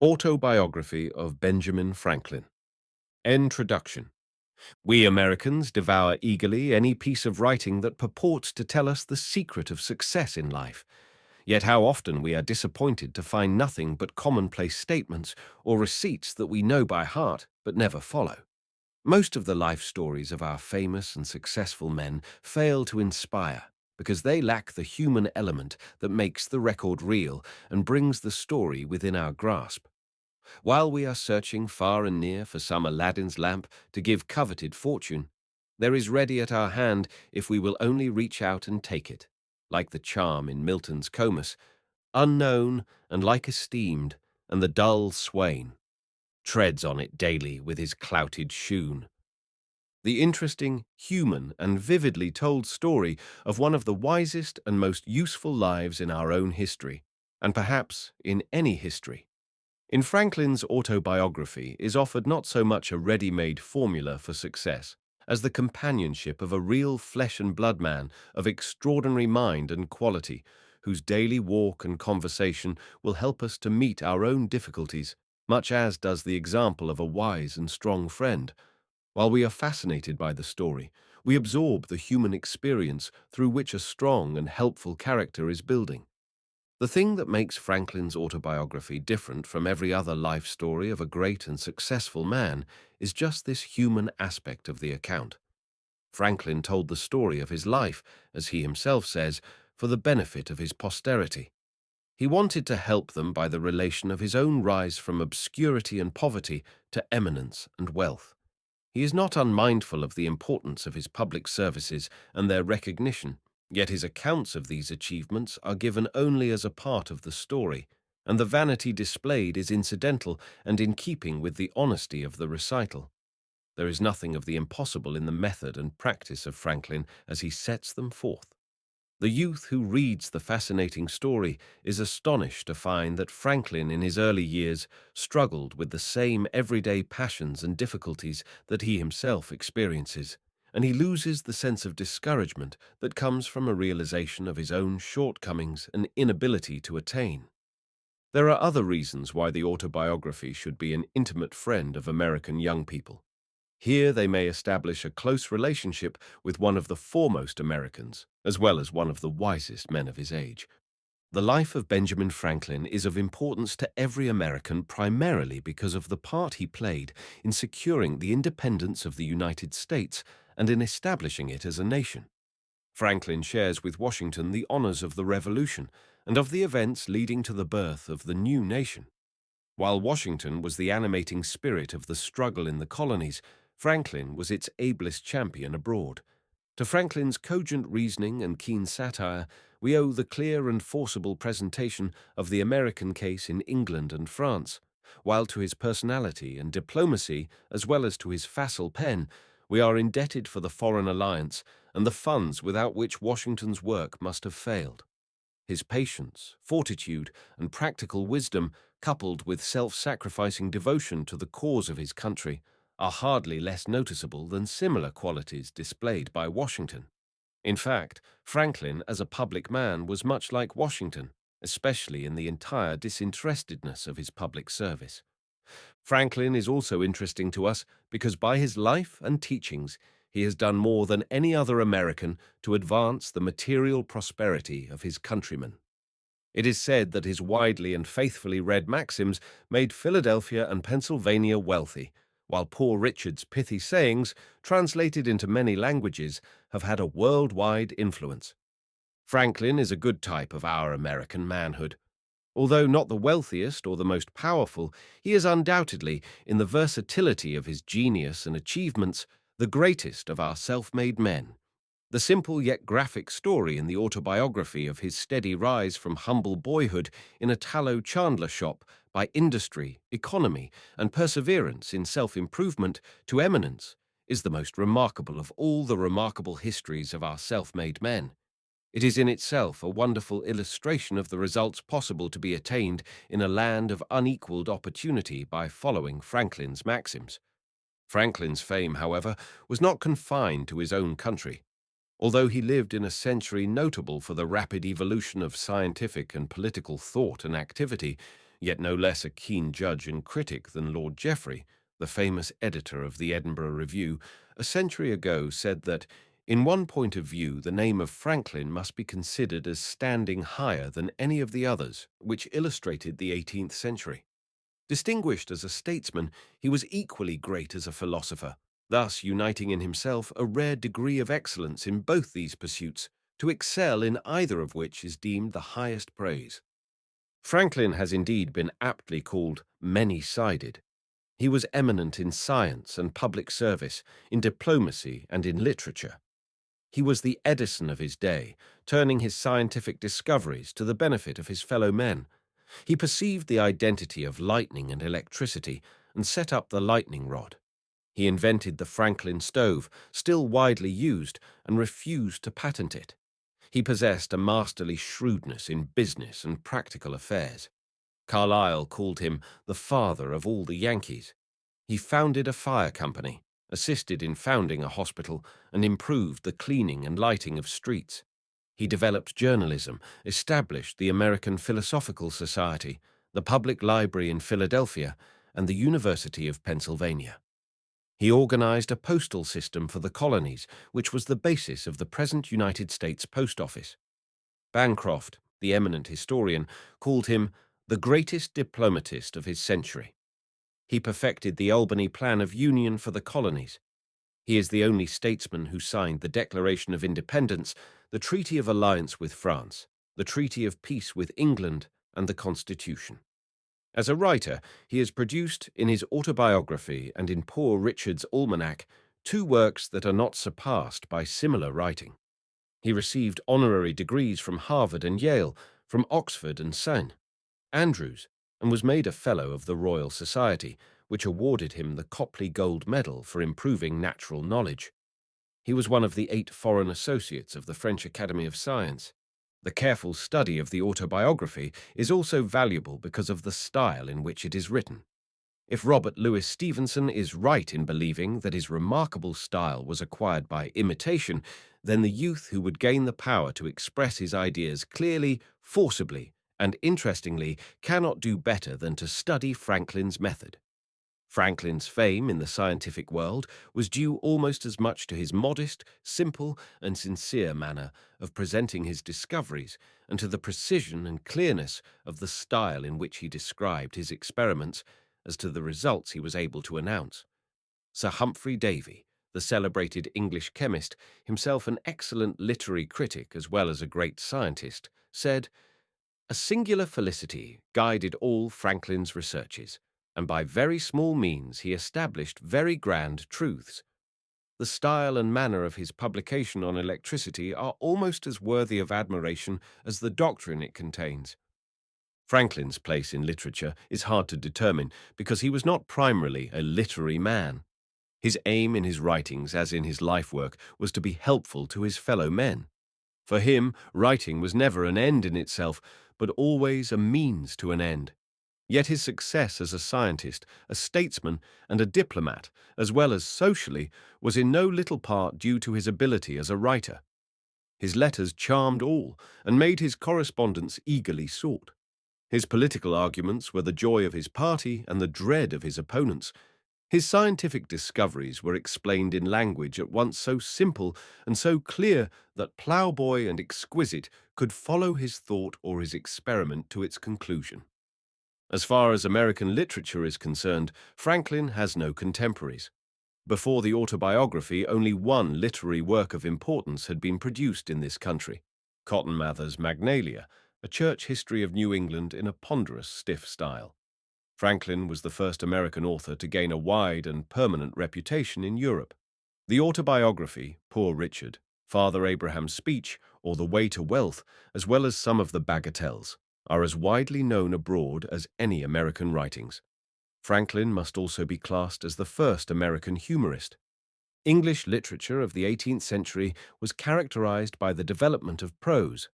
Autobiography of Benjamin Franklin. Introduction. We Americans devour eagerly any piece of writing that purports to tell us the secret of success in life. Yet how often we are disappointed to find nothing but commonplace statements or receipts that we know by heart but never follow. Most of the life stories of our famous and successful men fail to inspire because they lack the human element that makes the record real and brings the story within our grasp. While we are searching far and near for some Aladdin's lamp to give coveted fortune, there is ready at our hand if we will only reach out and take it, like the charm in Milton's Comus, unknown and like esteemed, and the dull swain treads on it daily with his clouted shoon. The interesting, human, and vividly told story of one of the wisest and most useful lives in our own history, and perhaps in any history. In Franklin's autobiography is offered not so much a ready-made formula for success as the companionship of a real flesh-and-blood man of extraordinary mind and quality, whose daily walk and conversation will help us to meet our own difficulties, much as does the example of a wise and strong friend. While we are fascinated by the story, we absorb the human experience through which a strong and helpful character is building. The thing that makes Franklin's autobiography different from every other life story of a great and successful man is just this human aspect of the account. Franklin told the story of his life, as he himself says, for the benefit of his posterity. He wanted to help them by the relation of his own rise from obscurity and poverty to eminence and wealth. He is not unmindful of the importance of his public services and their recognition. Yet his accounts of these achievements are given only as a part of the story, and the vanity displayed is incidental and in keeping with the honesty of the recital. There is nothing of the impossible in the method and practice of Franklin as he sets them forth. The youth who reads the fascinating story is astonished to find that Franklin in his early years struggled with the same everyday passions and difficulties that he himself experiences, and he loses the sense of discouragement that comes from a realization of his own shortcomings and inability to attain. There are other reasons why the autobiography should be an intimate friend of American young people. Here they may establish a close relationship with one of the foremost Americans, as well as one of the wisest men of his age. The life of Benjamin Franklin is of importance to every American primarily because of the part he played in securing the independence of the United States and in establishing it as a nation. Franklin shares with Washington the honors of the Revolution and of the events leading to the birth of the new nation. While Washington was the animating spirit of the struggle in the colonies, Franklin was its ablest champion abroad. To Franklin's cogent reasoning and keen satire, we owe the clear and forcible presentation of the American case in England and France, while to his personality and diplomacy, as well as to his facile pen, we are indebted for the foreign alliance and the funds without which Washington's work must have failed. His patience, fortitude, and practical wisdom, coupled with self-sacrificing devotion to the cause of his country, are hardly less noticeable than similar qualities displayed by Washington. In fact, Franklin as a public man was much like Washington, especially in the entire disinterestedness of his public service. Franklin is also interesting to us because by his life and teachings he has done more than any other American to advance the material prosperity of his countrymen. It is said that his widely and faithfully read maxims made Philadelphia and Pennsylvania wealthy, while Poor Richard's pithy sayings, translated into many languages, have had a worldwide influence. Franklin is a good type of our American manhood. Although not the wealthiest or the most powerful, he is undoubtedly, in the versatility of his genius and achievements, the greatest of our self-made men. The simple yet graphic story in the autobiography of his steady rise from humble boyhood in a tallow chandler shop by industry, economy, and perseverance in self-improvement to eminence is the most remarkable of all the remarkable histories of our self-made men. It is in itself a wonderful illustration of the results possible to be attained in a land of unequaled opportunity by following Franklin's maxims. Franklin's fame, however, was not confined to his own country. Although he lived in a century notable for the rapid evolution of scientific and political thought and activity, Yet no less a keen judge and critic than Lord Jeffrey, the famous editor of the Edinburgh Review, a century ago said that, in one point of view, the name of Franklin must be considered as standing higher than any of the others which illustrated the 18th century. Distinguished as a statesman, he was equally great as a philosopher, thus uniting in himself a rare degree of excellence in both these pursuits, to excel in either of which is deemed the highest praise. Franklin has indeed been aptly called many-sided. He was eminent in science and public service, in diplomacy and in literature. He was the Edison of his day, turning his scientific discoveries to the benefit of his fellow men. He perceived the identity of lightning and electricity and set up the lightning rod. He invented the Franklin stove, still widely used, and refused to patent it. He possessed a masterly shrewdness in business and practical affairs. Carlyle called him the father of all the Yankees. He founded a fire company, assisted in founding a hospital, and improved the cleaning and lighting of streets. He developed journalism, established the American Philosophical Society, the Public Library in Philadelphia, and the University of Pennsylvania. He organized a postal system for the colonies, which was the basis of the present United States Post Office. Bancroft, the eminent historian, called him the greatest diplomatist of his century. He perfected the Albany Plan of Union for the colonies. He is the only statesman who signed the Declaration of Independence, the Treaty of Alliance with France, the Treaty of Peace with England, and the Constitution. As a writer, he has produced, in his autobiography and in Poor Richard's Almanac, two works that are not surpassed by similar writing. He received honorary degrees from Harvard and Yale, from Oxford and St. Andrews, and was made a Fellow of the Royal Society, which awarded him the Copley Gold Medal for improving natural knowledge. He was one of the 8 foreign associates of the French Academy of Science. The careful study of the autobiography is also valuable because of the style in which it is written. If Robert Louis Stevenson is right in believing that his remarkable style was acquired by imitation, then the youth who would gain the power to express his ideas clearly, forcibly, and interestingly cannot do better than to study Franklin's method. Franklin's fame in the scientific world was due almost as much to his modest, simple, and sincere manner of presenting his discoveries and to the precision and clearness of the style in which he described his experiments as to the results he was able to announce. Sir Humphrey Davy, the celebrated English chemist, himself an excellent literary critic as well as a great scientist, said, "A singular felicity guided all Franklin's researches, and by very small means he established very grand truths. The style and manner of his publication on electricity are almost as worthy of admiration as the doctrine it contains." Franklin's place in literature is hard to determine because he was not primarily a literary man. His aim in his writings, as in his life work, was to be helpful to his fellow men. For him, writing was never an end in itself, but always a means to an end. Yet his success as a scientist, a statesman, and a diplomat, as well as socially, was in no little part due to his ability as a writer. His letters charmed all and made his correspondence eagerly sought. His political arguments were the joy of his party and the dread of his opponents. His scientific discoveries were explained in language at once so simple and so clear that ploughboy and exquisite could follow his thought or his experiment to its conclusion. As far as American literature is concerned, Franklin has no contemporaries. Before the autobiography, only one literary work of importance had been produced in this country, Cotton Mather's Magnalia, a church history of New England in a ponderous, stiff style. Franklin was the first American author to gain a wide and permanent reputation in Europe. The autobiography, Poor Richard, Father Abraham's Speech, or The Way to Wealth, as well as some of the bagatelles, are as widely known abroad as any American writings. Franklin must also be classed as the first American humorist. English literature of the 18th century was characterized by the development of prose.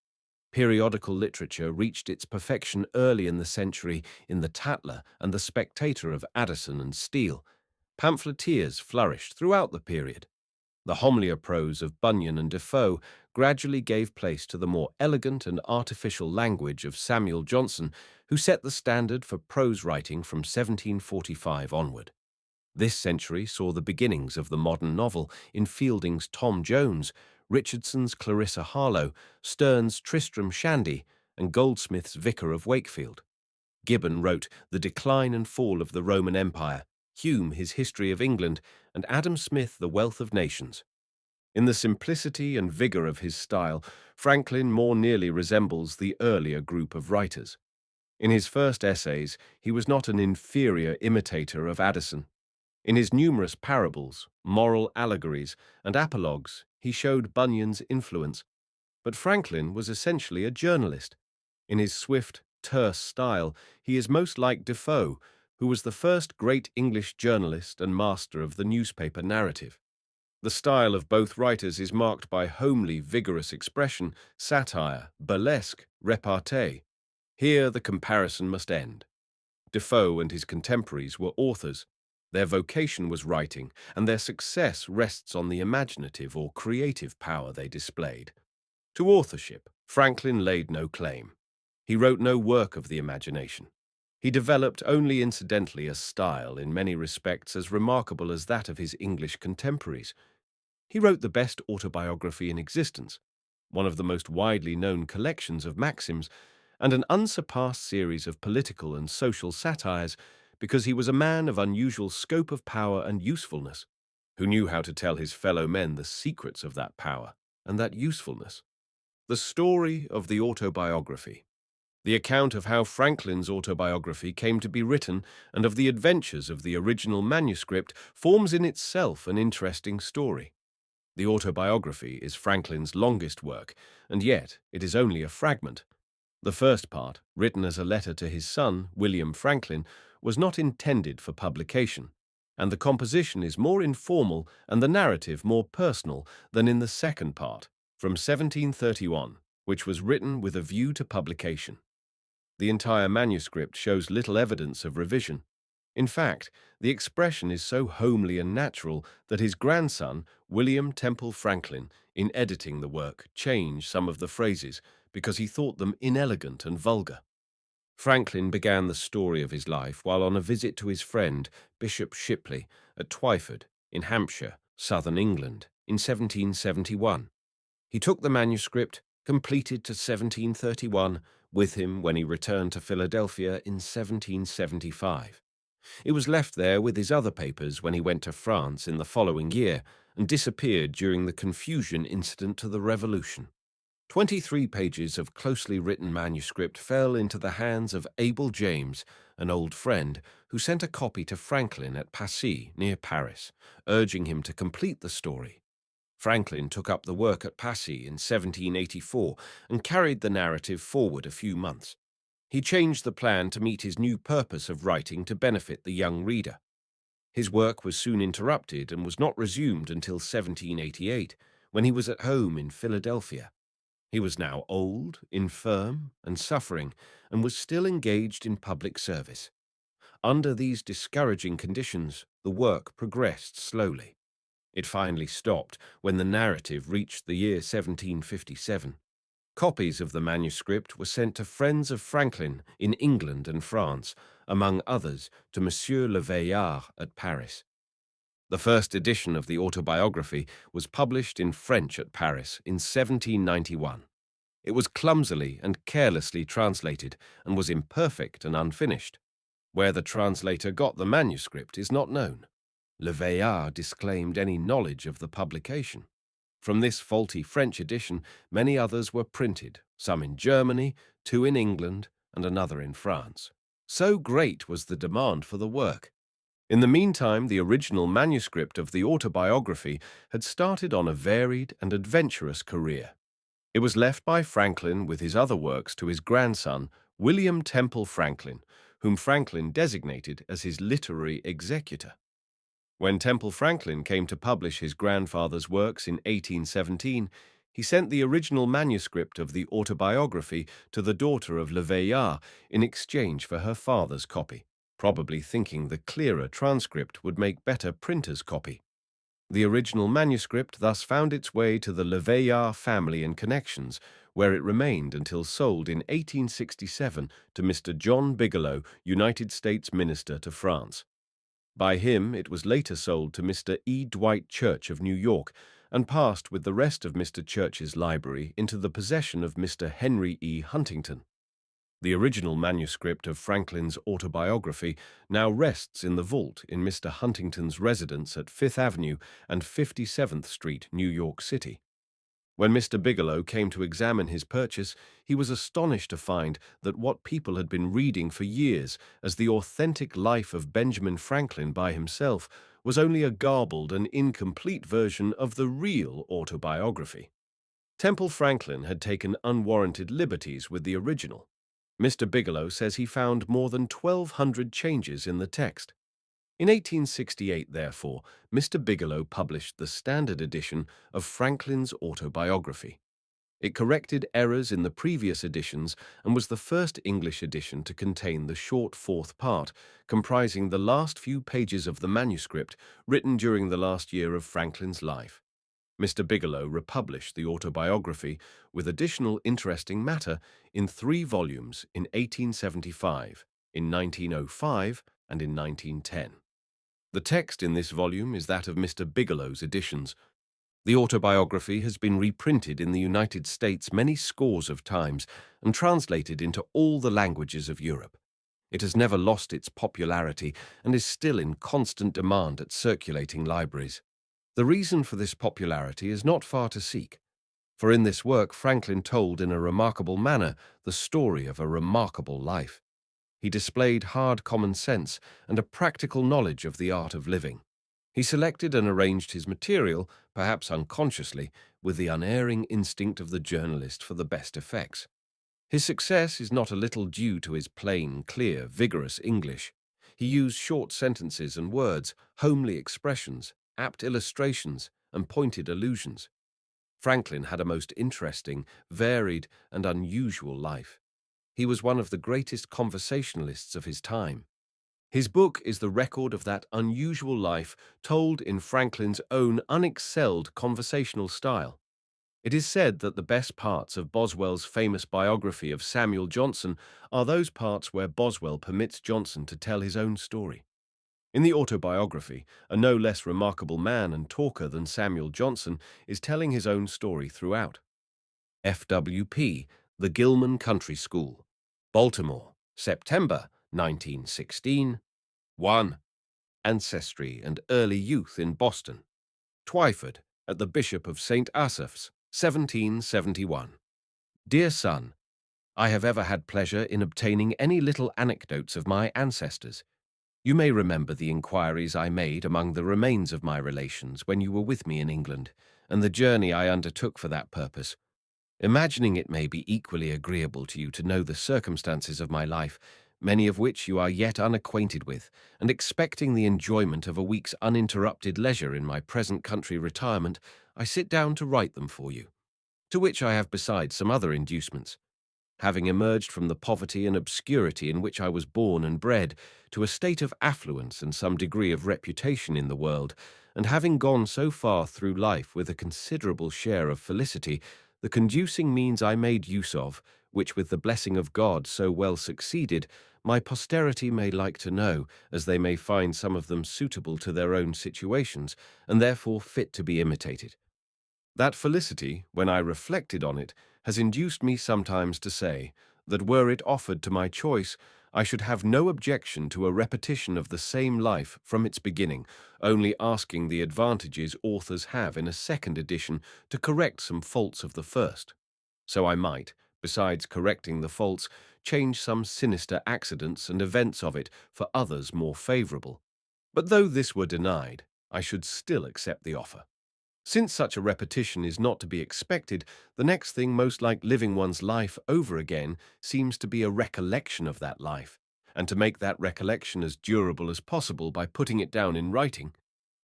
Periodical literature reached its perfection early in the century in the Tatler and the Spectator of Addison and Steele. Pamphleteers flourished throughout the period. The homilier prose of Bunyan and Defoe gradually gave place to the more elegant and artificial language of Samuel Johnson, who set the standard for prose writing from 1745 onward. This century saw the beginnings of the modern novel in Fielding's Tom Jones, Richardson's Clarissa Harlowe, Sterne's Tristram Shandy, and Goldsmith's Vicar of Wakefield. Gibbon wrote The Decline and Fall of the Roman Empire, Hume his History of England, and Adam Smith The Wealth of Nations. In the simplicity and vigor of his style, Franklin more nearly resembles the earlier group of writers. In his first essays, he was not an inferior imitator of Addison. In his numerous parables, moral allegories, and apologues, he showed Bunyan's influence. But Franklin was essentially a journalist. In his swift, terse style, he is most like Defoe, who was the first great English journalist and master of the newspaper narrative. The style of both writers is marked by homely, vigorous expression, satire, burlesque, repartee. Here the comparison must end. Defoe and his contemporaries were authors. Their vocation was writing, and their success rests on the imaginative or creative power they displayed. To authorship, Franklin laid no claim. He wrote no work of the imagination. He developed only incidentally a style in many respects as remarkable as that of his English contemporaries. He wrote the best autobiography in existence, one of the most widely known collections of maxims, and an unsurpassed series of political and social satires, because he was a man of unusual scope of power and usefulness, who knew how to tell his fellow men the secrets of that power and that usefulness. The story of the autobiography. The account of how Franklin's autobiography came to be written and of the adventures of the original manuscript forms in itself an interesting story. The autobiography is Franklin's longest work, and yet it is only a fragment. The first part, written as a letter to his son, William Franklin, was not intended for publication, and the composition is more informal and the narrative more personal than in the second part, from 1731, which was written with a view to publication. The entire manuscript shows little evidence of revision. In fact, the expression is so homely and natural that his grandson, William Temple Franklin, in editing the work, changed some of the phrases because he thought them inelegant and vulgar. Franklin began the story of his life while on a visit to his friend, Bishop Shipley, at Twyford, in Hampshire, southern England, in 1771. He took the manuscript, completed to 1731, with him when he returned to Philadelphia in 1775. It was left there with his other papers when he went to France in the following year and disappeared during the confusion incident to the Revolution. 23 pages of closely written manuscript fell into the hands of Abel James, an old friend, who sent a copy to Franklin at Passy, near Paris, urging him to complete the story. Franklin took up the work at Passy in 1784 and carried the narrative forward a few months. He changed the plan to meet his new purpose of writing to benefit the young reader. His work was soon interrupted and was not resumed until 1788, when he was at home in Philadelphia. He was now old, infirm, and suffering, and was still engaged in public service. Under these discouraging conditions, the work progressed slowly. It finally stopped when the narrative reached the year 1757. Copies of the manuscript were sent to friends of Franklin in England and France, among others to Monsieur Le Veillard at Paris. The first edition of the autobiography was published in French at Paris in 1791. It was clumsily and carelessly translated and was imperfect and unfinished. Where the translator got the manuscript is not known. Le Veillard disclaimed any knowledge of the publication. From this faulty French edition, many others were printed, some in Germany, 2 in England, and another in France. So great was the demand for the work. In the meantime, the original manuscript of the autobiography had started on a varied and adventurous career. It was left by Franklin with his other works to his grandson, William Temple Franklin, whom Franklin designated as his literary executor. When Temple Franklin came to publish his grandfather's works in 1817, he sent the original manuscript of the autobiography to the daughter of Le Veillard in exchange for her father's copy, probably thinking the clearer transcript would make better printer's copy. The original manuscript thus found its way to the Leveillard family and connections, where it remained until sold in 1867 to Mr. John Bigelow, United States Minister to France. By him, it was later sold to Mr. E. Dwight Church of New York and passed with the rest of Mr. Church's library into the possession of Mr. Henry E. Huntington. The original manuscript of Franklin's autobiography now rests in the vault in Mr. Huntington's residence at Fifth Avenue and 57th Street, New York City. When Mr. Bigelow came to examine his purchase, he was astonished to find that what people had been reading for years as the authentic life of Benjamin Franklin by himself was only a garbled and incomplete version of the real autobiography. Temple Franklin had taken unwarranted liberties with the original. Mr. Bigelow says he found more than 1,200 changes in the text. In 1868, therefore, Mr. Bigelow published the standard edition of Franklin's autobiography. It corrected errors in the previous editions and was the first English edition to contain the short fourth part, comprising the last few pages of the manuscript written during the last year of Franklin's life. Mr. Bigelow republished the autobiography with additional interesting matter in 3 volumes in 1875, in 1905, and in 1910. The text in this volume is that of Mr. Bigelow's editions. The autobiography has been reprinted in the United States many scores of times and translated into all the languages of Europe. It has never lost its popularity and is still in constant demand at circulating libraries. The reason for this popularity is not far to seek, for in this work Franklin told in a remarkable manner the story of a remarkable life. He displayed hard common sense and a practical knowledge of the art of living. He selected and arranged his material, perhaps unconsciously, with the unerring instinct of the journalist for the best effects. His success is not a little due to his plain, clear, vigorous English. He used short sentences and words, homely expressions, apt illustrations, and pointed allusions. Franklin had a most interesting, varied, and unusual life. He was one of the greatest conversationalists of his time. His book is the record of that unusual life told in Franklin's own unexcelled conversational style. It is said that the best parts of Boswell's famous biography of Samuel Johnson are those parts where Boswell permits Johnson to tell his own story. In the autobiography, a no less remarkable man and talker than Samuel Johnson is telling his own story throughout. FWP, The Gilman Country School, Baltimore, September 1916. 1. Ancestry and Early Youth in Boston, Twyford, at the Bishop of St. Asaph's, 1771. Dear son, I have ever had pleasure in obtaining any little anecdotes of my ancestors. You may remember the inquiries I made among the remains of my relations when you were with me in England, and the journey I undertook for that purpose. Imagining it may be equally agreeable to you to know the circumstances of my life, many of which you are yet unacquainted with, and expecting the enjoyment of a week's uninterrupted leisure in my present country retirement, I sit down to write them for you, to which I have besides some other inducements. Having emerged from the poverty and obscurity in which I was born and bred to a state of affluence and some degree of reputation in the world, and having gone so far through life with a considerable share of felicity, the conducing means I made use of, which with the blessing of God so well succeeded, my posterity may like to know, as they may find some of them suitable to their own situations, and therefore fit to be imitated. That felicity, when I reflected on it, has induced me sometimes to say, that were it offered to my choice, I should have no objection to a repetition of the same life from its beginning, only asking the advantages authors have in a second edition to correct some faults of the first. So I might, besides correcting the faults, change some sinister accidents and events of it for others more favourable. But though this were denied, I should still accept the offer. Since such a repetition is not to be expected, the next thing most like living one's life over again seems to be a recollection of that life, and to make that recollection as durable as possible by putting it down in writing.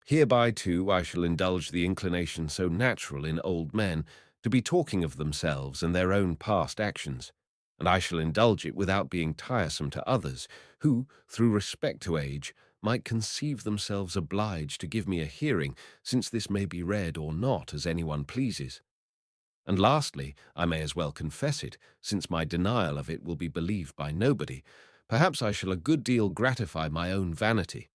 Hereby, too, I shall indulge the inclination so natural in old men to be talking of themselves and their own past actions, and I shall indulge it without being tiresome to others, who, through respect to age, might conceive themselves obliged to give me a hearing, since this may be read or not as anyone pleases. And lastly, I may as well confess it, since my denial of it will be believed by nobody. Perhaps I shall a good deal gratify my own vanity.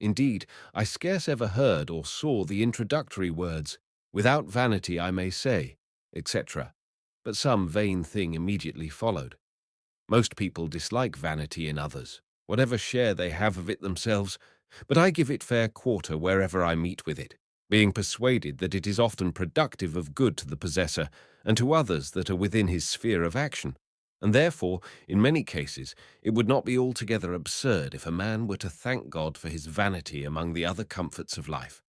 Indeed, I scarce ever heard or saw the introductory words, "Without vanity I may say," etc., but some vain thing immediately followed. Most people dislike vanity in others, whatever share they have of it themselves, but I give it fair quarter wherever I meet with it, being persuaded that it is often productive of good to the possessor and to others that are within his sphere of action, and therefore, in many cases, it would not be altogether absurd if a man were to thank God for his vanity among the other comforts of life.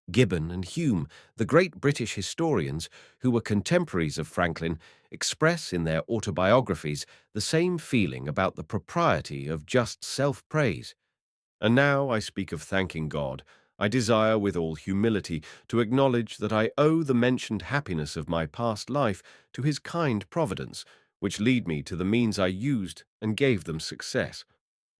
Gibbon and Hume, the great British historians who were contemporaries of Franklin, express in their autobiographies the same feeling about the propriety of just self-praise. And now I speak of thanking God. I desire with all humility to acknowledge that I owe the mentioned happiness of my past life to his kind providence, which lead me to the means I used and gave them success.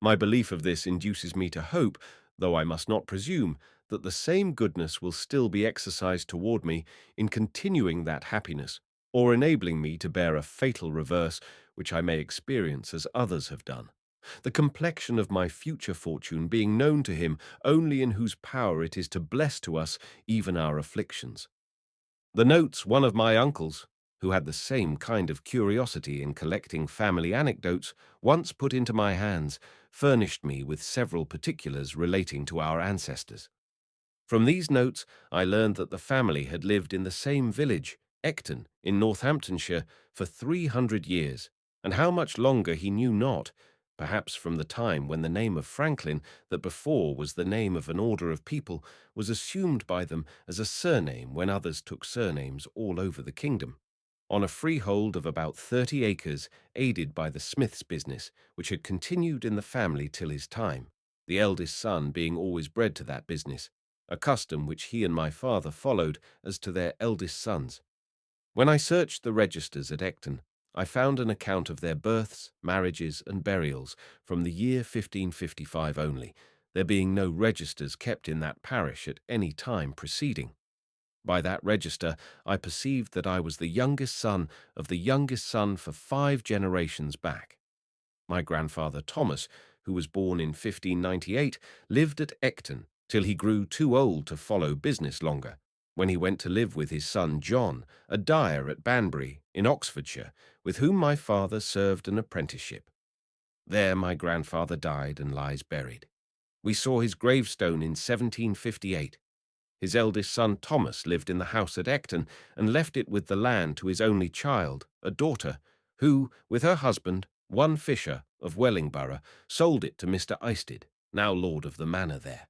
My belief of this induces me to hope, though I must not presume, that the same goodness will still be exercised toward me in continuing that happiness, or enabling me to bear a fatal reverse which I may experience as others have done. The complexion of my future fortune being known to him only in whose power it is to bless to us even our afflictions. The notes one of my uncles, who had the same kind of curiosity in collecting family anecdotes, once put into my hands, furnished me with several particulars relating to our ancestors. From these notes I learned that the family had lived in the same village, Ecton, in Northamptonshire, for 300 years, and how much longer he knew not, perhaps from the time when the name of Franklin, that before was the name of an order of people, was assumed by them as a surname when others took surnames all over the kingdom. On a freehold of about 30 acres, aided by the smith's business, which had continued in the family till his time, the eldest son being always bred to that business, a custom which he and my father followed as to their eldest sons. When I searched the registers at Ecton, I found an account of their births, marriages, and burials from the year 1555 only, there being no registers kept in that parish at any time preceding. By that register I perceived that I was the youngest son of the youngest son for 5 generations back. My grandfather Thomas, who was born in 1598, lived at Ecton till he grew too old to follow business longer, when he went to live with his son John, a dyer at Banbury, in Oxfordshire, with whom my father served an apprenticeship. There my grandfather died and lies buried. We saw his gravestone in 1758. His eldest son Thomas lived in the house at Ecton and left it with the land to his only child, a daughter, who, with her husband, one Fisher of Wellingborough, sold it to Mr. Eisted, now lord of the manor there.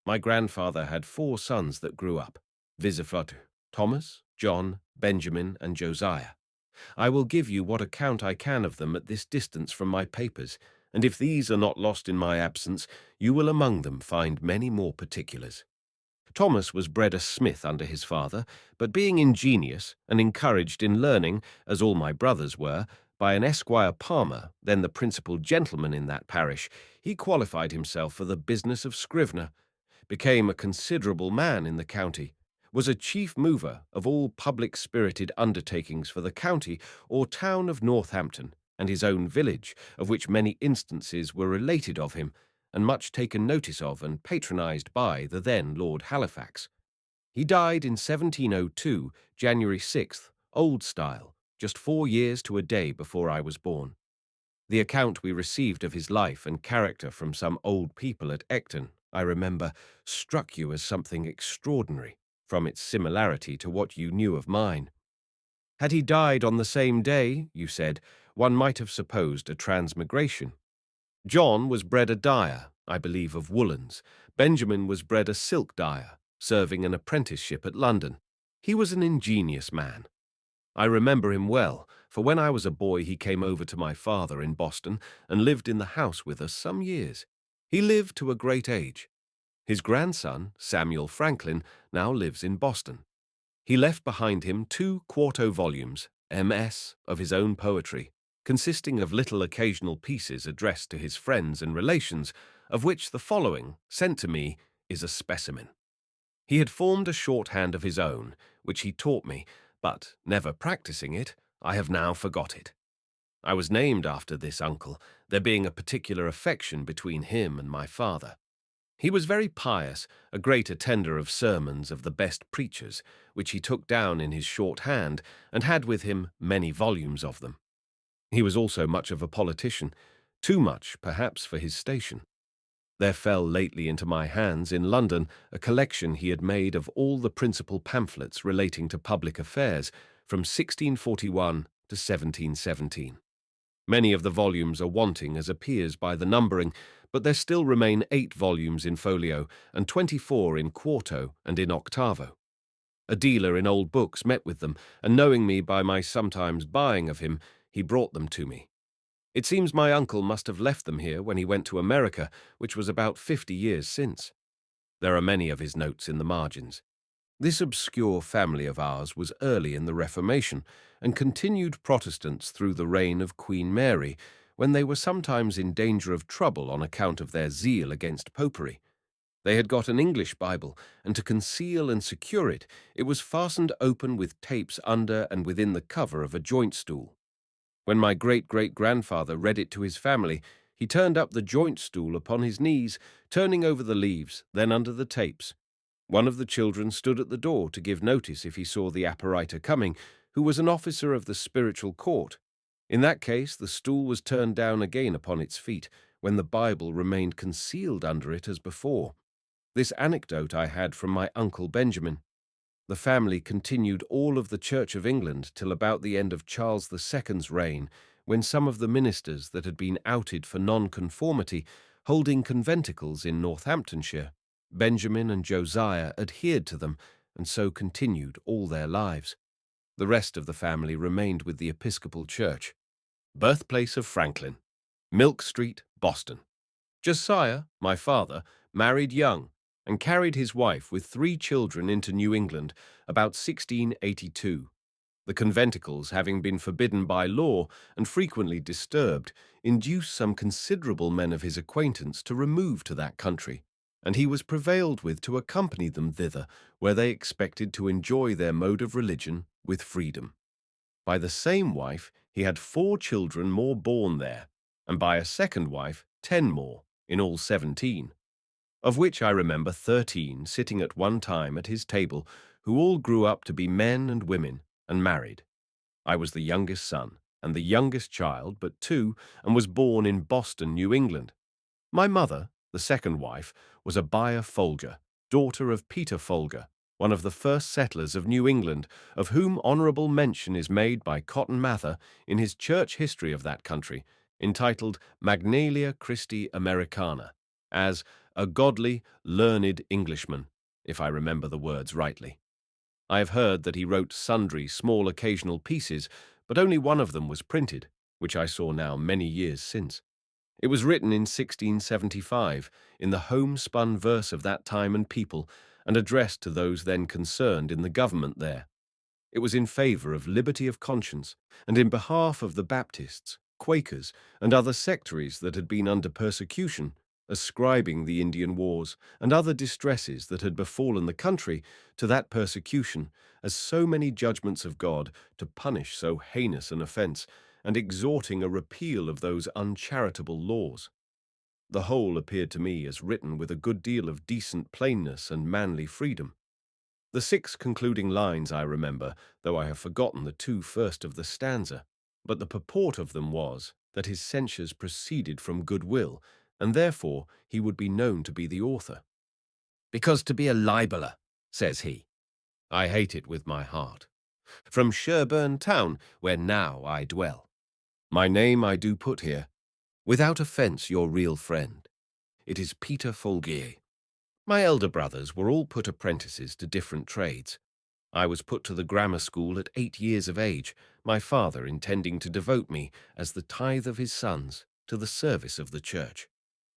My grandfather had 4 sons that grew up, viz. Thomas, John, Benjamin, and Josiah. I will give you what account I can of them at this distance from my papers, and if these are not lost in my absence, you will among them find many more particulars. Thomas was bred a smith under his father, but being ingenious and encouraged in learning, as all my brothers were, by an Esquire Palmer, then the principal gentleman in that parish, he qualified himself for the business of scrivener, became a considerable man in the county, was a chief mover of all public-spirited undertakings for the county or town of Northampton and his own village, of which many instances were related of him, and much taken notice of and patronized by the then Lord Halifax. He died in 1702, January 6th, old style, just 4 years to a day before I was born. The account we received of his life and character from some old people at Ecton, I remember, struck you as something extraordinary, from its similarity to what you knew of mine. Had he died on the same day, you said, one might have supposed a transmigration. John was bred a dyer, I believe of woolens. Benjamin was bred a silk dyer, serving an apprenticeship at London. He was an ingenious man. I remember him well, for when I was a boy he came over to my father in Boston and lived in the house with us some years. He lived to a great age. His grandson, Samuel Franklin, now lives in Boston. He left behind him 2 quarto volumes, MS, of his own poetry, consisting of little occasional pieces addressed to his friends and relations, of which the following, sent to me, is a specimen. He had formed a shorthand of his own, which he taught me, but, never practicing it, I have now forgot it. I was named after this uncle, there being a particular affection between him and my father. He was very pious, a great attender of sermons of the best preachers, which he took down in his shorthand, and had with him many volumes of them. He was also much of a politician, too much, perhaps, for his station. There fell lately into my hands in London a collection he had made of all the principal pamphlets relating to public affairs from 1641 to 1717. Many of the volumes are wanting, as appears by the numbering, but there still remain 8 volumes in folio and 24 in quarto and in octavo. A dealer in old books met with them, and knowing me by my sometimes buying of him, he brought them to me. It seems my uncle must have left them here when he went to America, which was about 50 years since. There are many of his notes in the margins. This obscure family of ours was early in the Reformation, and continued Protestants through the reign of Queen Mary, when they were sometimes in danger of trouble on account of their zeal against popery. They had got an English Bible, and to conceal and secure it, it was fastened open with tapes under and within the cover of a joint stool. When my great-great-grandfather read it to his family, he turned up the joint stool upon his knees, turning over the leaves, then under the tapes. One of the children stood at the door to give notice if he saw the apparitor coming, who was an officer of the spiritual court. In that case, the stool was turned down again upon its feet, when the Bible remained concealed under it as before. This anecdote I had from my uncle Benjamin. The family continued all of the Church of England till about the end of Charles II's reign, when some of the ministers that had been outed for nonconformity, holding conventicles in Northamptonshire, Benjamin and Josiah adhered to them, and so continued all their lives. The rest of the family remained with the Episcopal Church. Birthplace of Franklin, Milk Street, Boston. Josiah, my father, married young, and carried his wife with 3 children into New England about 1682. The conventicles, having been forbidden by law and frequently disturbed, induced some considerable men of his acquaintance to remove to that country, and he was prevailed with to accompany them thither, where they expected to enjoy their mode of religion with freedom. By the same wife he had 4 children more born there, and by a second wife 10 more, in all 17. Of which I remember 13 sitting at one time at his table, who all grew up to be men and women, and married. I was the youngest son, and the youngest child but 2, and was born in Boston, New England. My mother, the second wife, was Abiah Folger, daughter of Peter Folger, one of the first settlers of New England, of whom honorable mention is made by Cotton Mather in his church history of that country, entitled Magnalia Christi Americana, as a godly, learned Englishman, if I remember the words rightly. I have heard that he wrote sundry small occasional pieces, but only one of them was printed, which I saw now many years since. It was written in 1675, in the homespun verse of that time and people, and addressed to those then concerned in the government there. It was in favor of liberty of conscience, and in behalf of the Baptists, Quakers, and other sectaries that had been under persecution, ascribing the Indian wars and other distresses that had befallen the country to that persecution, as so many judgments of God to punish so heinous an offence, and exhorting a repeal of those uncharitable laws. The whole appeared to me as written with a good deal of decent plainness and manly freedom. The 6 concluding lines I remember, though I have forgotten the 2 first of the stanza, but the purport of them was that his censures proceeded from goodwill, and therefore he would be known to be the author. "Because to be a libeller," says he. I hate it with my heart. "From Sherburne town, where now I dwell. My name I do put here, without offence your real friend. It is Peter Folgier. My elder brothers were all put apprentices to different trades. I was put to the grammar school at 8 years of age, my father intending to devote me, as the tithe of his sons, to the service of the church.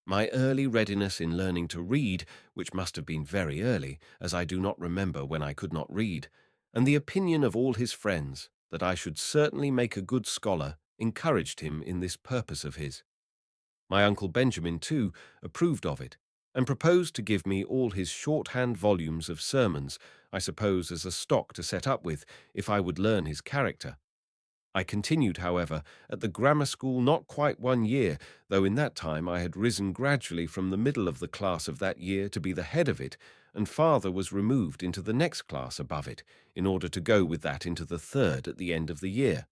My early readiness in learning to read, which must have been very early, as I do not remember when I could not read, and the opinion of all his friends that I should certainly make a good scholar, encouraged him in this purpose of his. My uncle Benjamin, too, approved of it, and proposed to give me all his shorthand volumes of sermons, I suppose as a stock to set up with, if I would learn his character. I continued, however, at the grammar school not quite 1 year, though in that time I had risen gradually from the middle of the class of that year to be the head of it, and father was removed into the next class above it, in order to go with that into the third at the end of the year.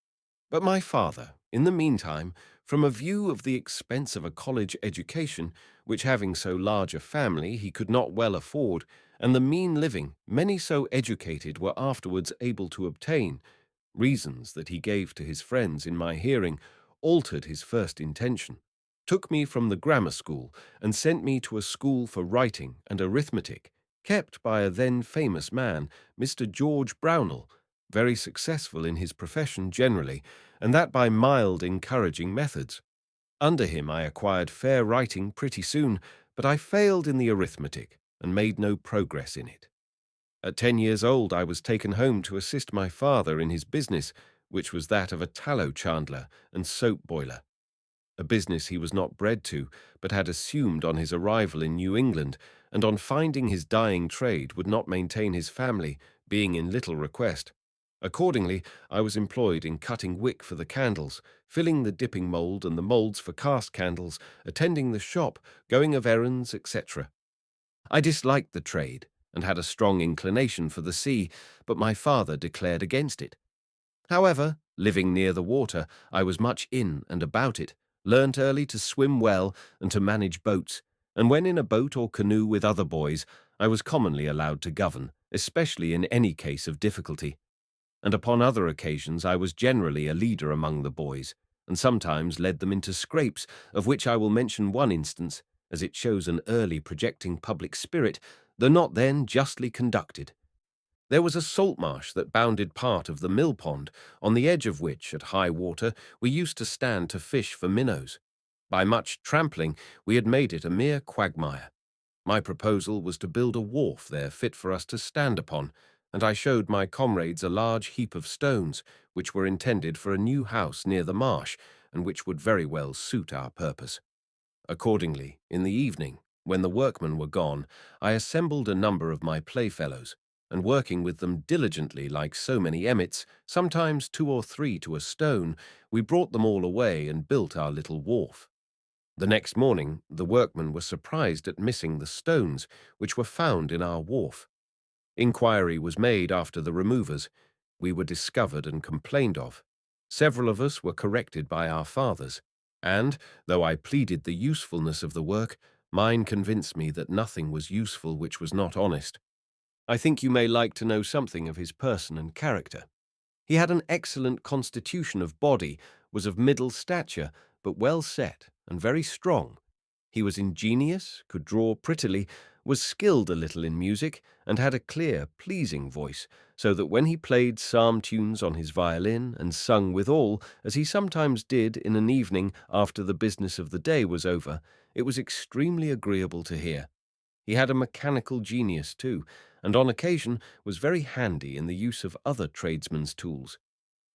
But my father, in the meantime, from a view of the expense of a college education, which having so large a family he could not well afford, and the mean living many so educated were afterwards able to obtain, reasons that he gave to his friends in my hearing, altered his first intention, took me from the grammar school, and sent me to a school for writing and arithmetic, kept by a then famous man, Mr. George Brownell, very successful in his profession generally, and that by mild, encouraging methods. Under him I acquired fair writing pretty soon, but I failed in the arithmetic, and made no progress in it. At 10 years old I was taken home to assist my father in his business, which was that of a tallow chandler and soap boiler, a business he was not bred to, but had assumed on his arrival in New England, and on finding his dying trade would not maintain his family, being in little request. Accordingly, I was employed in cutting wick for the candles, filling the dipping mould and the moulds for cast candles, attending the shop, going of errands, etc. I disliked the trade, and had a strong inclination for the sea, but my father declared against it. However, living near the water, I was much in and about it, learnt early to swim well and to manage boats, and when in a boat or canoe with other boys, I was commonly allowed to govern, especially in any case of difficulty. And upon other occasions I was generally a leader among the boys, and sometimes led them into scrapes, of which I will mention one instance, as it shows an early projecting public spirit, though not then justly conducted. There was a salt marsh that bounded part of the mill pond, on the edge of which, at high water, we used to stand to fish for minnows. By much trampling, we had made it a mere quagmire. My proposal was to build a wharf there fit for us to stand upon, and I showed my comrades a large heap of stones, which were intended for a new house near the marsh, and which would very well suit our purpose. Accordingly, in the evening, when the workmen were gone, I assembled a number of my playfellows, and working with them diligently like so many emmets, sometimes 2 or 3 to a stone, we brought them all away and built our little wharf. The next morning the workmen were surprised at missing the stones, which were found in our wharf. Inquiry was made after the removers. We were discovered and complained of. Several of us were corrected by our fathers, and, though I pleaded the usefulness of the work, mine convinced me that nothing was useful which was not honest. I think you may like to know something of his person and character. He had an excellent constitution of body, was of middle stature, but well set, and very strong. He was ingenious, could draw prettily, was skilled a little in music, and had a clear, pleasing voice, so that when he played psalm tunes on his violin, and sung withal, as he sometimes did in an evening after the business of the day was over, it was extremely agreeable to hear. He had a mechanical genius too, and on occasion was very handy in the use of other tradesmen's tools.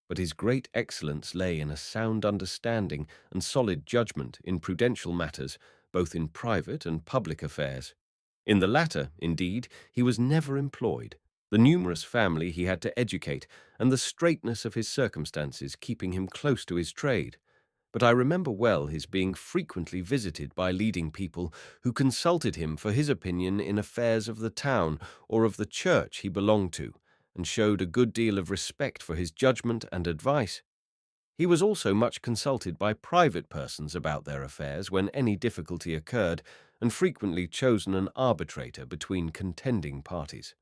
But his great excellence lay in a sound understanding and solid judgment in prudential matters, both in private and public affairs. In the latter, indeed, he was never employed, the numerous family he had to educate, and the straitness of his circumstances keeping him close to his trade. But I remember well his being frequently visited by leading people who consulted him for his opinion in affairs of the town or of the church he belonged to, and showed a good deal of respect for his judgment and advice. He was also much consulted by private persons about their affairs when any difficulty occurred, and frequently chosen an arbitrator between contending parties.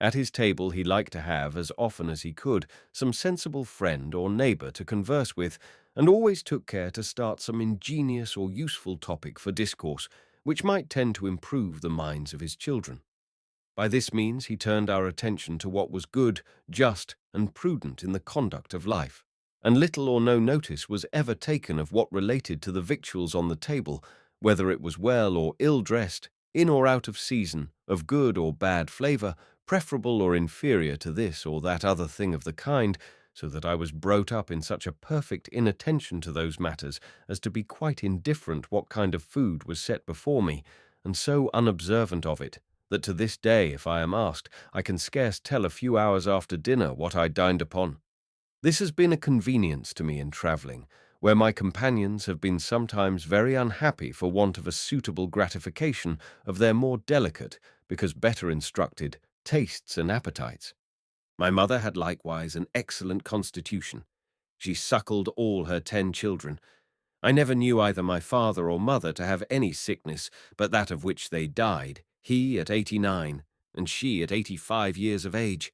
At his table he liked to have, as often as he could, some sensible friend or neighbour to converse with, and always took care to start some ingenious or useful topic for discourse, which might tend to improve the minds of his children. By this means he turned our attention to what was good, just, and prudent in the conduct of life, and little or no notice was ever taken of what related to the victuals on the table, whether it was well or ill dressed, in or out of season, of good or bad flavour, preferable or inferior to this or that other thing of the kind, so that I was brought up in such a perfect inattention to those matters as to be quite indifferent what kind of food was set before me, and so unobservant of it, that to this day, if I am asked, I can scarce tell a few hours after dinner what I dined upon. This has been a convenience to me in travelling, where my companions have been sometimes very unhappy for want of a suitable gratification of their more delicate, because better instructed, tastes and appetites. My mother had likewise an excellent constitution. She suckled all her 10 children. I never knew either my father or mother to have any sickness but that of which they died, he at 89, and she at 85 years of age.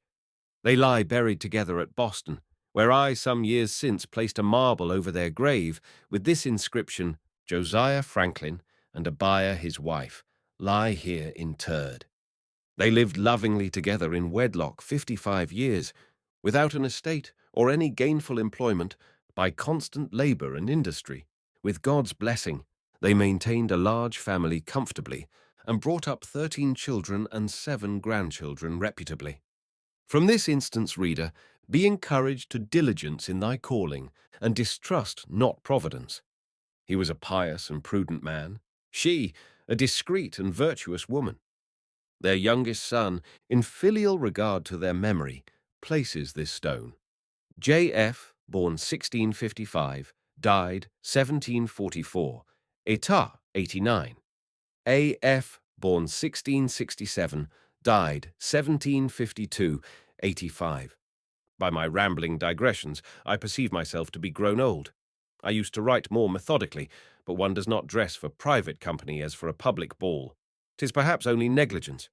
They lie buried together at Boston, where I some years since placed a marble over their grave with this inscription: Josiah Franklin and Abiah his wife lie here interred. They lived lovingly together in wedlock 55 years, without an estate or any gainful employment, by constant labor and industry. With God's blessing, they maintained a large family comfortably, and brought up 13 children and 7 grandchildren reputably. From this instance, reader, be encouraged to diligence in thy calling, and distrust not providence. He was a pious and prudent man, she a discreet and virtuous woman. Their youngest son, in filial regard to their memory, places this stone. J.F., born 1655, died 1744, Etat 89. A.F., born 1667, died 1752, 85. By my rambling digressions, I perceive myself to be grown old. I used to write more methodically, but one does not dress for private company as for a public ball. 'Tis perhaps only negligence.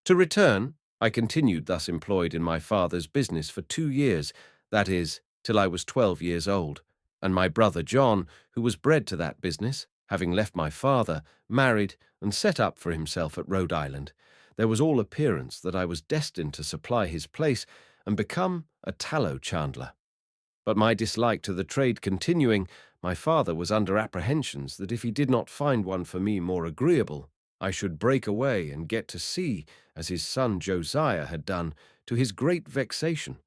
To return, I continued thus employed in my father's business for 2 years, that is, till I was 12 years old, and my brother John, who was bred to that business, having left my father, married, and set up for himself at Rhode Island, there was all appearance that I was destined to supply his place and become a tallow chandler. But my dislike to the trade continuing, my father was under apprehensions that if he did not find one for me more agreeable, I should break away and get to sea, as his son Josiah had done, to his great vexation.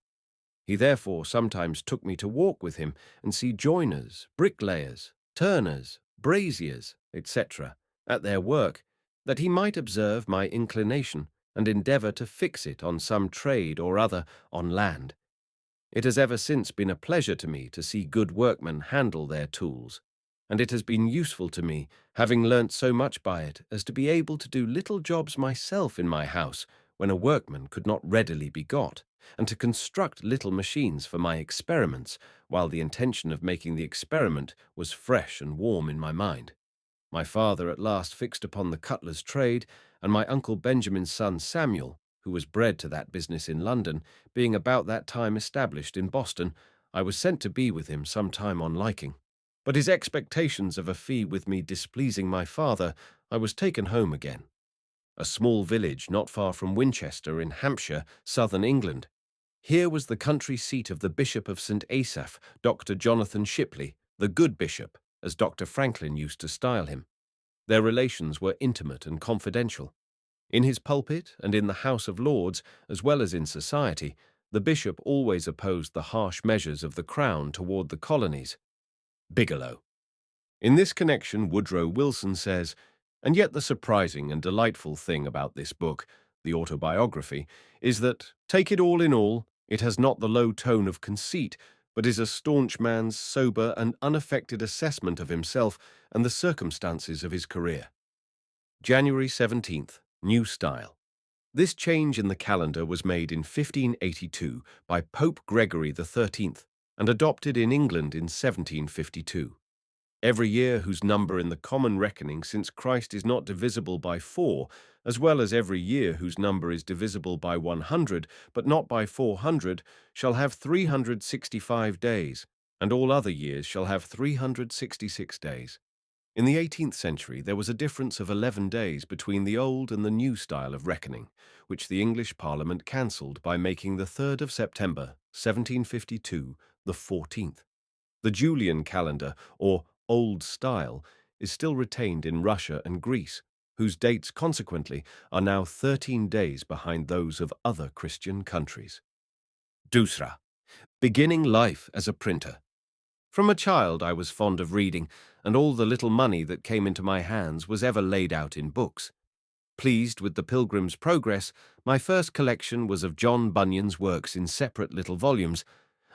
He therefore sometimes took me to walk with him and see joiners, bricklayers, turners, braziers, etc., at their work, that he might observe my inclination and endeavour to fix it on some trade or other on land. It has ever since been a pleasure to me to see good workmen handle their tools, and it has been useful to me, having learnt so much by it, as to be able to do little jobs myself in my house when a workman could not readily be got, and to construct little machines for my experiments, while the intention of making the experiment was fresh and warm in my mind. My father at last fixed upon the cutler's trade, and my uncle Benjamin's son Samuel, who was bred to that business in London, being about that time established in Boston, I was sent to be with him some time on liking. But his expectations of a fee with me displeasing my father, I was taken home again. A small village not far from Winchester in Hampshire, southern England. Here was the country seat of the Bishop of St. Asaph, Dr. Jonathan Shipley, the good bishop, as Dr. Franklin used to style him. Their relations were intimate and confidential. In his pulpit and in the House of Lords, as well as in society, the bishop always opposed the harsh measures of the Crown toward the colonies. Bigelow. In this connection, Woodrow Wilson says, "And yet the surprising and delightful thing about this book, the Autobiography, is that, take it all in all, it has not the low tone of conceit, but is a staunch man's sober and unaffected assessment of himself and the circumstances of his career." January 17th, New Style. This change in the calendar was made in 1582 by Pope Gregory XIII and adopted in England in 1752. Every year whose number in the common reckoning since Christ is not divisible by 4, as well as every year whose number is divisible by 100, but not by 400, shall have 365 days, and all other years shall have 366 days. In the 18th century, there was a difference of 11 days between the old and the new style of reckoning, which the English Parliament cancelled by making the 3rd of September, 1752, the 14th. The Julian calendar, or Old Style, is still retained in Russia and Greece, whose dates, consequently, are now 13 days behind those of other Christian countries. Dusra. Beginning life as a printer. From a child I was fond of reading, and all the little money that came into my hands was ever laid out in books. Pleased with the Pilgrim's Progress, my first collection was of John Bunyan's works in separate little volumes.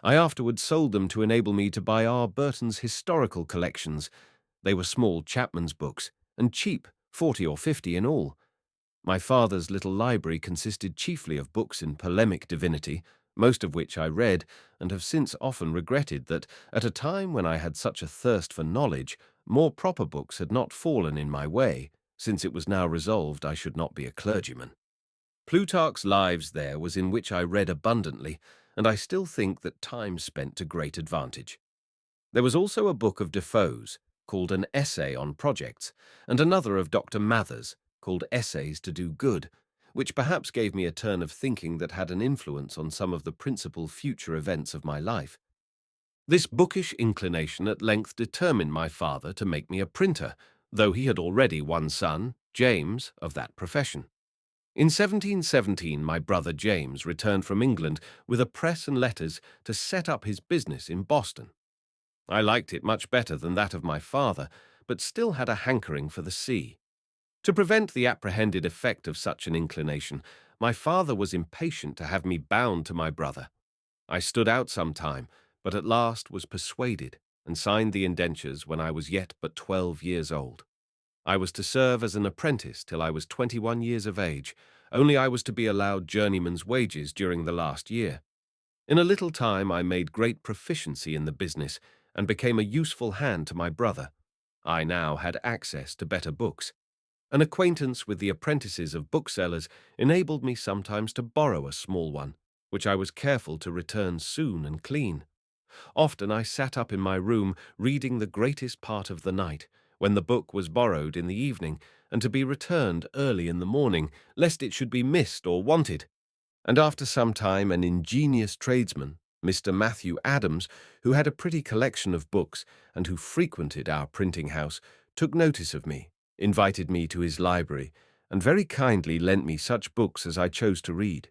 I afterwards sold them to enable me to buy R. Burton's historical collections. They were small chapman's books, and cheap, 40 or 50 in all. My father's little library consisted chiefly of books in polemic divinity, most of which I read, and have since often regretted that, at a time when I had such a thirst for knowledge, more proper books had not fallen in my way, since it was now resolved I should not be a clergyman. Plutarch's Lives there was in which I read abundantly, and I still think that time spent to great advantage. There was also a book of Defoe's, called An Essay on Projects, and another of Dr. Mather's, called Essays to Do Good, which perhaps gave me a turn of thinking that had an influence on some of the principal future events of my life. This bookish inclination at length determined my father to make me a printer, though he had already one son, James, of that profession. In 1717, my brother James returned from England with a press and letters to set up his business in Boston. I liked it much better than that of my father, but still had a hankering for the sea. To prevent the apprehended effect of such an inclination, my father was impatient to have me bound to my brother. I stood out some time, but at last was persuaded, and signed the indentures when I was yet but 12 years old. I was to serve as an apprentice till I was 21 years of age, only I was to be allowed journeyman's wages during the last year. In a little time I made great proficiency in the business, and became a useful hand to my brother. I now had access to better books. An acquaintance with the apprentices of booksellers enabled me sometimes to borrow a small one, which I was careful to return soon and clean. Often I sat up in my room reading the greatest part of the night, when the book was borrowed in the evening, and to be returned early in the morning, lest it should be missed or wanted. And after some time an ingenious tradesman, Mr. Matthew Adams, who had a pretty collection of books, and who frequented our printing house, took notice of me, invited me to his library, and very kindly lent me such books as I chose to read.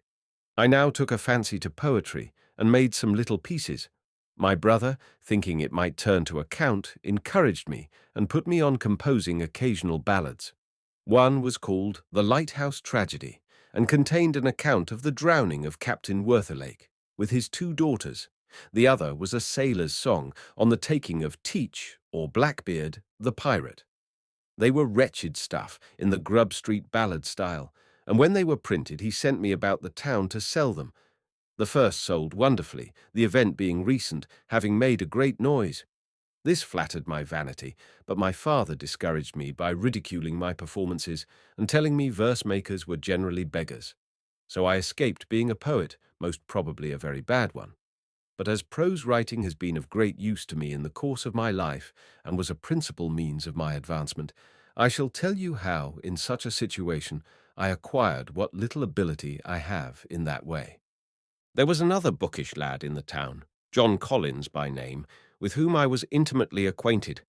I now took a fancy to poetry, and made some little pieces. My brother, thinking it might turn to account, encouraged me, and put me on composing occasional ballads. One was called The Lighthouse Tragedy, and contained an account of the drowning of Captain Worthilake, with his 2 daughters. The other was a sailor's song on the taking of Teach, or Blackbeard, the pirate. They were wretched stuff, in the Grub Street ballad style, and when they were printed he sent me about the town to sell them. The first sold wonderfully, the event being recent, having made a great noise. This flattered my vanity, but my father discouraged me by ridiculing my performances and telling me verse-makers were generally beggars. So I escaped being a poet, most probably a very bad one. But as prose writing has been of great use to me in the course of my life, and was a principal means of my advancement, I shall tell you how, in such a situation, I acquired what little ability I have in that way. There was another bookish lad in the town, John Collins by name, with whom I was intimately acquainted.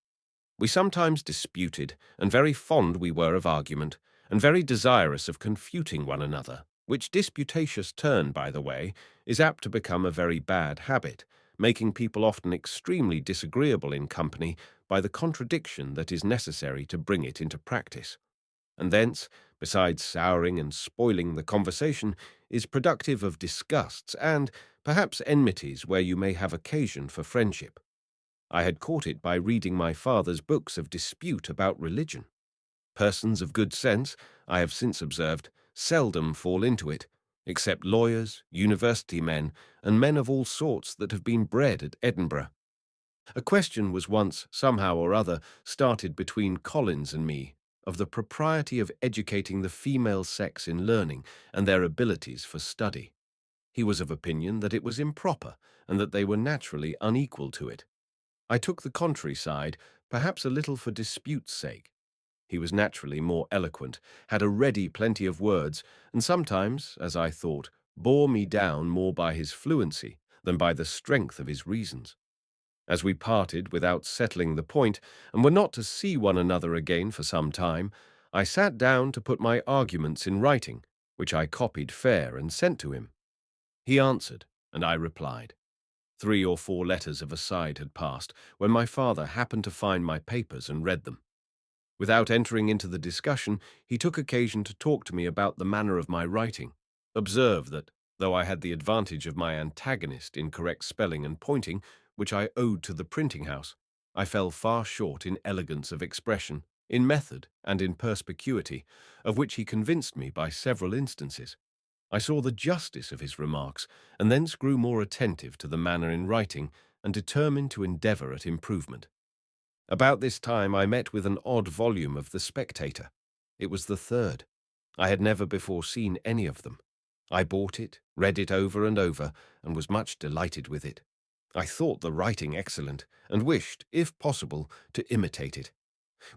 We sometimes disputed, and very fond we were of argument, and very desirous of confuting one another, which disputatious turn, by the way, is apt to become a very bad habit, making people often extremely disagreeable in company by the contradiction that is necessary to bring it into practice. And thence, besides souring and spoiling the conversation, is productive of disgusts and, perhaps, enmities where you may have occasion for friendship. I had caught it by reading my father's books of dispute about religion. Persons of good sense, I have since observed, seldom fall into it, except lawyers, university men, and men of all sorts that have been bred at Edinburgh. A question was once, somehow or other, started between Collins and me, of the propriety of educating the female sex in learning and their abilities for study. He was of opinion that it was improper, and that they were naturally unequal to it. I took the contrary side, perhaps a little for dispute's sake. He was naturally more eloquent, had a ready plenty of words, and sometimes, as I thought, bore me down more by his fluency than by the strength of his reasons. As we parted without settling the point, and were not to see one another again for some time, I sat down to put my arguments in writing, which I copied fair and sent to him. He answered, and I replied. 3 or 4 letters of aside had passed when my father happened to find my papers and read them. Without entering into the discussion, he took occasion to talk to me about the manner of my writing. Observe that, though I had the advantage of my antagonist in correct spelling and pointing, which I owed to the printing house, I fell far short in elegance of expression, in method, and in perspicuity, of which he convinced me by several instances. I saw the justice of his remarks, and thence grew more attentive to the manner in writing, and determined to endeavour at improvement. About this time I met with an odd volume of The Spectator. It was the third. I had never before seen any of them. I bought it, read it over and over, and was much delighted with it. I thought the writing excellent, and wished, if possible, to imitate it.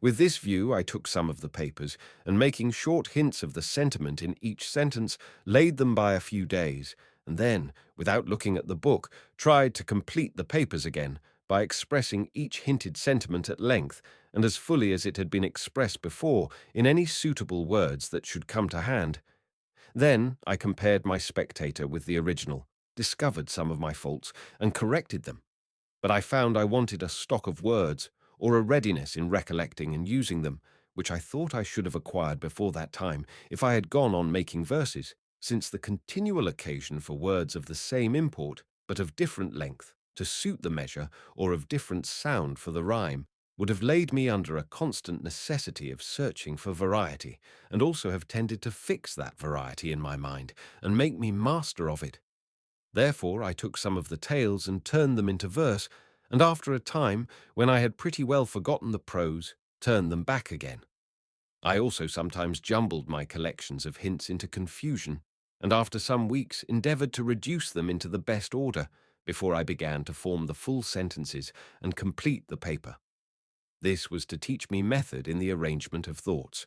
With this view I took some of the papers, and making short hints of the sentiment in each sentence, laid them by a few days, and then, without looking at the book, tried to complete the papers again, by expressing each hinted sentiment at length, and as fully as it had been expressed before, in any suitable words that should come to hand. Then I compared my Spectator with the original, discovered some of my faults, and corrected them. But I found I wanted a stock of words, or a readiness in recollecting and using them, which I thought I should have acquired before that time if I had gone on making verses, since the continual occasion for words of the same import, but of different length, to suit the measure, or of different sound for the rhyme, would have laid me under a constant necessity of searching for variety, and also have tended to fix that variety in my mind, and make me master of it. Therefore I took some of the tales and turned them into verse, and after a time, when I had pretty well forgotten the prose, turned them back again. I also sometimes jumbled my collections of hints into confusion, and after some weeks endeavoured to reduce them into the best order, before I began to form the full sentences and complete the paper. This was to teach me method in the arrangement of thoughts.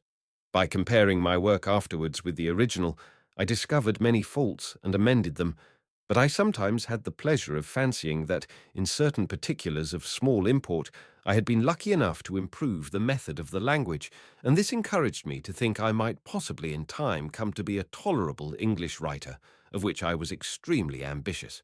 By comparing my work afterwards with the original, I discovered many faults and amended them, but I sometimes had the pleasure of fancying that, in certain particulars of small import, I had been lucky enough to improve the method of the language, and this encouraged me to think I might possibly in time come to be a tolerable English writer, of which I was extremely ambitious.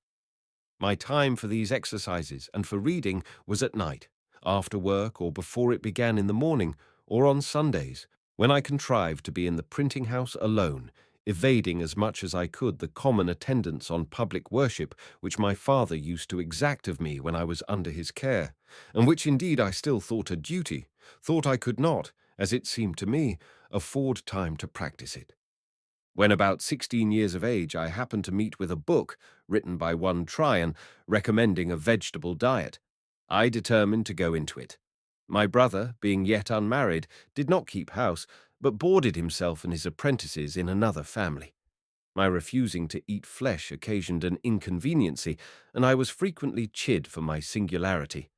My time for these exercises and for reading was at night, after work or before it began in the morning, or on Sundays, when I contrived to be in the printing house alone, evading as much as I could the common attendance on public worship which my father used to exact of me when I was under his care, and which indeed I still thought a duty, thought I could not, as it seemed to me, afford time to practice it. When about 16 years of age, I happened to meet with a book written by one Tryon recommending a vegetable diet. I determined to go into it. My brother, being yet unmarried, did not keep house, but boarded himself and his apprentices in another family. My refusing to eat flesh occasioned an inconveniency, and I was frequently chid for my singularity.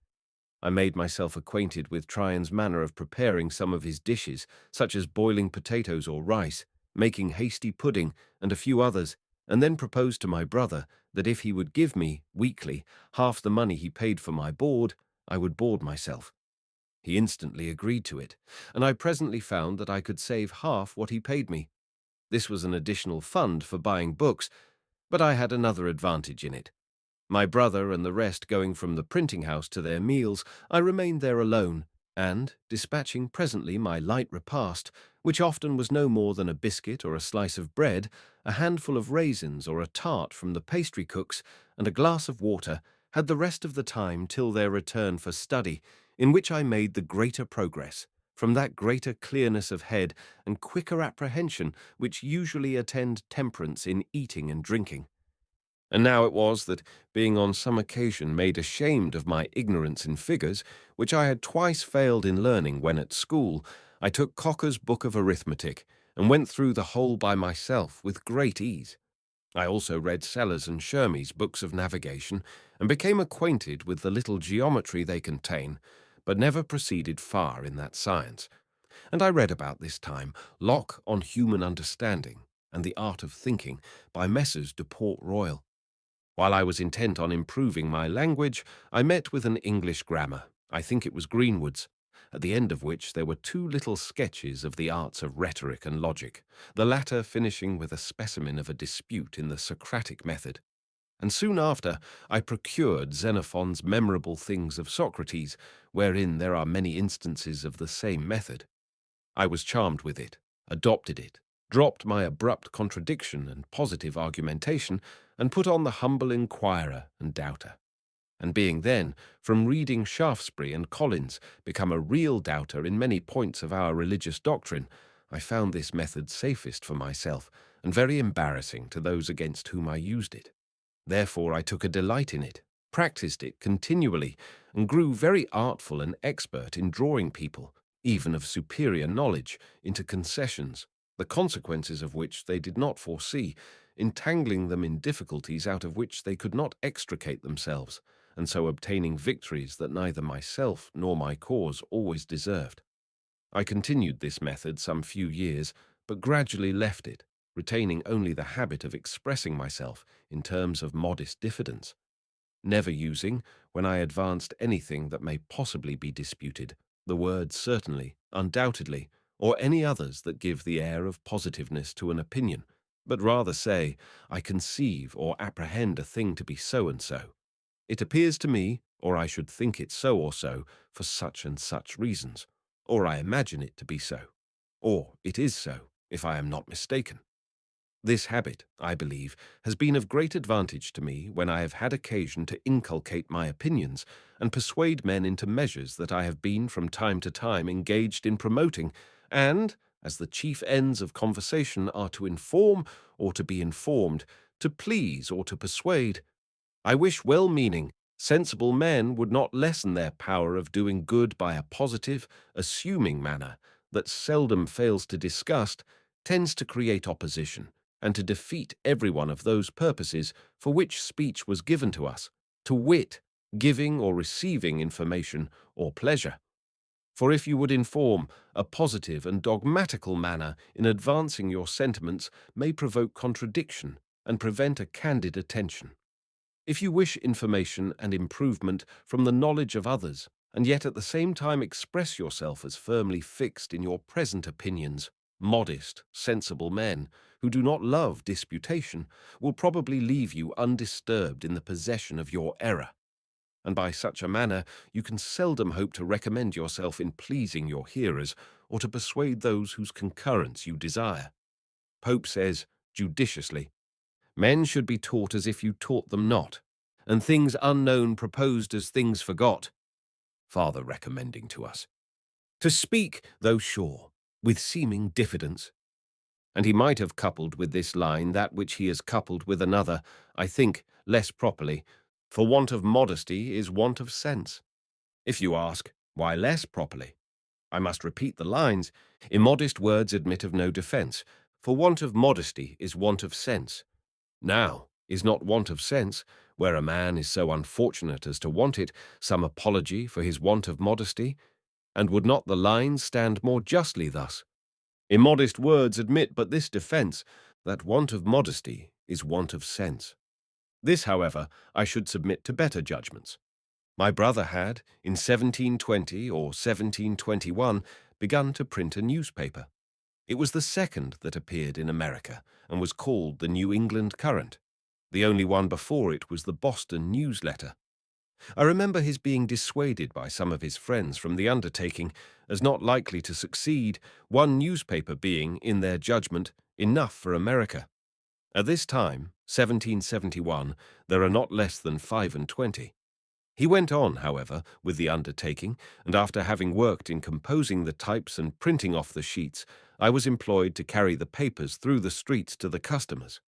I made myself acquainted with Tryon's manner of preparing some of his dishes, such as boiling potatoes or rice, making hasty pudding, and a few others, and then proposed to my brother that if he would give me, weekly, half the money he paid for my board, I would board myself. He instantly agreed to it, and I presently found that I could save half what he paid me. This was an additional fund for buying books, but I had another advantage in it. My brother and the rest going from the printing house to their meals, I remained there alone, and, dispatching presently my light repast, which often was no more than a biscuit or a slice of bread, a handful of raisins or a tart from the pastry cook's, and a glass of water, had the rest of the time till their return for study, in which I made the greater progress, from that greater clearness of head and quicker apprehension which usually attend temperance in eating and drinking. And now it was that, being on some occasion made ashamed of my ignorance in figures, which I had twice failed in learning when at school, I took Cocker's Book of Arithmetic, and went through the whole by myself with great ease. I also read Sellers and Shermy's books of navigation, and became acquainted with the little geometry they contain, but never proceeded far in that science. And I read about this time Locke on Human Understanding, and the Art of Thinking, by Messrs. de Port Royal. While I was intent on improving my language, I met with an English grammar, I think it was Greenwood's, at the end of which there were 2 little sketches of the arts of rhetoric and logic, the latter finishing with a specimen of a dispute in the Socratic method. And soon after I procured Xenophon's Memorable Things of Socrates, wherein there are many instances of the same method. I was charmed with it, adopted it, dropped my abrupt contradiction and positive argumentation, and put on the humble inquirer and doubter. And being then, from reading Shaftesbury and Collins, become a real doubter in many points of our religious doctrine, I found this method safest for myself, and very embarrassing to those against whom I used it. Therefore I took a delight in it, practiced it continually, and grew very artful and expert in drawing people, even of superior knowledge, into concessions, the consequences of which they did not foresee, entangling them in difficulties out of which they could not extricate themselves, and so obtaining victories that neither myself nor my cause always deserved. I continued this method some few years, but gradually left it, retaining only the habit of expressing myself in terms of modest diffidence, never using, when I advanced anything that may possibly be disputed, the words certainly, undoubtedly, or any others that give the air of positiveness to an opinion, but rather say, I conceive or apprehend a thing to be so and so. It appears to me, or I should think it so or so, for such and such reasons, or I imagine it to be so, or it is so, if I am not mistaken. This habit, I believe, has been of great advantage to me when I have had occasion to inculcate my opinions and persuade men into measures that I have been from time to time engaged in promoting, and, as the chief ends of conversation are to inform or to be informed, to please or to persuade, I wish well-meaning, sensible men would not lessen their power of doing good by a positive, assuming manner that seldom fails to disgust, tends to create opposition, and to defeat every one of those purposes for which speech was given to us, to wit, giving or receiving information or pleasure. For if you would inform, a positive and dogmatical manner in advancing your sentiments may provoke contradiction and prevent a candid attention. If you wish information and improvement from the knowledge of others, and yet at the same time express yourself as firmly fixed in your present opinions, modest, sensible men, who do not love disputation, will probably leave you undisturbed in the possession of your error. And by such a manner you can seldom hope to recommend yourself in pleasing your hearers, or to persuade those whose concurrence you desire. Pope says, judiciously, men should be taught as if you taught them not, and things unknown proposed as things forgot, farther recommending to us, to speak, though sure, with seeming diffidence. And he might have coupled with this line that which he has coupled with another, I think, less properly, for want of modesty is want of sense. If you ask, why less properly? I must repeat the lines. Immodest words admit of no defence, for want of modesty is want of sense. Now, is not want of sense, where a man is so unfortunate as to want it, some apology for his want of modesty? And would not the lines stand more justly thus? Immodest words admit but this defence, that want of modesty is want of sense. This, however, I should submit to better judgments. My brother had, in 1720 or 1721, begun to print a newspaper. It was the second that appeared in America, and was called the New England Current. The only one before it was the Boston Newsletter. I remember his being dissuaded by some of his friends from the undertaking, as not likely to succeed, one newspaper being, in their judgment, enough for America. At this time, 1771, there are not less than 25. He went on, however, with the undertaking, and after having worked in composing the types and printing off the sheets, I was employed to carry the papers through the streets to the customers.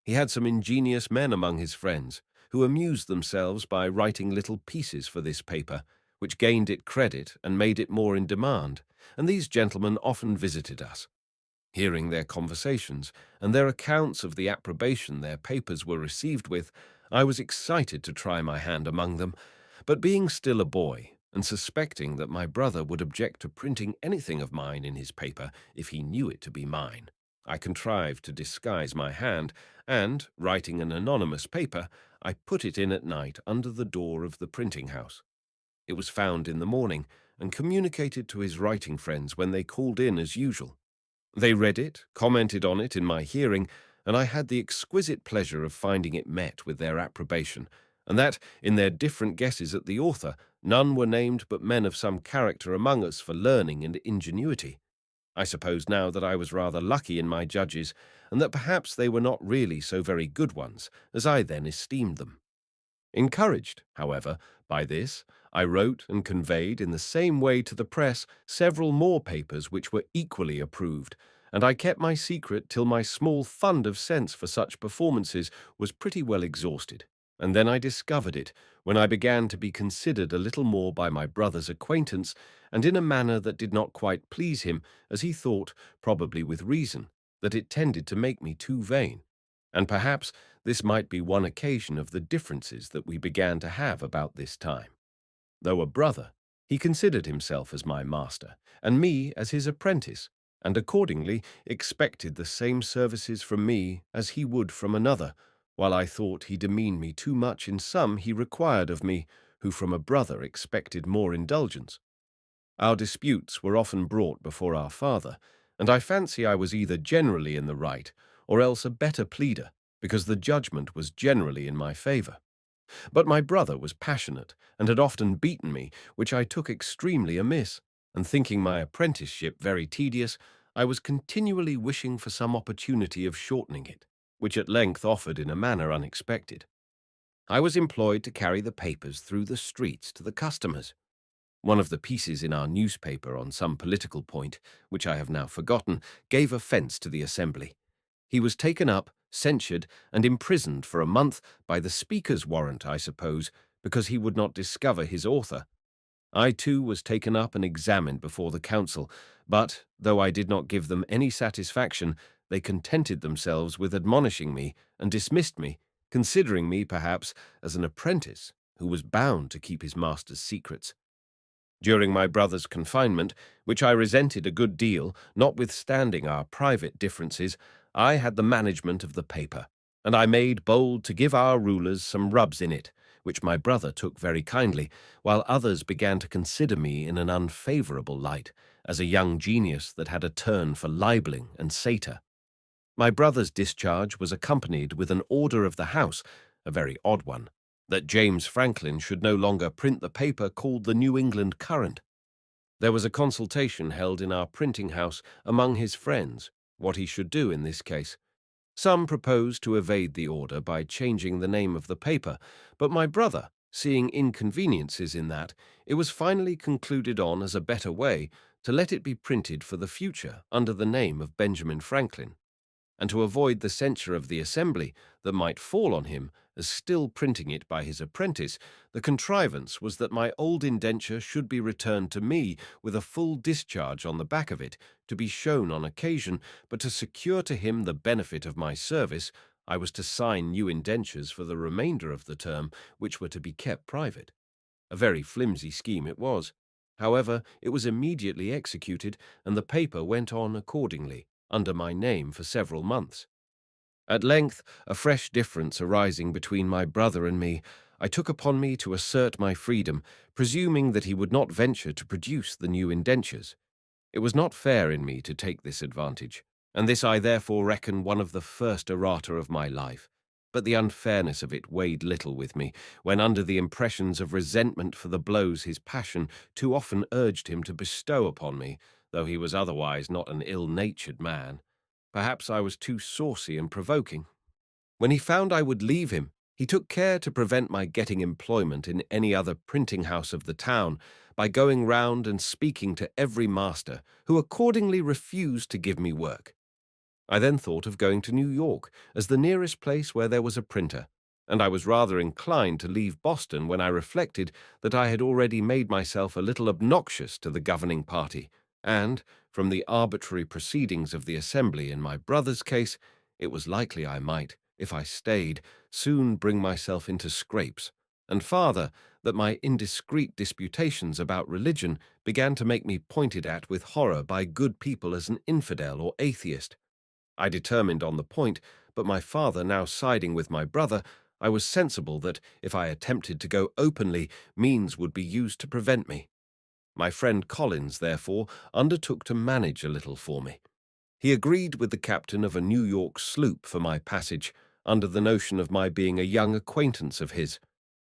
He had some ingenious men among his friends, who amused themselves by writing little pieces for this paper, which gained it credit and made it more in demand, and these gentlemen often visited us. Hearing their conversations and their accounts of the approbation their papers were received with, I was excited to try my hand among them, but being still a boy, and suspecting that my brother would object to printing anything of mine in his paper if he knew it to be mine, I contrived to disguise my hand, and, writing an anonymous paper, I put it in at night under the door of the printing house. It was found in the morning, and communicated to his writing friends when they called in as usual. They read it, commented on it in my hearing, and I had the exquisite pleasure of finding it met with their approbation, and that, in their different guesses at the author, none were named but men of some character among us for learning and ingenuity. I suppose now that I was rather lucky in my judges, and that perhaps they were not really so very good ones, as I then esteemed them. Encouraged, however, by this, I wrote and conveyed in the same way to the press several more papers which were equally approved, and I kept my secret till my small fund of sense for such performances was pretty well exhausted. And then I discovered it, when I began to be considered a little more by my brother's acquaintance, and in a manner that did not quite please him, as he thought, probably with reason, that it tended to make me too vain. And perhaps this might be one occasion of the differences that we began to have about this time. Though a brother, he considered himself as my master, and me as his apprentice, and accordingly expected the same services from me as he would from another, while I thought he demeaned me too much in some he required of me, who from a brother expected more indulgence. Our disputes were often brought before our father, and I fancy I was either generally in the right, or else a better pleader, because the judgment was generally in my favor. But my brother was passionate, and had often beaten me, which I took extremely amiss, and thinking my apprenticeship very tedious, I was continually wishing for some opportunity of shortening it, which at length offered in a manner unexpected. I was employed to carry the papers through the streets to the customers. One of the pieces in our newspaper on some political point, which I have now forgotten, gave offence to the Assembly. He was taken up, censured, and imprisoned for a month by the Speaker's warrant, I suppose, because he would not discover his author. I too was taken up and examined before the council, but, though I did not give them any satisfaction, they contented themselves with admonishing me and dismissed me, considering me, perhaps, as an apprentice who was bound to keep his master's secrets. During my brother's confinement, which I resented a good deal, notwithstanding our private differences, I had the management of the paper, and I made bold to give our rulers some rubs in it, which my brother took very kindly, while others began to consider me in an unfavourable light, as a young genius that had a turn for libelling and satyr. My brother's discharge was accompanied with an order of the House, a very odd one, that James Franklin should no longer print the paper called the New England Current. There was a consultation held in our printing house among his friends what he should do in this case. Some proposed to evade the order by changing the name of the paper, but my brother, seeing inconveniences in that, it was finally concluded on as a better way to let it be printed for the future under the name of Benjamin Franklin, and to avoid the censure of the Assembly that might fall on him as still printing it by his apprentice, the contrivance was that my old indenture should be returned to me with a full discharge on the back of it, to be shown on occasion, but to secure to him the benefit of my service, I was to sign new indentures for the remainder of the term, which were to be kept private. A very flimsy scheme it was. However, it was immediately executed, and the paper went on accordingly, under my name for several months. At length, a fresh difference arising between my brother and me, I took upon me to assert my freedom, presuming that he would not venture to produce the new indentures. It was not fair in me to take this advantage, and this I therefore reckon one of the first errata of my life. But the unfairness of it weighed little with me, when under the impressions of resentment for the blows his passion too often urged him to bestow upon me, though he was otherwise not an ill-natured man. Perhaps I was too saucy and provoking. When he found I would leave him, he took care to prevent my getting employment in any other printing house of the town by going round and speaking to every master, who accordingly refused to give me work. I then thought of going to New York as the nearest place where there was a printer, and I was rather inclined to leave Boston when I reflected that I had already made myself a little obnoxious to the governing party, and, from the arbitrary proceedings of the Assembly in my brother's case, it was likely I might, if I stayed, soon bring myself into scrapes, and farther, that my indiscreet disputations about religion began to make me pointed at with horror by good people as an infidel or atheist. I determined on the point, but my father now siding with my brother, I was sensible that, if I attempted to go openly, means would be used to prevent me. My friend Collins, therefore, undertook to manage a little for me. He agreed with the captain of a New York sloop for my passage, under the notion of my being a young acquaintance of his.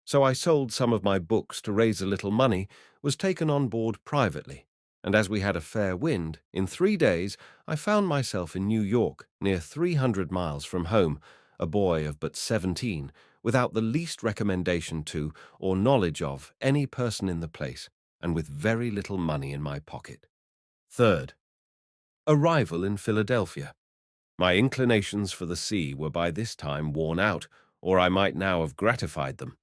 So I sold some of my books to raise a little money, was taken on board privately, and as we had a fair wind, in 3 days I found myself in New York, near 300 miles from home, a boy of but 17, without the least recommendation to or knowledge of any person in the place, and with very little money in my pocket. Third, arrival in Philadelphia. My inclinations for the sea were by this time worn out, or I might now have gratified them.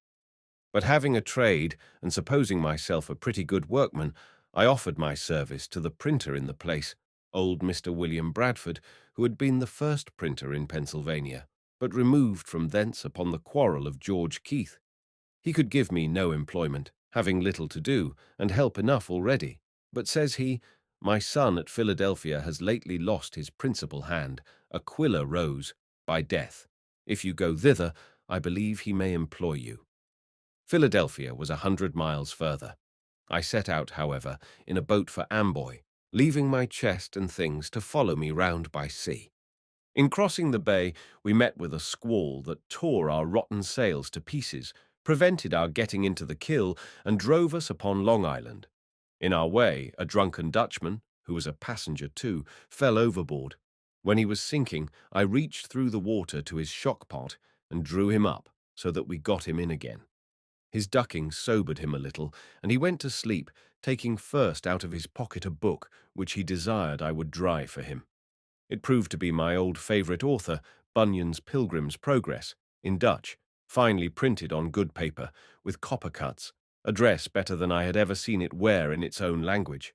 But having a trade, and supposing myself a pretty good workman, I offered my service to the printer in the place, old Mr. William Bradford, who had been the first printer in Pennsylvania, but removed from thence upon the quarrel of George Keith. He could give me no employment, having little to do, and help enough already. But says he, my son at Philadelphia has lately lost his principal hand, Aquila Rose, by death. If you go thither, I believe he may employ you. Philadelphia was 100 miles further. I set out, however, in a boat for Amboy, leaving my chest and things to follow me round by sea. In crossing the bay, we met with a squall that tore our rotten sails to pieces, prevented our getting into the Kill, and drove us upon Long Island. In our way, a drunken Dutchman, who was a passenger too, fell overboard. When he was sinking, I reached through the water to his shock-pot and drew him up, so that we got him in again. His ducking sobered him a little, and he went to sleep, taking first out of his pocket a book which he desired I would dry for him. It proved to be my old favourite author, Bunyan's Pilgrim's Progress, in Dutch, finely printed on good paper, with copper cuts, a dress better than I had ever seen it wear in its own language.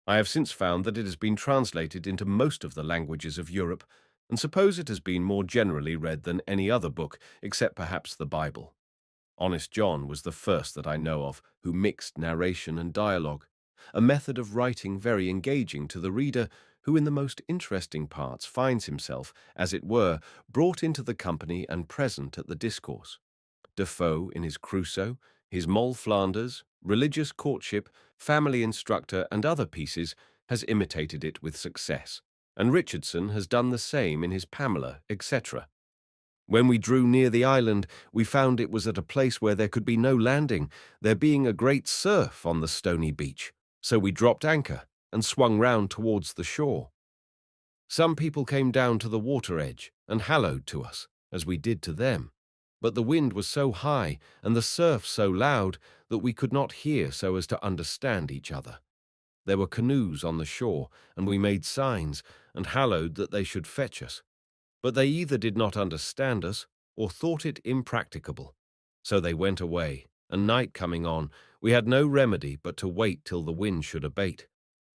I have since found that it has been translated into most of the languages of Europe, and suppose it has been more generally read than any other book, except perhaps the Bible. Honest John was the first that I know of who mixed narration and dialogue, a method of writing very engaging to the reader, who in the most interesting parts finds himself, as it were, brought into the company and present at the discourse. Defoe in his Crusoe, his Moll Flanders, Religious Courtship, Family Instructor, and other pieces, has imitated it with success, and Richardson has done the same in his Pamela, etc. When we drew near the island, we found it was at a place where there could be no landing, there being a great surf on the stony beach, so we dropped anchor and swung round towards the shore. Some people came down to the water edge and hallooed to us, as we did to them, but the wind was so high and the surf so loud that we could not hear so as to understand each other. There were canoes on the shore, and we made signs and hallooed that they should fetch us, but they either did not understand us or thought it impracticable. So they went away, and night coming on, we had no remedy but to wait till the wind should abate.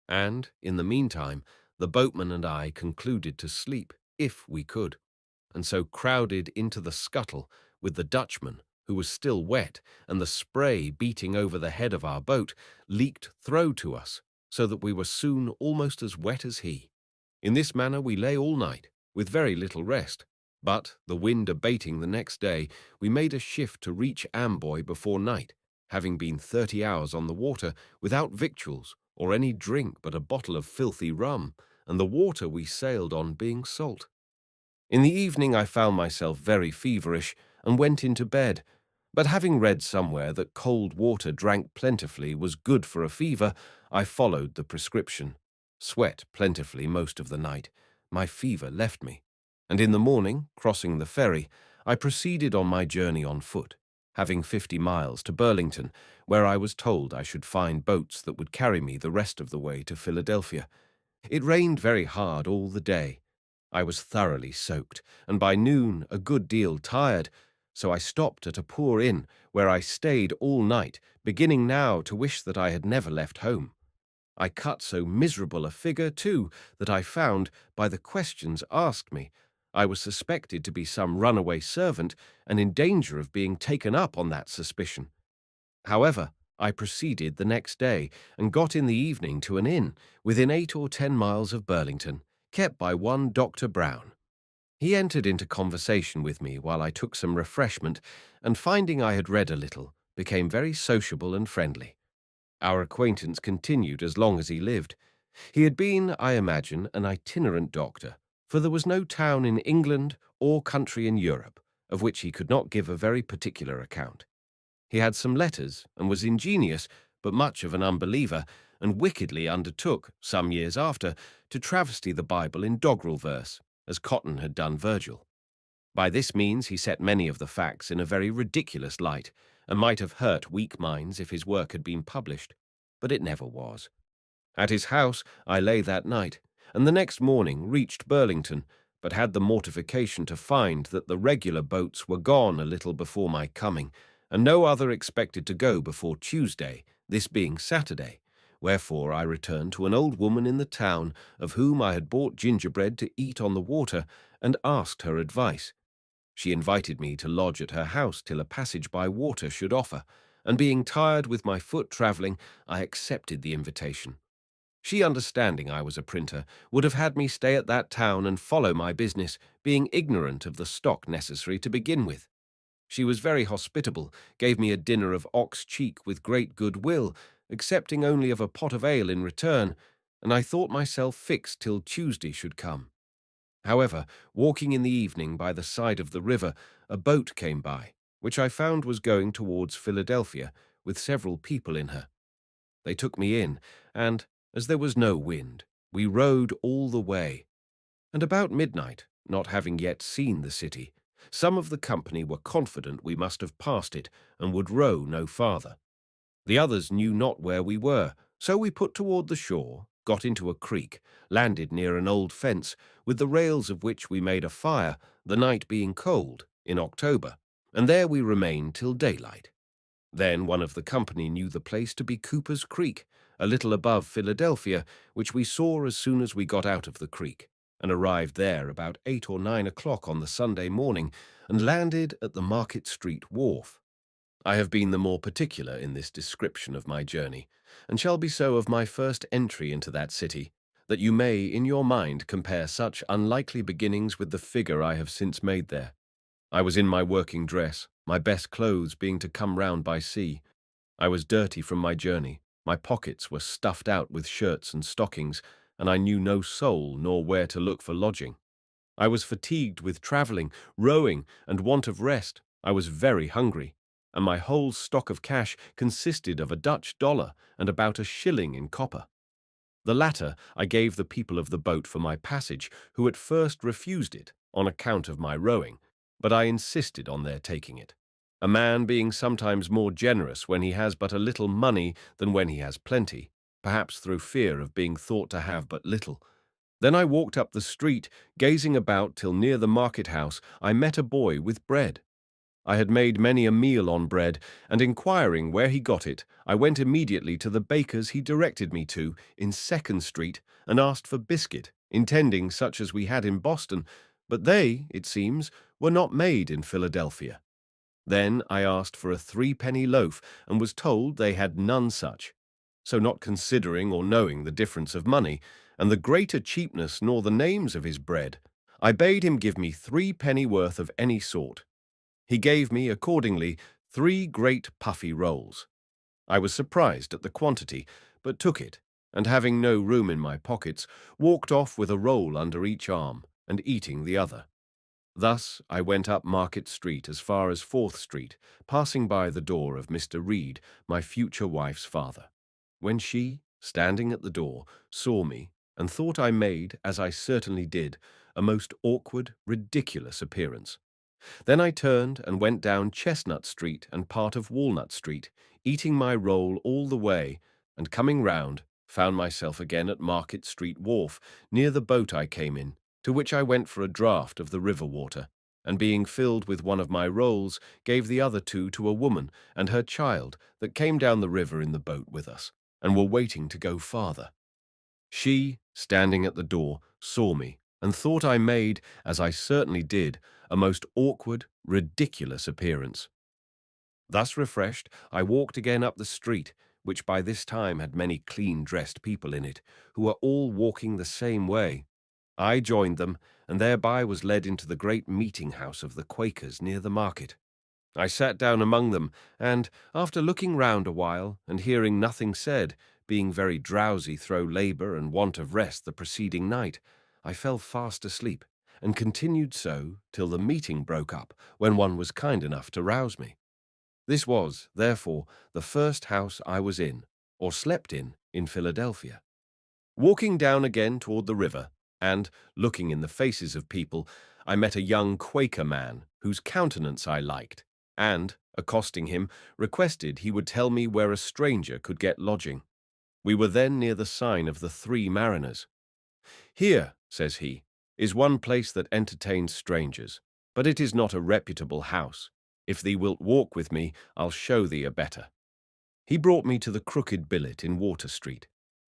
And, in the meantime, the boatman and I concluded to sleep, if we could, and so crowded into the scuttle with the Dutchman, who was still wet, and the spray beating over the head of our boat leaked through to us, so that we were soon almost as wet as he. In this manner we lay all night, with very little rest, but, the wind abating the next day, we made a shift to reach Amboy before night, having been 30 hours on the water, without victuals, or any drink but a bottle of filthy rum, and the water we sailed on being salt. In the evening I found myself very feverish, and went into bed, but having read somewhere that cold water drank plentifully was good for a fever, I followed the prescription, sweat plentifully most of the night. My fever left me, and in the morning, crossing the ferry, I proceeded on my journey on foot, having 50 miles to Burlington, where I was told I should find boats that would carry me the rest of the way to Philadelphia. It rained very hard all the day. I was thoroughly soaked, and by noon a good deal tired, so I stopped at a poor inn, where I stayed all night, beginning now to wish that I had never left home. I cut so miserable a figure, too, that I found, by the questions asked me, I was suspected to be some runaway servant, and in danger of being taken up on that suspicion. However, I proceeded the next day, and got in the evening to an inn, within 8 or 10 miles of Burlington, kept by one Dr. Brown. He entered into conversation with me while I took some refreshment, and finding I had read a little, became very sociable and friendly. Our acquaintance continued as long as he lived. He had been, I imagine, an itinerant doctor, for there was no town in England or country in Europe of which he could not give a very particular account. He had some letters and was ingenious, but much of an unbeliever, and wickedly undertook, some years after, to travesty the Bible in doggerel verse, as Cotton had done Virgil. By this means he set many of the facts in a very ridiculous light, and might have hurt weak minds if his work had been published, but it never was. At his house I lay that night, and the next morning reached Burlington, but had the mortification to find that the regular boats were gone a little before my coming, and no other expected to go before Tuesday, this being Saturday, wherefore I returned to an old woman in the town, of whom I had bought gingerbread to eat on the water, and asked her advice. She invited me to lodge at her house till a passage by water should offer, and being tired with my foot travelling, I accepted the invitation. She, understanding I was a printer, would have had me stay at that town and follow my business, being ignorant of the stock necessary to begin with. She was very hospitable, gave me a dinner of ox cheek with great good will, accepting only of a pot of ale in return, and I thought myself fixed till Tuesday should come. However, walking in the evening by the side of the river, a boat came by, which I found was going towards Philadelphia, with several people in her. They took me in, and, as there was no wind, we rowed all the way. And about midnight, not having yet seen the city, some of the company were confident we must have passed it, and would row no farther. The others knew not where we were, so we put toward the shore, got into a creek, landed near an old fence, with the rails of which we made a fire, the night being cold, in October, and there we remained till daylight. Then one of the company knew the place to be Cooper's Creek, a little above Philadelphia, which we saw as soon as we got out of the creek, and arrived there about 8 or 9 o'clock on the Sunday morning, and landed at the Market Street wharf. I have been the more particular in this description of my journey, and shall be so of my first entry into that city, that you may in your mind compare such unlikely beginnings with the figure I have since made there. I was in my working dress, my best clothes being to come round by sea. I was dirty from my journey, my pockets were stuffed out with shirts and stockings, and I knew no soul nor where to look for lodging. I was fatigued with travelling, rowing, and want of rest. I was very hungry, and my whole stock of cash consisted of a Dutch dollar and about a shilling in copper. The latter I gave the people of the boat for my passage, who at first refused it on account of my rowing, but I insisted on their taking it, a man being sometimes more generous when he has but a little money than when he has plenty, perhaps through fear of being thought to have but little. Then I walked up the street, gazing about till near the market-house I met a boy with bread. I had made many a meal on bread, and inquiring where he got it, I went immediately to the baker's he directed me to in Second Street, and asked for biscuit, intending such as we had in Boston, but they, it seems, were not made in Philadelphia. Then I asked for a 3-penny loaf, and was told they had none such. So not considering or knowing the difference of money, and the greater cheapness nor the names of his bread, I bade him give me 3 penny worth of any sort. He gave me, accordingly, 3 great puffy rolls. I was surprised at the quantity, but took it, and having no room in my pockets, walked off with a roll under each arm, and eating the other. Thus I went up Market Street as far as 4th Street, passing by the door of Mr. Reed, my future wife's father, when she, standing at the door, saw me, and thought I made, as I certainly did, a most awkward, ridiculous appearance. Then I turned and went down Chestnut Street and part of Walnut Street, eating my roll all the way, and coming round, found myself again at Market Street wharf, near the boat I came in, to which I went for a draught of the river water, and being filled with one of my rolls, gave the other 2 to a woman and her child that came down the river in the boat with us, and were waiting to go farther. She, standing at the door, saw me, and thought I made, as I certainly did, a most awkward, ridiculous appearance. Thus refreshed, I walked again up the street, which by this time had many clean-dressed people in it, who were all walking the same way. I joined them, and thereby was led into the great meeting-house of the Quakers near the market. I sat down among them, and, after looking round a while, and hearing nothing said, being very drowsy through labour and want of rest the preceding night, I fell fast asleep, and continued so till the meeting broke up, when one was kind enough to rouse me. This was, therefore, the first house I was in, or slept in Philadelphia. Walking down again toward the river, and looking in the faces of people, I met a young Quaker man whose countenance I liked, and, accosting him, requested he would tell me where a stranger could get lodging. We were then near the sign of the Three Mariners. "Here," says he, "is one place that entertains strangers, but it is not a reputable house. If thee wilt walk with me, I'll show thee a better." He brought me to the Crooked Billet in Water Street.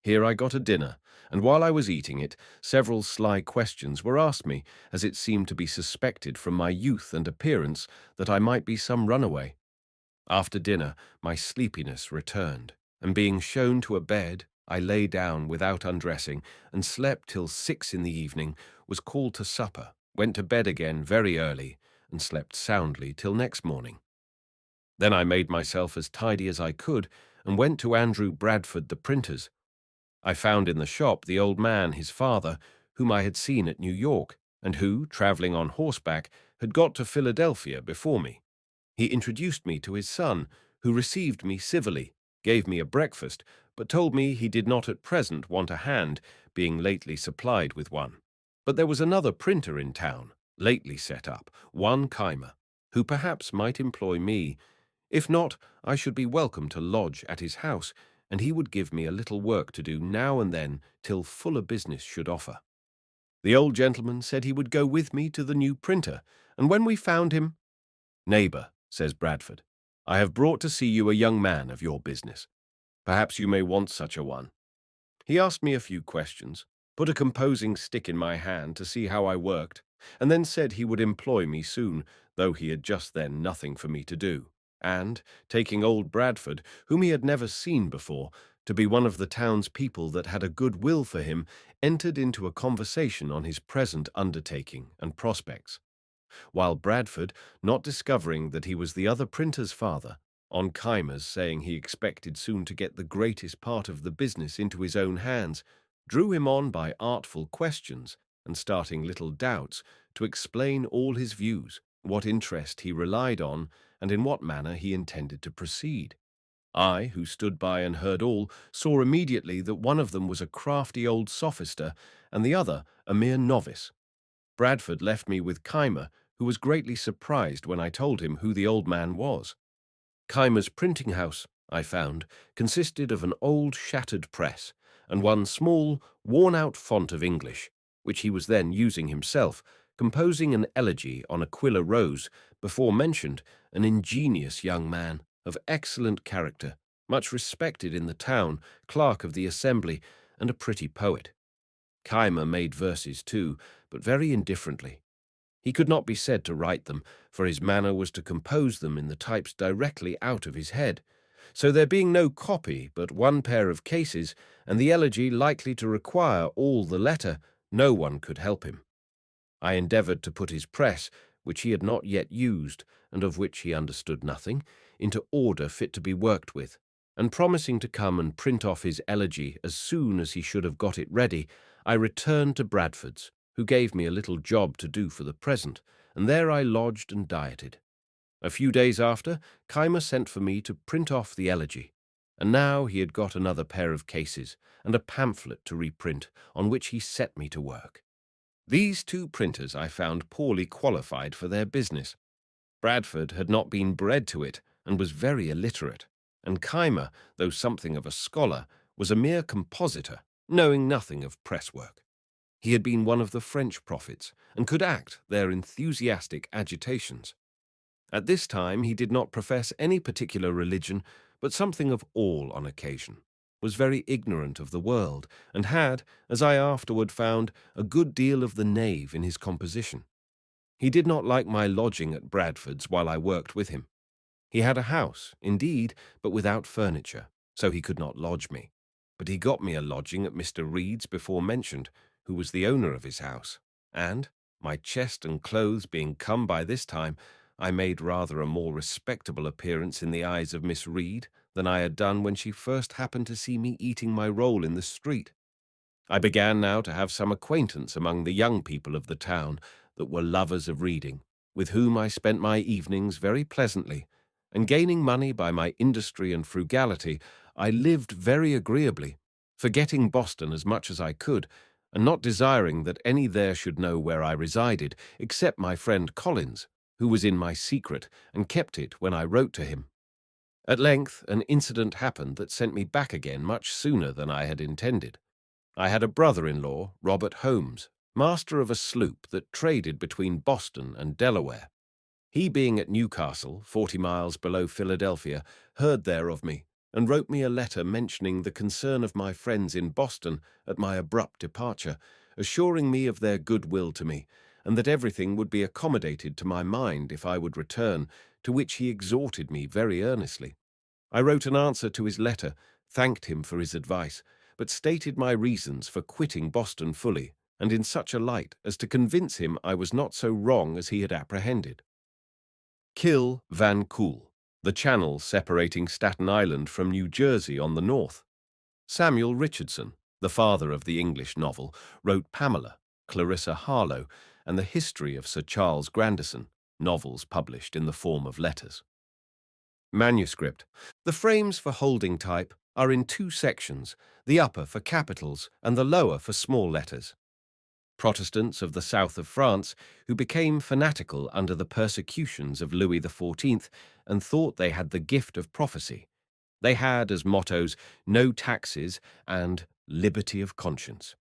Here I got a dinner, and while I was eating it, several sly questions were asked me, as it seemed to be suspected from my youth and appearance that I might be some runaway. After dinner, my sleepiness returned, and being shown to a bed, I lay down without undressing, and slept till 6 in the evening, was called to supper, went to bed again very early, and slept soundly till next morning. Then I made myself as tidy as I could, and went to Andrew Bradford the printer's. I found in the shop the old man, his father, whom I had seen at New York, and who, travelling on horseback, had got to Philadelphia before me. He introduced me to his son, who received me civilly, gave me a breakfast, but told me he did not at present want a hand, being lately supplied with one. But there was another printer in town, lately set up, one Keimer, who perhaps might employ me. If not, I should be welcome to lodge at his house, and he would give me a little work to do now and then till fuller business should offer. The old gentleman said he would go with me to the new printer, and when we found him, "Neighbour," says Bradford, "I have brought to see you a young man of your business. Perhaps you may want such a one." He asked me a few questions, put a composing stick in my hand to see how I worked, and then said he would employ me soon, though he had just then nothing for me to do, and, taking old Bradford, whom he had never seen before, to be one of the town's people that had a good will for him, entered into a conversation on his present undertaking and prospects, while Bradford, not discovering that he was the other printer's father, on Keimer's saying he expected soon to get the greatest part of the business into his own hands, drew him on by artful questions and starting little doubts to explain all his views, what interest he relied on, and in what manner he intended to proceed. I, who stood by and heard all, saw immediately that one of them was a crafty old sophister, and the other a mere novice. Bradford left me with Keimer, who was greatly surprised when I told him who the old man was. Keimer's printing house, I found, consisted of an old shattered press, and one small, worn-out font of English, which he was then using himself, composing an elegy on Aquila Rose, before mentioned, an ingenious young man, of excellent character, much respected in the town, clerk of the assembly, and a pretty poet. Keimer made verses too, but very indifferently. He could not be said to write them, for his manner was to compose them in the types directly out of his head. So there being no copy but one pair of cases, and the elegy likely to require all the letter, no one could help him. I endeavoured to put his press, which he had not yet used, and of which he understood nothing, into order fit to be worked with, and promising to come and print off his elegy as soon as he should have got it ready, I returned to Bradford's, who gave me a little job to do for the present, and there I lodged and dieted. A few days after, Keimer sent for me to print off the elegy, and now he had got another pair of cases and a pamphlet to reprint, on which he set me to work. These two printers I found poorly qualified for their business. Bradford had not been bred to it, and was very illiterate, and Keimer, though something of a scholar, was a mere compositor, knowing nothing of press-work. He had been one of the French prophets, and could act their enthusiastic agitations. At this time he did not profess any particular religion, but something of all on occasion, was very ignorant of the world, and had, as I afterward found, a good deal of the knave in his composition. He did not like my lodging at Bradford's while I worked with him. He had a house, indeed, but without furniture, so he could not lodge me. But he got me a lodging at Mr. Reed's before mentioned, who was the owner of his house, and, my chest and clothes being come by this time, I made rather a more respectable appearance in the eyes of Miss Reed than I had done when she first happened to see me eating my roll in the street. I began now to have some acquaintance among the young people of the town that were lovers of reading, with whom I spent my evenings very pleasantly, and gaining money by my industry and frugality, I lived very agreeably, forgetting Boston as much as I could, and not desiring that any there should know where I resided, except my friend Collins, who was in my secret and kept it when I wrote to him. At length an incident happened that sent me back again much sooner than I had intended. I had a brother-in-law, Robert Holmes, master of a sloop that traded between Boston and Delaware. He, being at Newcastle, 40 miles below Philadelphia, heard there of me, and wrote me a letter mentioning the concern of my friends in Boston at my abrupt departure, assuring me of their good will to me, and that everything would be accommodated to my mind if I would return, to which he exhorted me very earnestly. I wrote an answer to his letter, thanked him for his advice, but stated my reasons for quitting Boston fully, and in such a light as to convince him I was not so wrong as he had apprehended. Kill Van Cool, the channel separating Staten Island from New Jersey on the north. Samuel Richardson, the father of the English novel, wrote Pamela, Clarissa Harlowe, and the history of Sir Charles Grandison, novels published in the form of letters. Manuscript. The frames for holding type are in two sections, the upper for capitals and the lower for small letters. Protestants of the south of France, who became fanatical under the persecutions of Louis XIV and thought they had the gift of prophecy. They had as mottos, no taxes and liberty of conscience.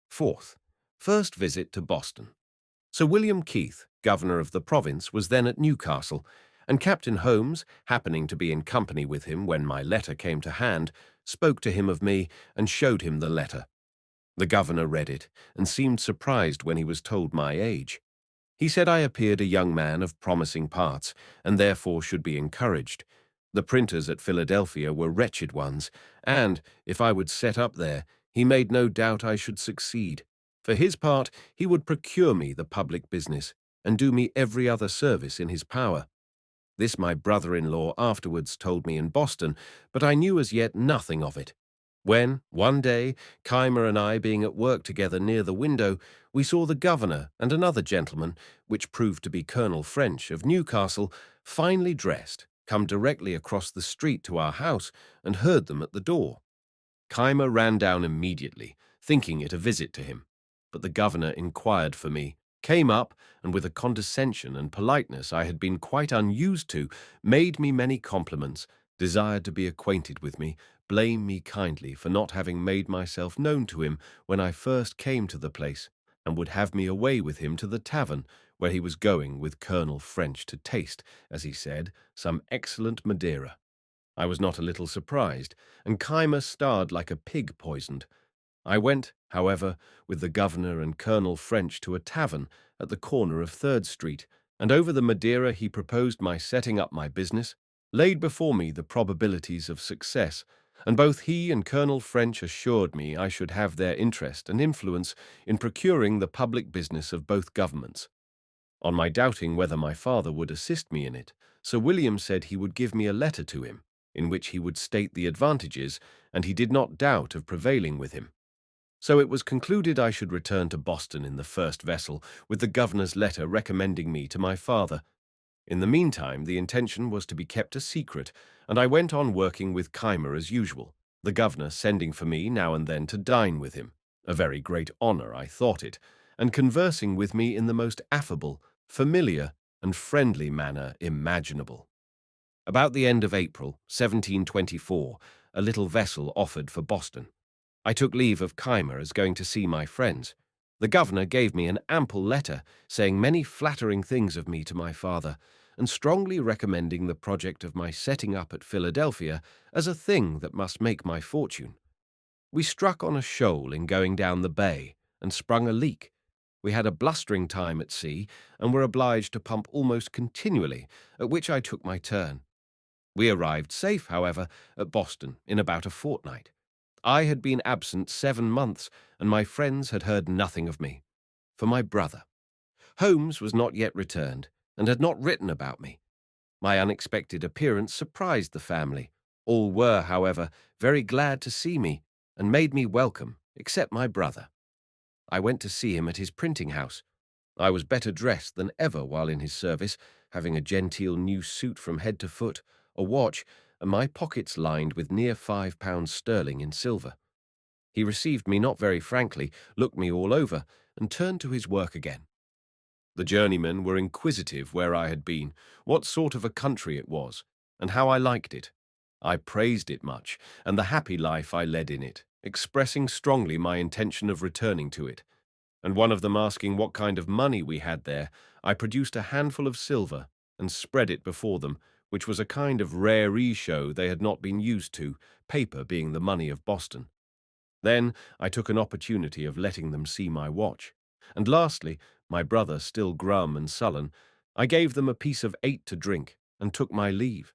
Fourth, first visit to Boston. Sir William Keith, governor of the province, was then at Newcastle, and Captain Holmes, happening to be in company with him when my letter came to hand, spoke to him of me and showed him the letter. The governor read it, and seemed surprised when he was told my age. He said I appeared a young man of promising parts, and therefore should be encouraged. The printers at Philadelphia were wretched ones, and, if I would set up there, he made no doubt I should succeed. For his part, he would procure me the public business, and do me every other service in his power. This my brother-in-law afterwards told me in Boston, but I knew as yet nothing of it. When, one day, Keimer and I being at work together near the window, we saw the governor and another gentleman, which proved to be Colonel French of Newcastle, finely dressed, come directly across the street to our house, and heard them at the door. Keimer ran down immediately, thinking it a visit to him, but the governor inquired for me, came up, and with a condescension and politeness I had been quite unused to, made me many compliments, desired to be acquainted with me, blamed me kindly for not having made myself known to him when I first came to the place, and would have me away with him to the tavern, where he was going with Colonel French to taste, as he said, some excellent Madeira. I was not a little surprised, and Keimer starred like a pig poisoned. I went, however, with the governor and Colonel French to a tavern at the corner of 3rd Street, and over the Madeira he proposed my setting up my business, laid before me the probabilities of success, and both he and Colonel French assured me I should have their interest and influence in procuring the public business of both governments. On my doubting whether my father would assist me in it, Sir William said he would give me a letter to him, in which he would state the advantages, and he did not doubt of prevailing with him. So it was concluded I should return to Boston in the first vessel, with the governor's letter recommending me to my father. In the meantime, the intention was to be kept a secret, and I went on working with Keimer as usual, the governor sending for me now and then to dine with him, a very great honor I thought it, and conversing with me in the most affable, familiar, and friendly manner imaginable. About the end of April, 1724, a little vessel offered for Boston. I took leave of Keimer as going to see my friends. The governor gave me an ample letter, saying many flattering things of me to my father, and strongly recommending the project of my setting up at Philadelphia as a thing that must make my fortune. We struck on a shoal in going down the bay, and sprung a leak. We had a blustering time at sea, and were obliged to pump almost continually, at which I took my turn. We arrived safe, however, at Boston in about a fortnight. I had been absent 7 months, and my friends had heard nothing of me. For my brother, Holmes, was not yet returned, and had not written about me. My unexpected appearance surprised the family, All were, however, very glad to see me, and made me welcome, except my brother. I went to see him at his printing house. I was better dressed than ever while in his service, having a genteel new suit from head to foot, a watch, and my pockets lined with near £5 sterling in silver. He received me not very frankly, looked me all over, and turned to his work again. The journeymen were inquisitive where I had been, what sort of a country it was, and how I liked it. I praised it much, and the happy life I led in it, expressing strongly my intention of returning to it. And one of them asking what kind of money we had there, I produced a handful of silver and spread it before them, which was a kind of raree show they had not been used to, paper being the money of Boston. Then I took an opportunity of letting them see my watch. And lastly, my brother still grum and sullen, I gave them a piece of 8 to drink and took my leave.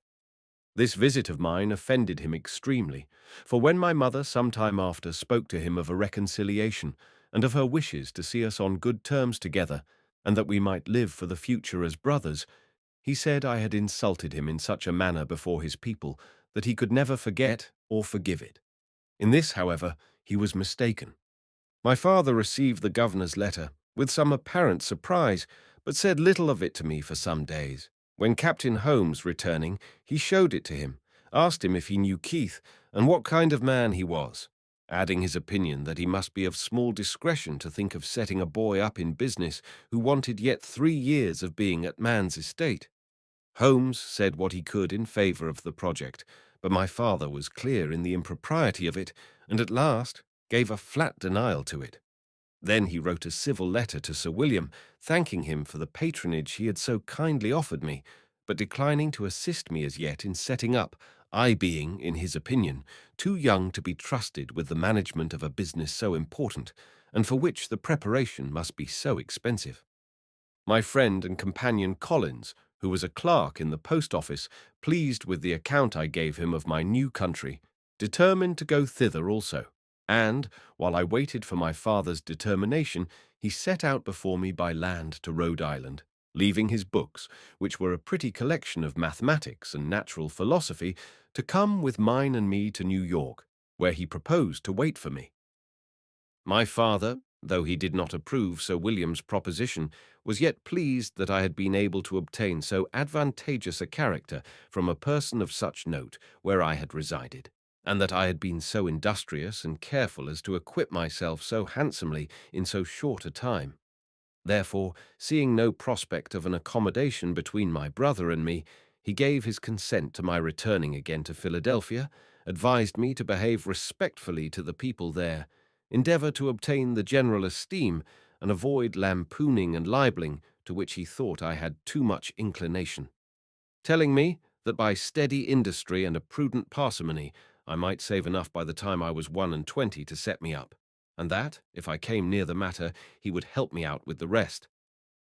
This visit of mine offended him extremely, for when my mother some time after spoke to him of a reconciliation, and of her wishes to see us on good terms together, and that we might live for the future as brothers, he said I had insulted him in such a manner before his people that he could never forget or forgive it. In this, however, he was mistaken. My father received the governor's letter with some apparent surprise, but said little of it to me for some days. When Captain Holmes, returning, he showed it to him, asked him if he knew Keith, and what kind of man he was, adding his opinion that he must be of small discretion to think of setting a boy up in business who wanted yet 3 years of being at man's estate. Holmes said what he could in favour of the project, but my father was clear in the impropriety of it, and at last gave a flat denial to it. Then he wrote a civil letter to Sir William, thanking him for the patronage he had so kindly offered me, but declining to assist me as yet in setting up, I being, in his opinion, too young to be trusted with the management of a business so important, and for which the preparation must be so expensive. My friend and companion Collins, who was a clerk in the post office, pleased with the account I gave him of my new country, determined to go thither also, and, while I waited for my father's determination, he set out before me by land to Rhode Island, leaving his books, which were a pretty collection of mathematics and natural philosophy, to come with mine and me to New York, where he proposed to wait for me. My father, though he did not approve Sir William's proposition, was yet pleased that I had been able to obtain so advantageous a character from a person of such note where I had resided, and that I had been so industrious and careful as to equip myself so handsomely in so short a time. Therefore, seeing no prospect of an accommodation between my brother and me, he gave his consent to my returning again to Philadelphia, advised me to behave respectfully to the people there, endeavor to obtain the general esteem, and avoid lampooning and libeling, to which he thought I had too much inclination, telling me that by steady industry and a prudent parsimony I might save enough by the time I was 21 to set me up, and that, if I came near the matter, he would help me out with the rest.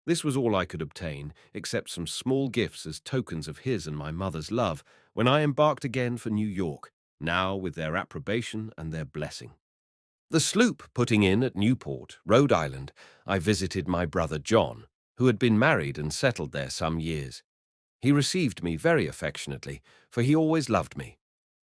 This was all I could obtain, except some small gifts as tokens of his and my mother's love, when I embarked again for New York, now with their approbation and their blessing. The sloop putting in at Newport, Rhode Island, I visited my brother John, who had been married and settled there some years. He received me very affectionately, for he always loved me.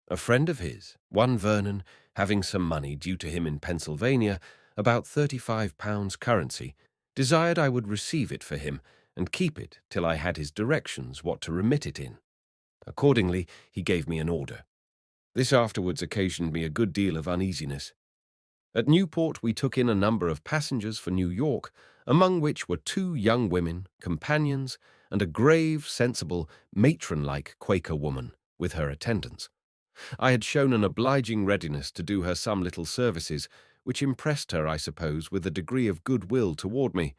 A friend of his, one Vernon, having some money due to him in Pennsylvania, about £35 currency, desired I would receive it for him and keep it till I had his directions what to remit it in. Accordingly, he gave me an order. This afterwards occasioned me a good deal of uneasiness. At Newport we took in a number of passengers for New York, among which were 2 young women, companions, and a grave, sensible, matron-like Quaker woman, with her attendants. I had shown an obliging readiness to do her some little services, which impressed her, I suppose, with a degree of goodwill toward me.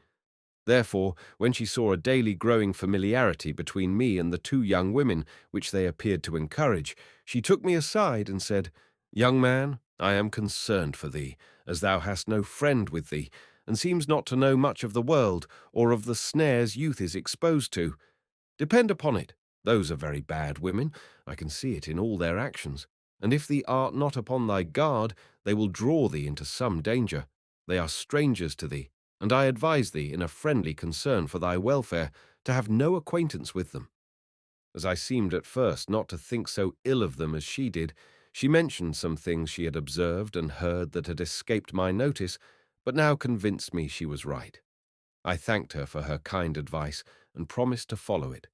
Therefore, when she saw a daily growing familiarity between me and the 2 young women, which they appeared to encourage, she took me aside and said, "Young man, I am concerned for thee, as thou hast no friend with thee, and seems not to know much of the world, or of the snares youth is exposed to. Depend upon it, those are very bad women, I can see it in all their actions, and if thee art not upon thy guard, they will draw thee into some danger. They are strangers to thee, and I advise thee, in a friendly concern for thy welfare, to have no acquaintance with them." As I seemed at first not to think so ill of them as she did, she mentioned some things she had observed and heard that had escaped my notice, but now convinced me she was right. I thanked her for her kind advice and promised to follow it.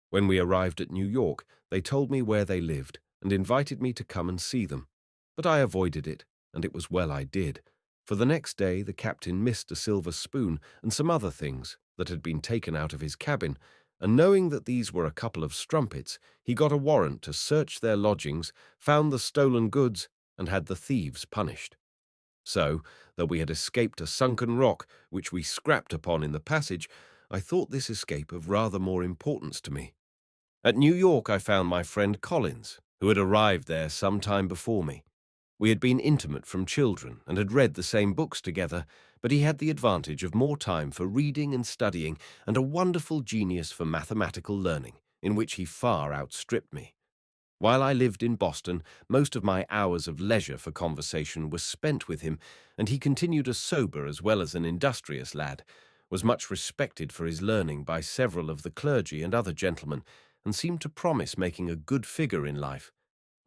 When we arrived at New York, they told me where they lived and invited me to come and see them. But I avoided it, and it was well I did, for the next day the captain missed a silver spoon and some other things that had been taken out of his cabin, and knowing that these were a couple of strumpets, he got a warrant to search their lodgings, found the stolen goods, and had the thieves punished. So, though we had escaped a sunken rock, which we scrapped upon in the passage, I thought this escape of rather more importance to me. At New York I found my friend Collins, who had arrived there some time before me. We had been intimate from children and had read the same books together, but he had the advantage of more time for reading and studying and a wonderful genius for mathematical learning, in which he far outstripped me. While I lived in Boston, most of my hours of leisure for conversation were spent with him, and he continued a sober as well as an industrious lad, was much respected for his learning by several of the clergy and other gentlemen, and seemed to promise making a good figure in life.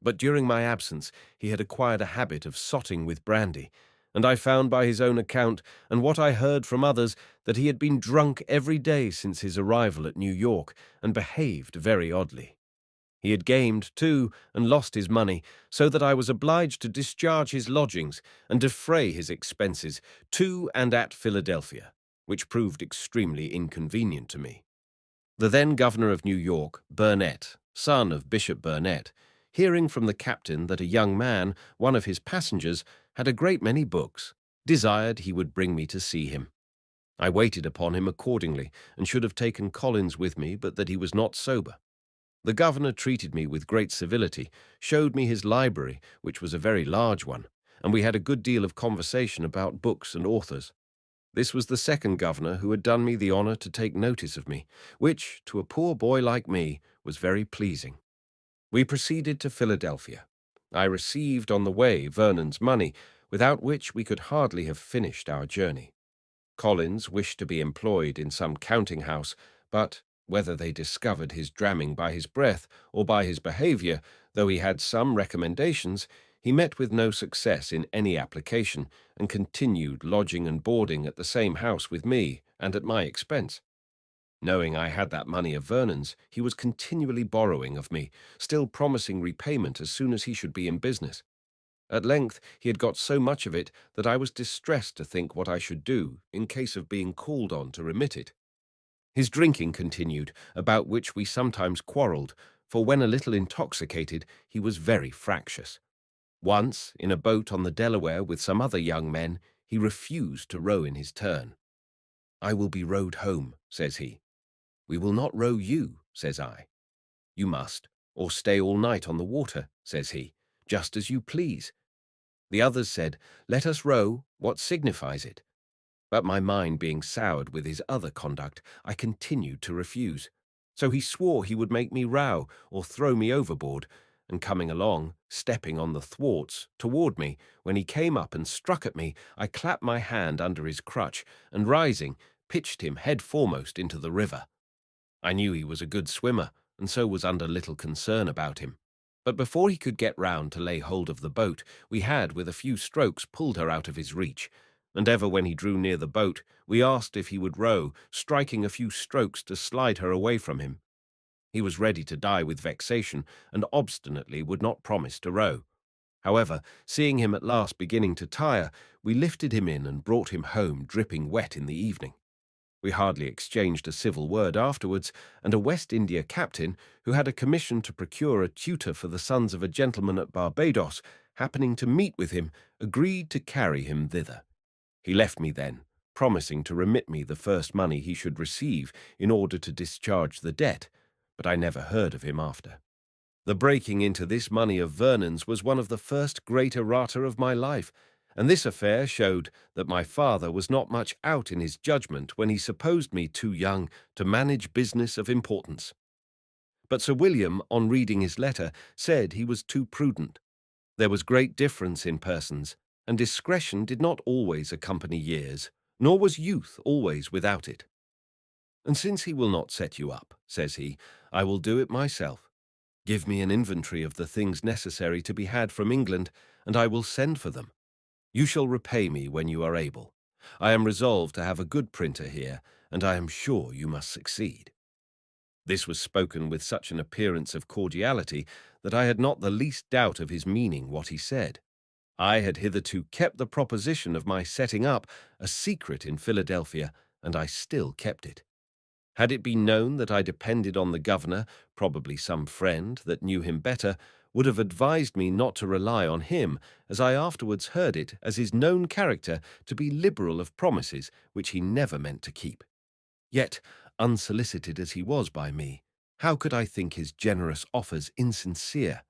But during my absence he had acquired a habit of sotting with brandy, and I found by his own account, and what I heard from others, that he had been drunk every day since his arrival at New York, and behaved very oddly. He had gamed, too, and lost his money, so that I was obliged to discharge his lodgings and defray his expenses to and at Philadelphia, which proved extremely inconvenient to me. The then governor of New York, Burnet, son of Bishop Burnet, hearing from the captain that a young man, one of his passengers, had a great many books, desired he would bring me to see him. I waited upon him accordingly, and should have taken Collins with me, but that he was not sober. The governor treated me with great civility, showed me his library, which was a very large one, and we had a good deal of conversation about books and authors. This was the second governor who had done me the honor to take notice of me, which, to a poor boy like me, was very pleasing. We proceeded to Philadelphia. I received on the way Vernon's money, without which we could hardly have finished our journey. Collins wished to be employed in some counting-house, but whether they discovered his dramming by his breath or by his behavior, though he had some recommendations, he met with no success in any application, and continued lodging and boarding at the same house with me, and at my expense. Knowing I had that money of Vernon's, he was continually borrowing of me, still promising repayment as soon as he should be in business. At length he had got so much of it that I was distressed to think what I should do in case of being called on to remit it. His drinking continued, about which we sometimes quarrelled, for when a little intoxicated he was very fractious. Once, in a boat on the Delaware with some other young men, he refused to row in his turn. "I will be rowed home," says he. "We will not row you," says I. "You must, or stay all night on the water," says he, "just as you please." The others said, "Let us row, what signifies it?" But my mind being soured with his other conduct, I continued to refuse. So he swore he would make me row or throw me overboard, and coming along, stepping on the thwarts toward me, when he came up and struck at me, I clapped my hand under his crutch, and rising, pitched him head foremost into the river. I knew he was a good swimmer, and so was under little concern about him. But before he could get round to lay hold of the boat, we had with a few strokes pulled her out of his reach, and ever when he drew near the boat, we asked if he would row, striking a few strokes to slide her away from him. He was ready to die with vexation, and obstinately would not promise to row. However, seeing him at last beginning to tire, we lifted him in and brought him home dripping wet in the evening. We hardly exchanged a civil word afterwards, and a West India captain, who had a commission to procure a tutor for the sons of a gentleman at Barbados, happening to meet with him, agreed to carry him thither. He left me then, promising to remit me the first money he should receive in order to discharge the debt, but I never heard of him after. The breaking into this money of Vernon's was one of the first great errata of my life, and this affair showed that my father was not much out in his judgment when he supposed me too young to manage business of importance. But Sir William, on reading his letter, said he was too prudent. There was great difference in persons, and discretion did not always accompany years, nor was youth always without it. And since he will not set you up, says he, I will do it myself. Give me an inventory of the things necessary to be had from England, and I will send for them. You shall repay me when you are able. I am resolved to have a good printer here, and I am sure you must succeed. This was spoken with such an appearance of cordiality that I had not the least doubt of his meaning what he said. I had hitherto kept the proposition of my setting up a secret in Philadelphia, and I still kept it. Had it been known that I depended on the governor, probably some friend that knew him better would have advised me not to rely on him, as I afterwards heard it as his known character to be liberal of promises which he never meant to keep. Yet, unsolicited as he was by me, how could I think his generous offers insincere?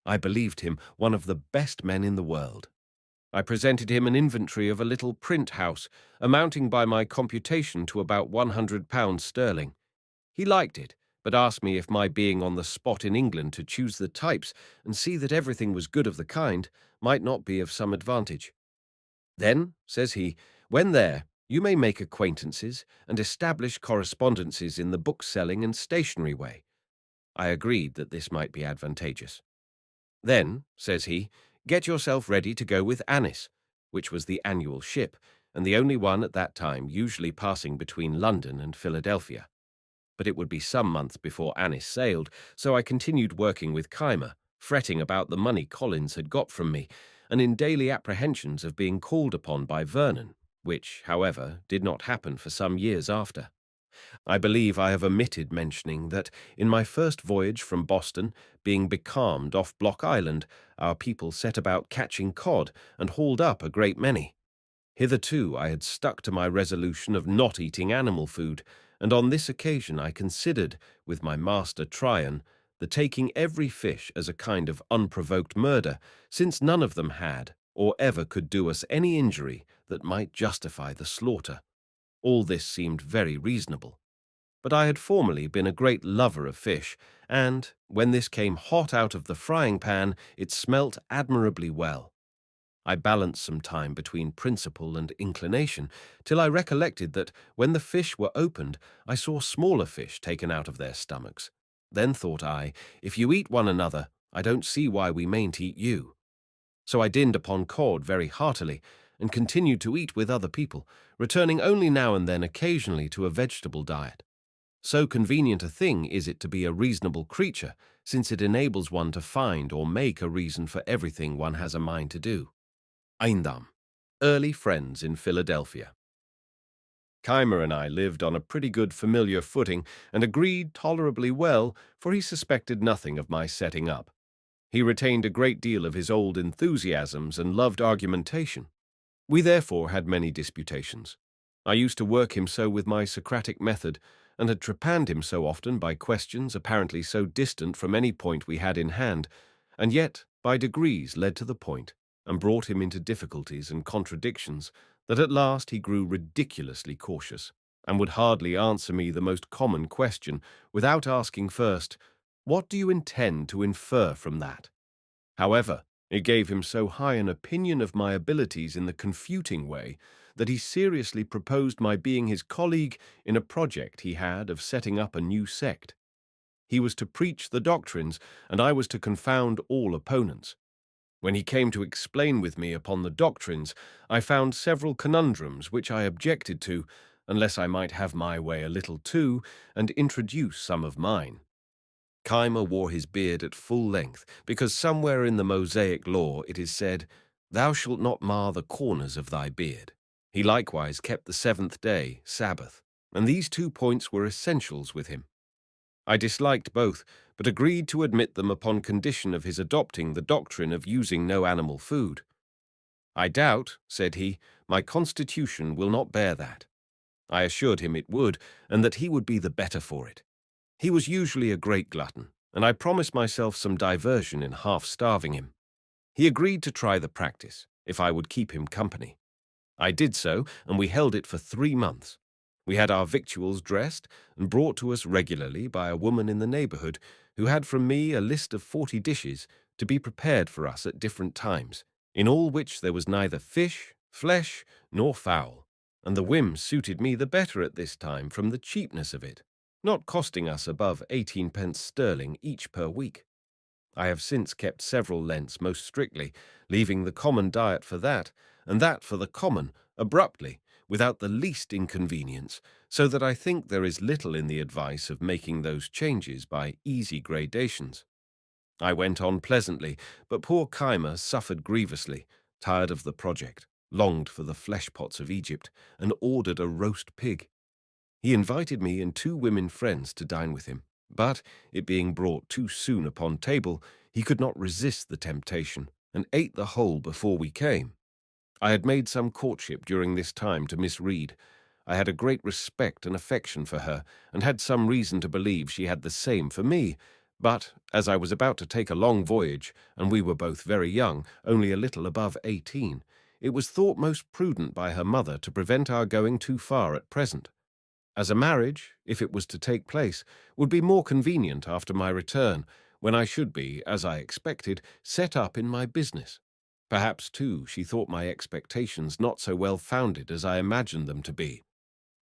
I believed him one of the best men in the world. I presented him an inventory of a little print house, amounting by my computation to about £100 sterling. He liked it, but asked me if my being on the spot in England to choose the types and see that everything was good of the kind might not be of some advantage. Then, says he, when there, you may make acquaintances and establish correspondences in the book-selling and stationery way. I agreed that this might be advantageous. Then, says he, get yourself ready to go with Annis, which was the annual ship, and the only one at that time usually passing between London and Philadelphia. But it would be some months before Annis sailed, so I continued working with Keimer, fretting about the money Collins had got from me, and in daily apprehensions of being called upon by Vernon, which, however, did not happen for some years after. I believe I have omitted mentioning that in my first voyage from Boston, being becalmed off Block Island, our people set about catching cod and hauled up a great many. Hitherto I had stuck to my resolution of not eating animal food, and on this occasion I considered, with my master Tryon, the taking every fish as a kind of unprovoked murder, since none of them had, or ever could do us any injury that might justify the slaughter. All this seemed very reasonable. But I had formerly been a great lover of fish, and, when this came hot out of the frying pan, it smelt admirably well. I balanced some time between principle and inclination, till I recollected that, when the fish were opened, I saw smaller fish taken out of their stomachs. Then thought I, if you eat one another, I don't see why we mayn't eat you. So I dinned upon cod very heartily, and continued to eat with other people, returning only now and then occasionally to a vegetable diet. So convenient a thing is it to be a reasonable creature, since it enables one to find or make a reason for everything one has a mind to do. Eindam, early friends in Philadelphia. Keimer and I lived on a pretty good familiar footing and agreed tolerably well, for he suspected nothing of my setting up. He retained a great deal of his old enthusiasms and loved argumentation. We therefore had many disputations. I used to work him so with my Socratic method, and had trepanned him so often by questions apparently so distant from any point we had in hand, and yet by degrees led to the point, and brought him into difficulties and contradictions, that at last he grew ridiculously cautious, and would hardly answer me the most common question without asking first, "What do you intend to infer from that?" However, it gave him so high an opinion of my abilities in the confuting way that he seriously proposed my being his colleague in a project he had of setting up a new sect. He was to preach the doctrines, and I was to confound all opponents. When he came to explain with me upon the doctrines, I found several conundrums which I objected to, unless I might have my way a little too, and introduce some of mine. Keimer wore his beard at full length, because somewhere in the Mosaic law it is said, "Thou shalt not mar the corners of thy beard." He likewise kept the seventh day, Sabbath, and these 2 points were essentials with him. I disliked both, but agreed to admit them upon condition of his adopting the doctrine of using no animal food. "I doubt," said he, "my constitution will not bear that." I assured him it would, and that he would be the better for it. He was usually a great glutton, and I promised myself some diversion in half-starving him. He agreed to try the practice, if I would keep him company. I did so, and we held it for 3 months. We had our victuals dressed and brought to us regularly by a woman in the neighborhood, who had from me a list of 40 dishes to be prepared for us at different times, in all which there was neither fish, flesh, nor fowl. and the whim suited me the better at this time from the cheapness of it, not costing us above 18 pence sterling each per week. I have since kept several Lents most strictly, leaving the common diet for that, and that for the common, abruptly, without the least inconvenience, so that I think there is little in the advice of making those changes by easy gradations. I went on pleasantly, but poor Keimer suffered grievously, tired of the project, longed for the flesh-pots of Egypt, and ordered a roast pig. He invited me and two women friends to dine with him, but, it being brought too soon upon table, he could not resist the temptation, and ate the whole before we came. I had made some courtship during this time to Miss Reed. I had a great respect and affection for her, and had some reason to believe she had the same for me. But, as I was about to take a long voyage, and we were both very young, only a little above 18, it was thought most prudent by her mother to prevent our going too far at present, as a marriage, if it was to take place, would be more convenient after my return, when I should be, as I expected, set up in my business. Perhaps, too, she thought my expectations not so well founded as I imagined them to be.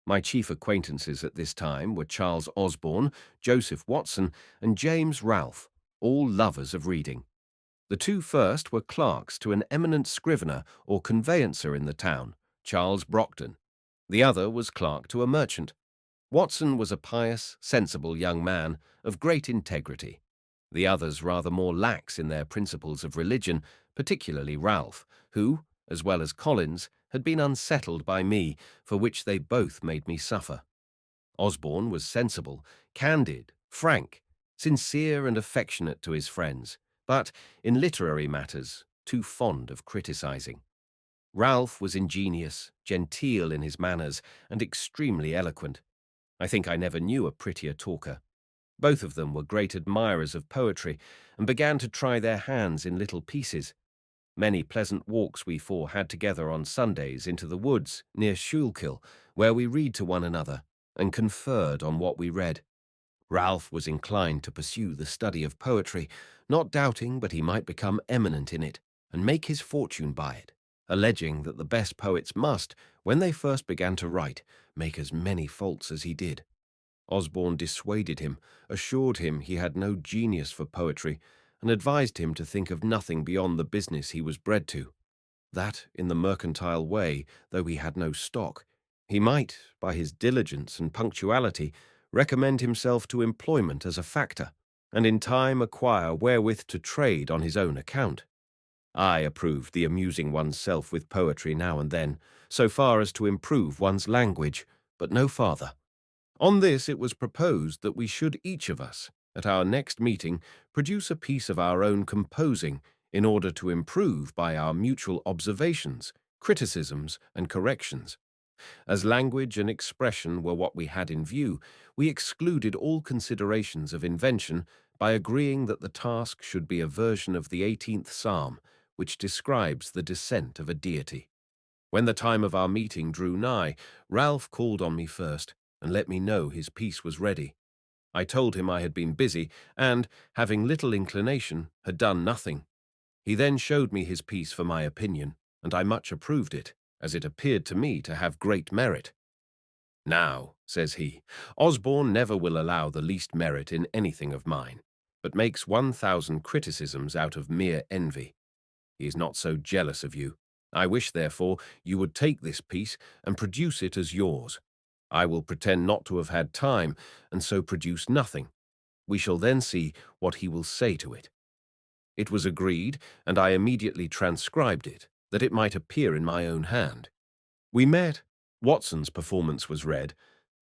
My chief acquaintances at this time were Charles Osborne, Joseph Watson, and James Ralph, all lovers of reading. The two first were clerks to an eminent scrivener or conveyancer in the town, Charles Brockton. The other was clerk to a merchant. Watson was a pious, sensible young man of great integrity. The others rather more lax in their principles of religion, particularly Ralph, who, as well as Collins, had been unsettled by me, for which they both made me suffer. Osborne was sensible, candid, frank, sincere and affectionate to his friends, but, in literary matters, too fond of criticizing. Ralph was ingenious, genteel in his manners, and extremely eloquent. I think I never knew a prettier talker. Both of them were great admirers of poetry, and began to try their hands in little pieces. Many pleasant walks we four had together on Sundays into the woods near Schuylkill, where we read to one another, and conferred on what we read. Ralph was inclined to pursue the study of poetry, not doubting but he might become eminent in it, and make his fortune by it, alleging that the best poets must, when they first began to write, make as many faults as he did. Osborne dissuaded him, assured him he had no genius for poetry, and advised him to think of nothing beyond the business he was bred to, that, in the mercantile way, though he had no stock, he might, by his diligence and punctuality, recommend himself to employment as a factor, and in time acquire wherewith to trade on his own account. I approved the amusing oneself with poetry now and then, so far as to improve one's language, but no farther. On this it was proposed that we should each of us, at our next meeting, produce a piece of our own composing, in order to improve by our mutual observations, criticisms, and corrections. As language and expression were what we had in view, we excluded all considerations of invention by agreeing that the task should be a version of the 18th Psalm, which describes the descent of a deity. When the time of our meeting drew nigh, Ralph called on me first, and let me know his piece was ready. I told him I had been busy, and, having little inclination, had done nothing. He then showed me his piece for my opinion, and I much approved it, as it appeared to me to have great merit. "Now," says he, "Osborne never will allow the least merit in anything of mine, but makes 1,000 criticisms out of mere envy. He is not so jealous of you. I wish, therefore, you would take this piece and produce it as yours. I will pretend not to have had time, and so produce nothing. We shall then see what he will say to it." It was agreed, and I immediately transcribed it, that it might appear in my own hand. We met. Watson's performance was read.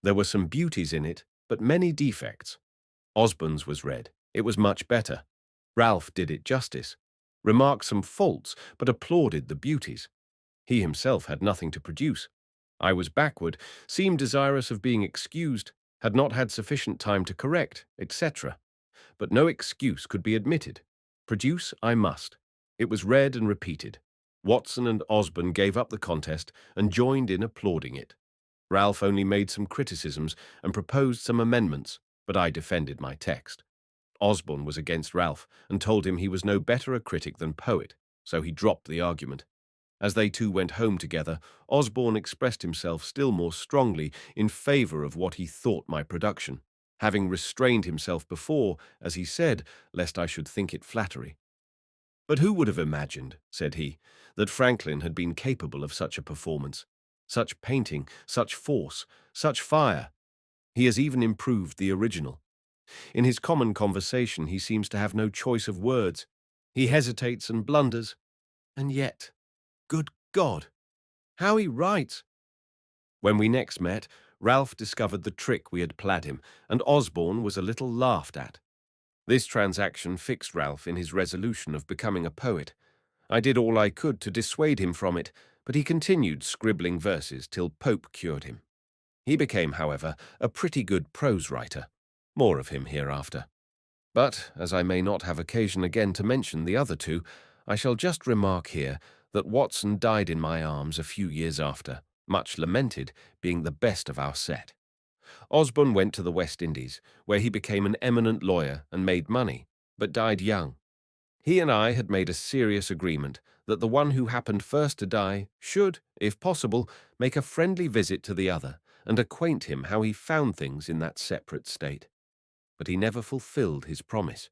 There were some beauties in it, but many defects. Osborne's was read. It was much better. Ralph did it justice, remarked some faults, but applauded the beauties. He himself had nothing to produce. I was backward, seemed desirous of being excused, had not had sufficient time to correct, etc. But no excuse could be admitted. Produce I must. It was read and repeated. Watson and Osborne gave up the contest and joined in applauding it. Ralph only made some criticisms and proposed some amendments, but I defended my text. Osborne was against Ralph and told him he was no better a critic than poet, so he dropped the argument. As they two went home together, Osborne expressed himself still more strongly in favour of what he thought my production, having restrained himself before, as he said, lest I should think it flattery. "But who would have imagined," said he, "that Franklin had been capable of such a performance, such painting, such force, such fire? He has even improved the original. In his common conversation he seems to have no choice of words. He hesitates and blunders. And yet, good God, how he writes!" When we next met, Ralph discovered the trick we had plaid him, and Osborne was a little laughed at. This transaction fixed Ralph in his resolution of becoming a poet. I did all I could to dissuade him from it, but he continued scribbling verses till Pope cured him. He became, however, a pretty good prose writer. More of him hereafter. But, as I may not have occasion again to mention the other two, I shall just remark here that Watson died in my arms a few years after, much lamented, being the best of our set. Osborne went to the West Indies, where he became an eminent lawyer and made money, but died young. He and I had made a serious agreement that the one who happened first to die should, if possible, make a friendly visit to the other and acquaint him how he found things in that separate state. But he never fulfilled his promise.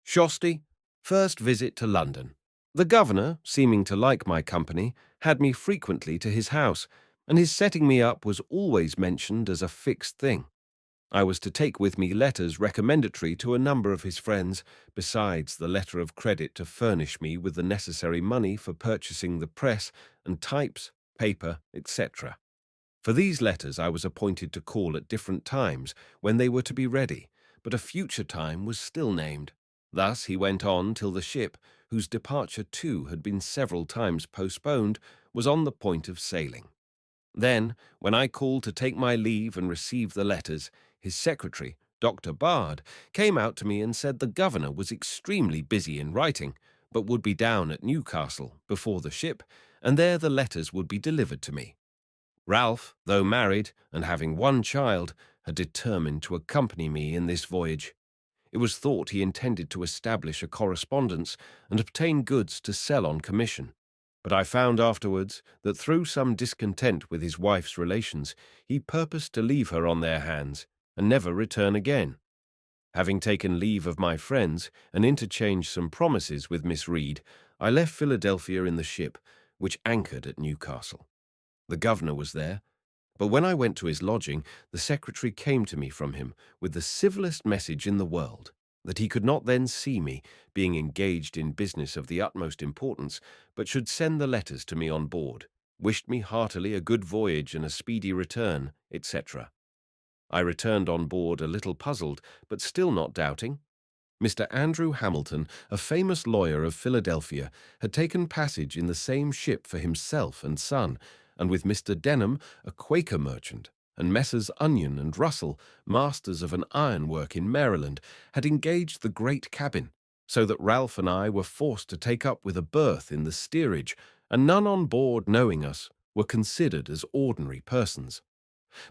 Shosty, first visit to London. The governor, seeming to like my company, had me frequently to his house, and his setting me up was always mentioned as a fixed thing. I was to take with me letters recommendatory to a number of his friends, besides the letter of credit to furnish me with the necessary money for purchasing the press and types, paper, etc. For these letters I was appointed to call at different times when they were to be ready, but a future time was still named. Thus he went on till the ship, whose departure too had been several times postponed, was on the point of sailing. Then, when I called to take my leave and receive the letters, his secretary, Dr. Bard, came out to me and said the governor was extremely busy in writing, but would be down at Newcastle before the ship, and there the letters would be delivered to me. Ralph, though married and having one child, had determined to accompany me in this voyage. It was thought he intended to establish a correspondence and obtain goods to sell on commission. But I found afterwards that through some discontent with his wife's relations, he purposed to leave her on their hands and never return again. Having taken leave of my friends and interchanged some promises with Miss Reed, I left Philadelphia in the ship, which anchored at Newcastle. The governor was there, but when I went to his lodging, the secretary came to me from him with the civilest message in the world, that he could not then see me, being engaged in business of the utmost importance, but should send the letters to me on board, wished me heartily a good voyage and a speedy return, etc. I returned on board a little puzzled, but still not doubting. Mr. Andrew Hamilton, a famous lawyer of Philadelphia, had taken passage in the same ship for himself and son, and with Mr. Denham, a Quaker merchant, and Messrs. Onion and Russell, masters of an ironwork in Maryland, had engaged the great cabin, so that Ralph and I were forced to take up with a berth in the steerage, and none on board knowing us were considered as ordinary persons.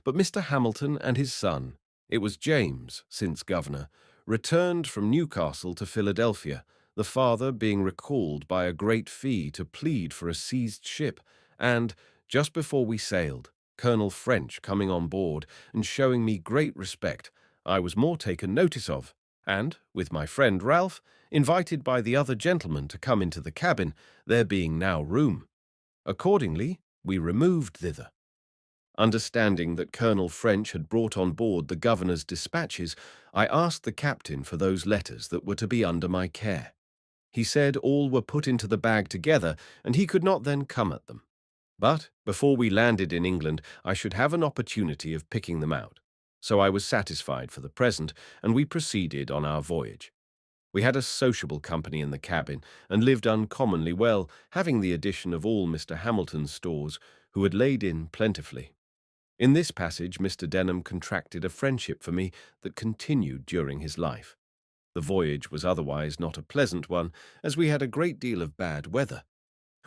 But Mr. Hamilton and his son, it was James, since governor, returned from Newcastle to Philadelphia, the father being recalled by a great fee to plead for a seized ship, and, just before we sailed, Colonel French coming on board and showing me great respect, I was more taken notice of, and, with my friend Ralph, invited by the other gentlemen to come into the cabin, there being now room. Accordingly, we removed thither. Understanding that Colonel French had brought on board the governor's dispatches, I asked the captain for those letters that were to be under my care. He said all were put into the bag together, and he could not then come at them. But before we landed in England, I should have an opportunity of picking them out. So I was satisfied for the present, and we proceeded on our voyage. We had a sociable company in the cabin, and lived uncommonly well, having the addition of all Mr. Hamilton's stores, who had laid in plentifully. In this passage Mr. Denham contracted a friendship for me that continued during his life. The voyage was otherwise not a pleasant one, as we had a great deal of bad weather.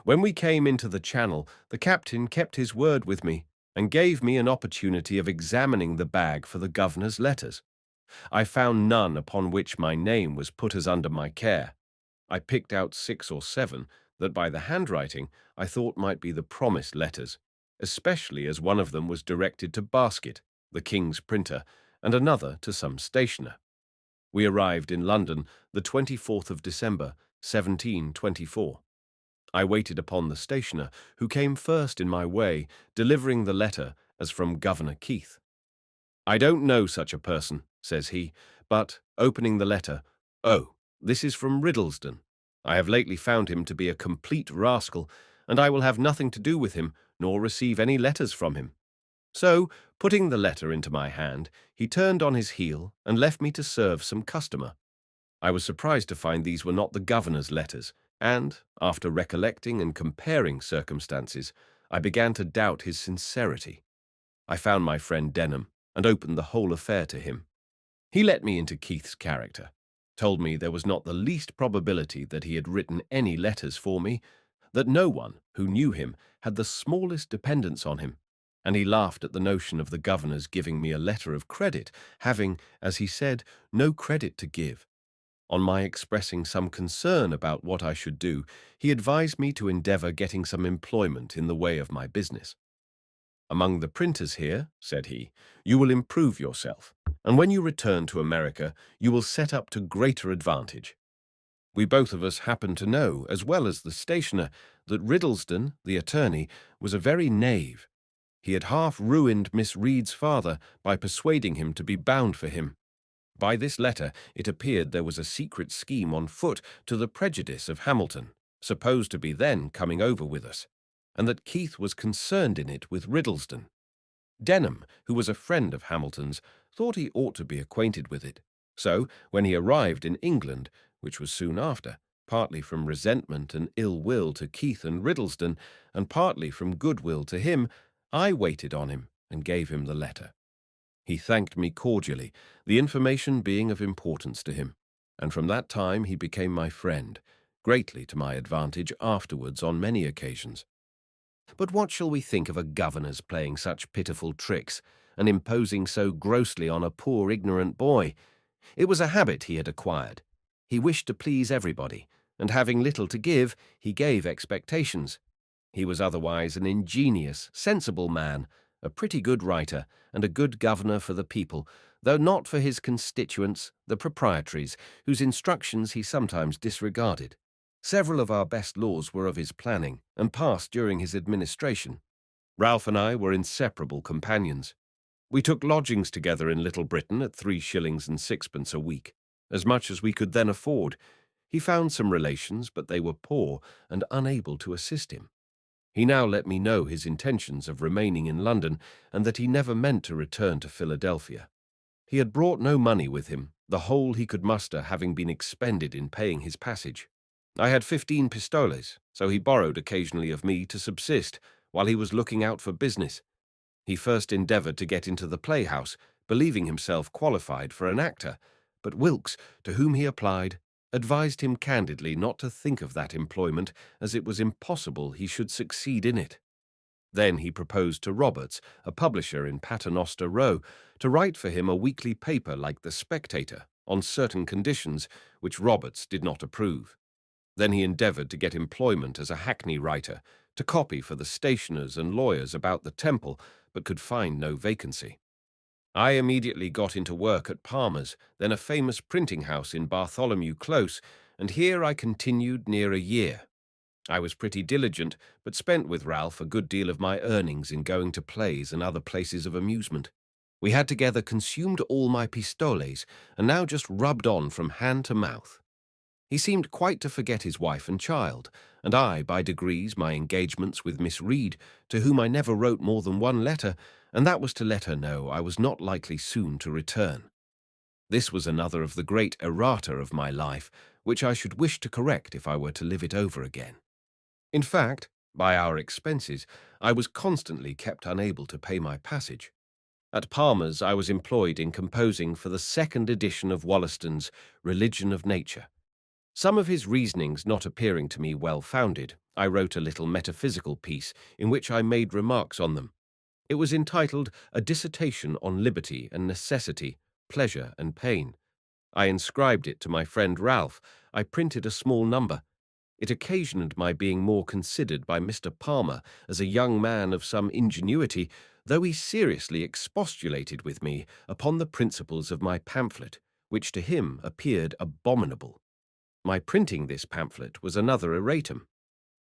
When we came into the Channel, the captain kept his word with me, and gave me an opportunity of examining the bag for the governor's letters. I found none upon which my name was put as under my care. I picked out 6 or 7, that by the handwriting I thought might be the promised letters, especially as one of them was directed to Basket, the king's printer, and another to some stationer. We arrived in London the 24th of December, 1724. I waited upon the stationer, who came first in my way, delivering the letter as from Governor Keith. "I don't know such a person," says he, but, opening the letter, "Oh, this is from Riddlesden. I have lately found him to be a complete rascal, and I will have nothing to do with him, nor receive any letters from him." So, putting the letter into my hand, he turned on his heel and left me to serve some customer. I was surprised to find these were not the governor's letters, and, after recollecting and comparing circumstances, I began to doubt his sincerity. I found my friend Denham, and opened the whole affair to him. He let me into Keith's character, told me there was not the least probability that he had written any letters for me, that no one who knew him had the smallest dependence on him, and he laughed at the notion of the governor's giving me a letter of credit, having, as he said, no credit to give. On my expressing some concern about what I should do, he advised me to endeavor getting some employment in the way of my business. "Among the printers here," said he, "you will improve yourself, and when you return to America, you will set up to greater advantage." We both of us happened to know, as well as the stationer, that Riddlesden, the attorney, was a very knave. He had half ruined Miss Reed's father by persuading him to be bound for him. By this letter it appeared there was a secret scheme on foot to the prejudice of Hamilton, supposed to be then coming over with us, and that Keith was concerned in it with Riddlesden. Denham, who was a friend of Hamilton's, thought he ought to be acquainted with it. So, when he arrived in England, which was soon after, partly from resentment and ill will to Keith and Riddlesden, and partly from goodwill to him, I waited on him and gave him the letter. He thanked me cordially, the information being of importance to him, and from that time he became my friend, greatly to my advantage afterwards on many occasions. But what shall we think of a governor's playing such pitiful tricks, and imposing so grossly on a poor ignorant boy? It was a habit he had acquired. He wished to please everybody, and having little to give, he gave expectations. He was otherwise an ingenious, sensible man, a pretty good writer, and a good governor for the people, though not for his constituents, the proprietaries, whose instructions he sometimes disregarded. Several of our best laws were of his planning, and passed during his administration. Ralph and I were inseparable companions. We took lodgings together in Little Britain at 3 shillings and sixpence a week, as much as we could then afford. He found some relations, but they were poor and unable to assist him. He now let me know his intentions of remaining in London, and that he never meant to return to Philadelphia. He had brought no money with him, the whole he could muster having been expended in paying his passage. I had 15 pistoles, so he borrowed occasionally of me to subsist while he was looking out for business. He first endeavored to get into the playhouse, believing himself qualified for an actor, but Wilkes, to whom he applied, advised him candidly not to think of that employment, as it was impossible he should succeed in it. Then he proposed to Roberts, a publisher in Paternoster Row, to write for him a weekly paper like The Spectator, on certain conditions, which Roberts did not approve. Then he endeavored to get employment as a hackney writer, to copy for the stationers and lawyers about the Temple, but could find no vacancy. I immediately got into work at Palmer's, then a famous printing house in Bartholomew Close, and here I continued near a year. I was pretty diligent, but spent with Ralph a good deal of my earnings in going to plays and other places of amusement. We had together consumed all my pistoles, and now just rubbed on from hand to mouth. He seemed quite to forget his wife and child, and I, by degrees, my engagements with Miss Reed, to whom I never wrote more than one letter, and that was to let her know I was not likely soon to return. This was another of the great errata of my life, which I should wish to correct if I were to live it over again. In fact, by our expenses, I was constantly kept unable to pay my passage. At Palmer's I was employed in composing for the second edition of Wollaston's Religion of Nature. Some of his reasonings not appearing to me well-founded, I wrote a little metaphysical piece in which I made remarks on them. It was entitled A Dissertation on Liberty and Necessity, Pleasure and Pain. I inscribed it to my friend Ralph. I printed a small number. It occasioned my being more considered by Mr. Palmer as a young man of some ingenuity, though he seriously expostulated with me upon the principles of my pamphlet, which to him appeared abominable. My printing this pamphlet was another erratum.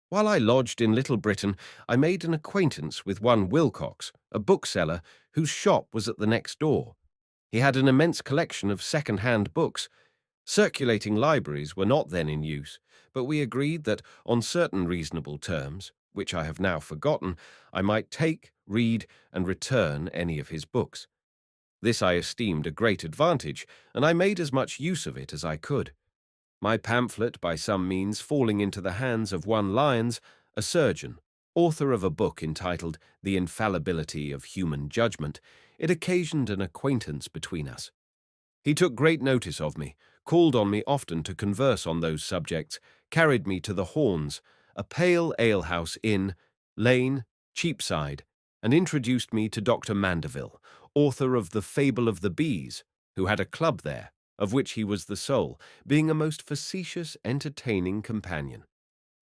While I lodged in Little Britain, I made an acquaintance with one Wilcox, a bookseller, whose shop was at the next door. He had an immense collection of second-hand books. Circulating libraries were not then in use, but we agreed that on certain reasonable terms, which I have now forgotten, I might take, read, and return any of his books. This I esteemed a great advantage, and I made as much use of it as I could. My pamphlet, by some means falling into the hands of one Lyons, a surgeon, author of a book entitled The Infallibility of Human Judgment, it occasioned an acquaintance between us. He took great notice of me, called on me often to converse on those subjects, carried me to the Horns, a pale alehouse in Lane, Cheapside, and introduced me to Dr. Mandeville, author of The Fable of the Bees, who had a club there, of which he was the soul, being a most facetious, entertaining companion.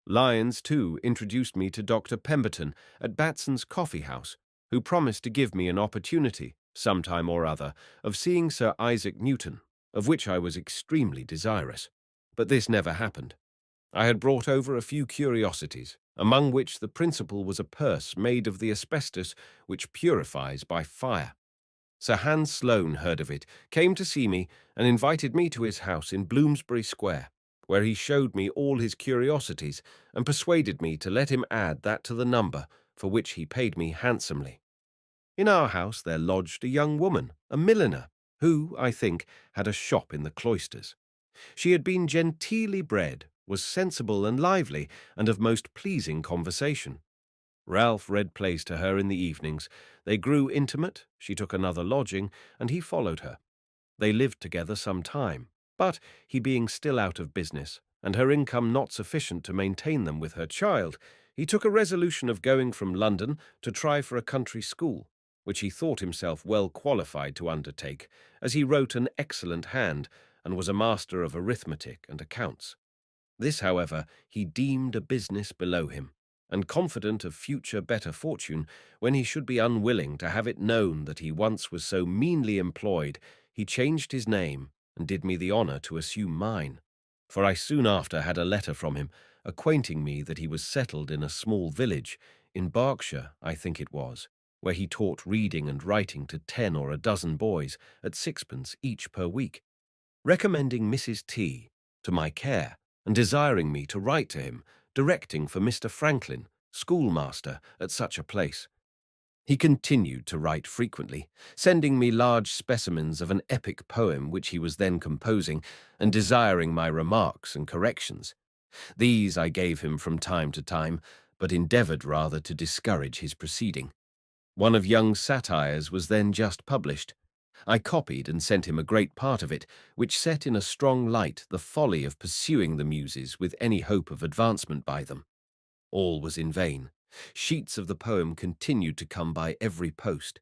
Lyons, too, introduced me to Dr. Pemberton at Batson's Coffee House, who promised to give me an opportunity, some time or other, of seeing Sir Isaac Newton, of which I was extremely desirous. But this never happened. I had brought over a few curiosities, among which the principal was a purse made of the asbestos which purifies by fire. Sir Hans Sloane heard of it, came to see me, and invited me to his house in Bloomsbury Square, where he showed me all his curiosities, and persuaded me to let him add that to the number, for which he paid me handsomely. In our house there lodged a young woman, a milliner, who, I think, had a shop in the cloisters. She had been genteelly bred, was sensible and lively, and of most pleasing conversation. Ralph read plays to her in the evenings. They grew intimate, she took another lodging, and he followed her. They lived together some time, but he being still out of business, and her income not sufficient to maintain them with her child, he took a resolution of going from London to try for a country school, which he thought himself well qualified to undertake, as he wrote an excellent hand, and was a master of arithmetic and accounts. This, however, he deemed a business below him, and confident of future better fortune, when he should be unwilling to have it known that he once was so meanly employed, he changed his name, and did me the honour to assume mine. For I soon after had a letter from him, acquainting me that he was settled in a small village, in Berkshire, I think it was, where he taught reading and writing to 10 or a dozen boys, at 6d. each per week, recommending Mrs. T. to my care, and desiring me to write to him, directing for Mr. Franklin, schoolmaster at such a place. He continued to write frequently, sending me large specimens of an epic poem which he was then composing, and desiring my remarks and corrections. These I gave him from time to time, but endeavoured rather to discourage his proceeding. One of Young's satires was then just published. I copied and sent him a great part of it, which set in a strong light the folly of pursuing the Muses with any hope of advancement by them. All was in vain. Sheets of the poem continued to come by every post.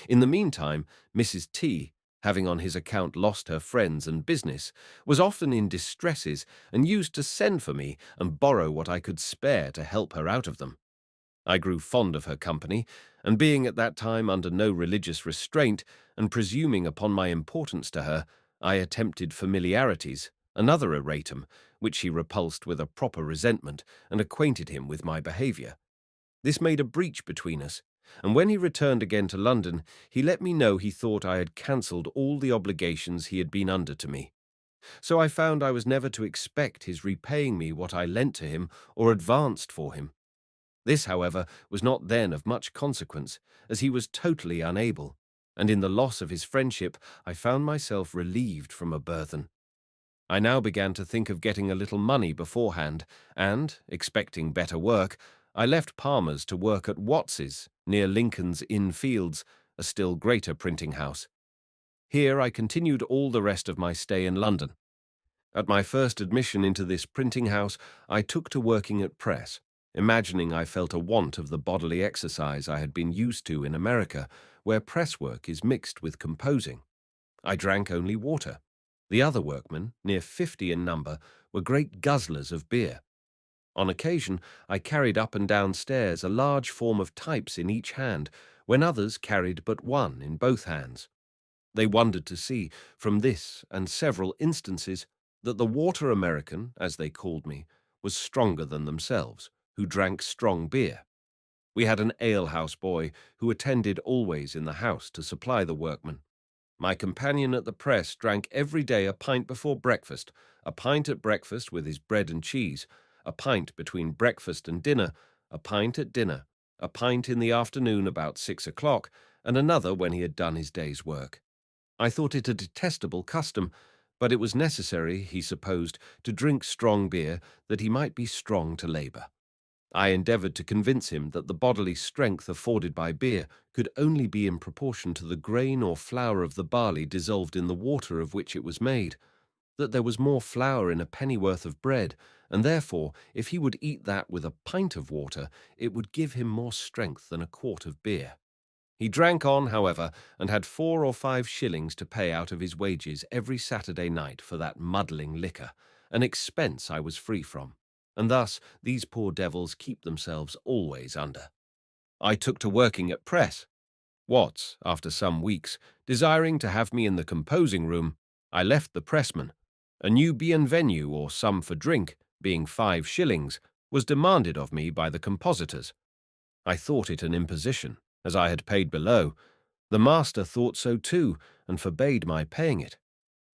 In the meantime, Mrs. T., having on his account lost her friends and business, was often in distresses, and used to send for me and borrow what I could spare to help her out of them. I grew fond of her company, and being at that time under no religious restraint, and presuming upon my importance to her, I attempted familiarities, another erratum, which she repulsed with a proper resentment, and acquainted him with my behaviour. This made a breach between us, and when he returned again to London, he let me know he thought I had cancelled all the obligations he had been under to me. So I found I was never to expect his repaying me what I lent to him or advanced for him. This, however, was not then of much consequence, as he was totally unable, and in the loss of his friendship I found myself relieved from a burthen. I now began to think of getting a little money beforehand, and, expecting better work, I left Palmer's to work at Watts's, near Lincoln's Inn Fields, a still greater printing house. Here I continued all the rest of my stay in London. At my first admission into this printing house, I took to working at press, imagining I felt a want of the bodily exercise I had been used to in America, where press work is mixed with composing. I drank only water. The other workmen, near 50 in number, were great guzzlers of beer. On occasion, I carried up and down stairs a large form of types in each hand, when others carried but one in both hands. They wondered to see, from this and several instances, that the water American, as they called me, was stronger than themselves, who drank strong beer. We had an alehouse boy who attended always in the house to supply the workmen. My companion at the press drank every day a pint before breakfast, a pint at breakfast with his bread and cheese, a pint between breakfast and dinner, a pint at dinner, a pint in the afternoon about 6 o'clock, and another when he had done his day's work. I thought it a detestable custom, but it was necessary, he supposed, to drink strong beer that he might be strong to labour. I endeavoured to convince him that the bodily strength afforded by beer could only be in proportion to the grain or flour of the barley dissolved in the water of which it was made, that there was more flour in a pennyworth of bread, and therefore, if he would eat that with a pint of water, it would give him more strength than a quart of beer. He drank on, however, and had 4 or 5 shillings to pay out of his wages every Saturday night for that muddling liquor, an expense I was free from, and thus these poor devils keep themselves always under. I took to working at press. Watts, after some weeks, desiring to have me in the composing room, I left the pressman. A new bienvenue or sum for drink, being 5 shillings, was demanded of me by the compositors. I thought it an imposition, as I had paid below. The master thought so too, and forbade my paying it.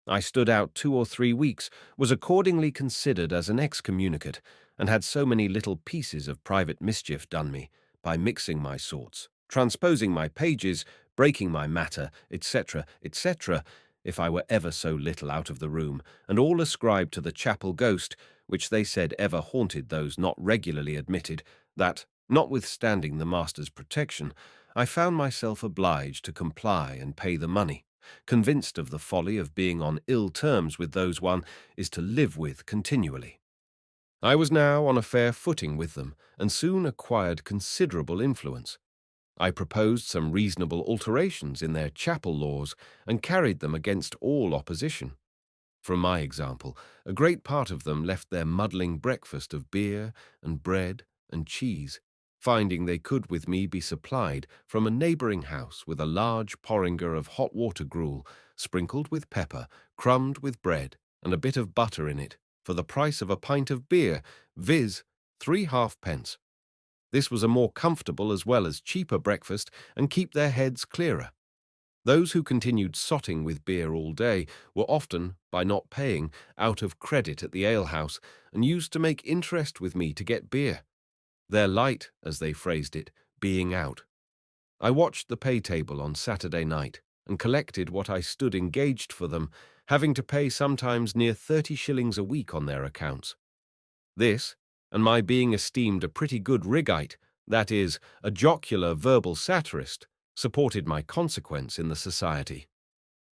I stood out 2 or 3 weeks, was accordingly considered as an excommunicate, and had so many little pieces of private mischief done me, by mixing my sorts, transposing my pages, breaking my matter, etc., etc., if I were ever so little out of the room, and all ascribed to the chapel ghost, which they said ever haunted those not regularly admitted, that, notwithstanding the master's protection, I found myself obliged to comply and pay the money, convinced of the folly of being on ill terms with those one is to live with continually. I was now on a fair footing with them, and soon acquired considerable influence. I proposed some reasonable alterations in their chapel laws, and carried them against all opposition. From my example, a great part of them left their muddling breakfast of beer and bread and cheese, finding they could with me be supplied from a neighbouring house with a large porringer of hot water gruel, sprinkled with pepper, crumbed with bread, and a bit of butter in it, for the price of a pint of beer, viz., 3 halfpence. This was a more comfortable as well as cheaper breakfast, and keep their heads clearer. Those who continued sotting with beer all day were often, by not paying, out of credit at the alehouse, and used to make interest with me to get beer, their light, as they phrased it, being out. I watched the pay table on Saturday night, and collected what I stood engaged for them, having to pay sometimes near 30 shillings a week on their accounts. This, and my being esteemed a pretty good riggite, that is, a jocular verbal satirist, supported my consequence in the society.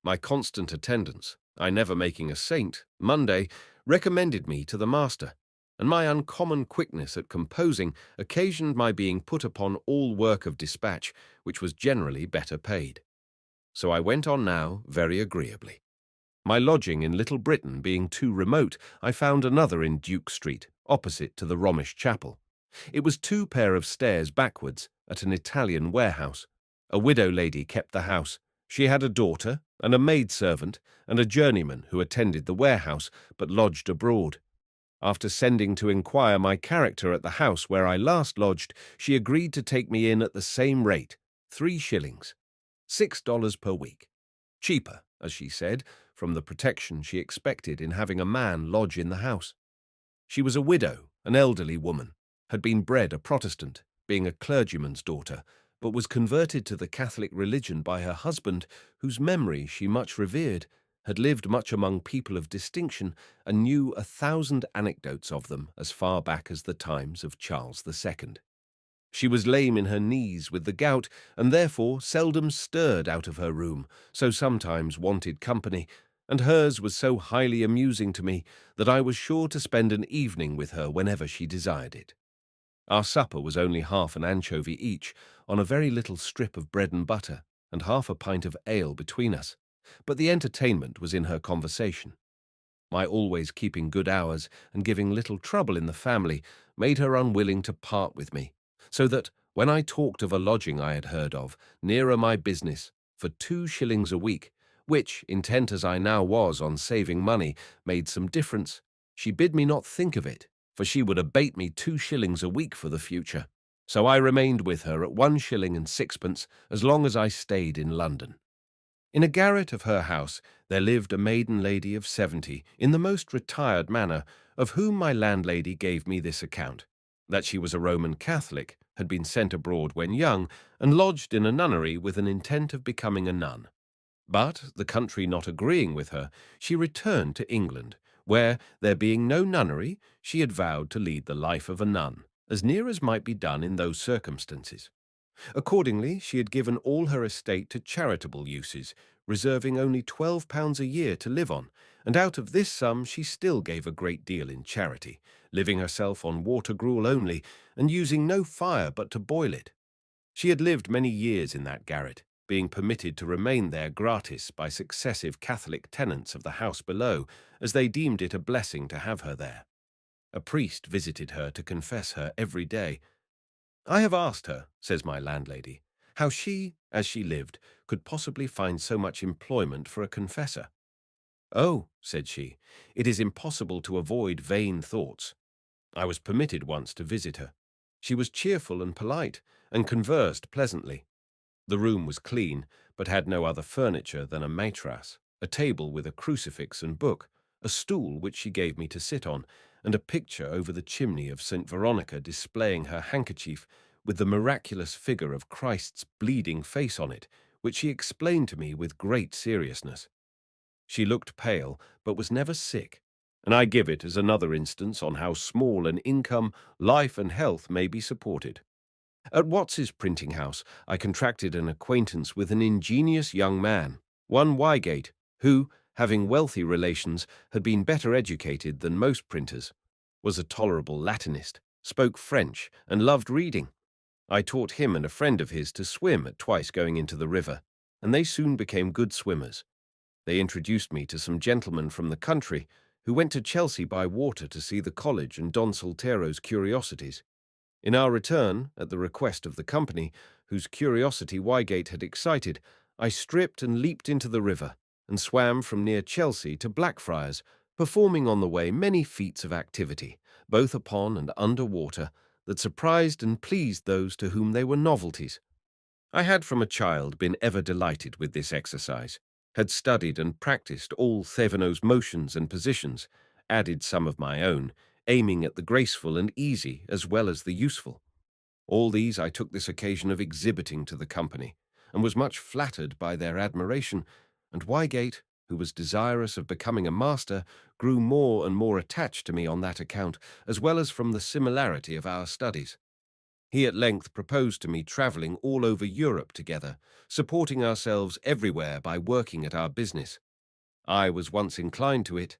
My constant attendance, I never making a saint, Monday, recommended me to the master, and my uncommon quickness at composing occasioned my being put upon all work of dispatch, which was generally better paid. So I went on now very agreeably. My lodging in Little Britain being too remote, I found another in Duke Street, opposite to the Romish Chapel. It was 2 pair of stairs backwards, at an Italian warehouse. A widow lady kept the house. She had a daughter, and a maidservant, and a journeyman who attended the warehouse, but lodged abroad. After sending to inquire my character at the house where I last lodged, she agreed to take me in at the same rate, 3 shillings, $6 per week. Cheaper, as she said, from the protection she expected in having a man lodge in the house. She was a widow, an elderly woman, had been bred a Protestant, being a clergyman's daughter, but was converted to the Catholic religion by her husband, whose memory she much revered, had lived much among people of distinction, and knew 1,000 anecdotes of them as far back as the times of Charles II. She was lame in her knees with the gout, and therefore seldom stirred out of her room, so sometimes wanted company, and hers was so highly amusing to me that I was sure to spend an evening with her whenever she desired it. Our supper was only half an anchovy each, on a very little strip of bread and butter, and half a pint of ale between us, but the entertainment was in her conversation. My always keeping good hours and giving little trouble in the family made her unwilling to part with me, so that when I talked of a lodging I had heard of, nearer my business, for 2 shillings a week, which, intent as I now was on saving money, made some difference, she bid me not think of it, for she would abate me 2 shillings a week for the future. So I remained with her at 1 shilling and sixpence as long as I stayed in London. In a garret of her house there lived a maiden lady of 70, in the most retired manner, of whom my landlady gave me this account: that she was a Roman Catholic, had been sent abroad when young, and lodged in a nunnery with an intent of becoming a nun. But, the country not agreeing with her, she returned to England, where, there being no nunnery, she had vowed to lead the life of a nun, as near as might be done in those circumstances. Accordingly, she had given all her estate to charitable uses, reserving only £12 a year to live on, and out of this sum she still gave a great deal in charity, living herself on water gruel only, and using no fire but to boil it. She had lived many years in that garret, being permitted to remain there gratis by successive Catholic tenants of the house below, as they deemed it a blessing to have her there. A priest visited her to confess her every day. I have asked her, says my landlady, how she, as she lived, could possibly find so much employment for a confessor. Oh, said she, it is impossible to avoid vain thoughts. I was permitted once to visit her. She was cheerful and polite, and conversed pleasantly. The room was clean, but had no other furniture than a matras, a table with a crucifix and book, a stool which she gave me to sit on, and a picture over the chimney of St. Veronica displaying her handkerchief with the miraculous figure of Christ's bleeding face on it, which she explained to me with great seriousness. She looked pale, but was never sick, and I give it as another instance on how small an income, life, and health may be supported. At Watts's printing house, I contracted an acquaintance with an ingenious young man, one Wygate, who, having wealthy relations, had been better educated than most printers, was a tolerable Latinist, spoke French, and loved reading. I taught him and a friend of his to swim at twice going into the river, and they soon became good swimmers. They introduced me to some gentlemen from the country who went to Chelsea by water to see the college and Don Soltero's curiosities. In our return, at the request of the company, whose curiosity Wygate had excited, I stripped and leaped into the river, and swam from near Chelsea to Blackfriars, performing on the way many feats of activity, both upon and under water, that surprised and pleased those to whom they were novelties. I had from a child been ever delighted with this exercise, had studied and practised all Thevenot's motions and positions, added some of my own, aiming at the graceful and easy as well as the useful. All these I took this occasion of exhibiting to the company, and was much flattered by their admiration, and Wygate, who was desirous of becoming a master, grew more and more attached to me on that account, as well as from the similarity of our studies. He at length proposed to me travelling all over Europe together, supporting ourselves everywhere by working at our business. I was once inclined to it,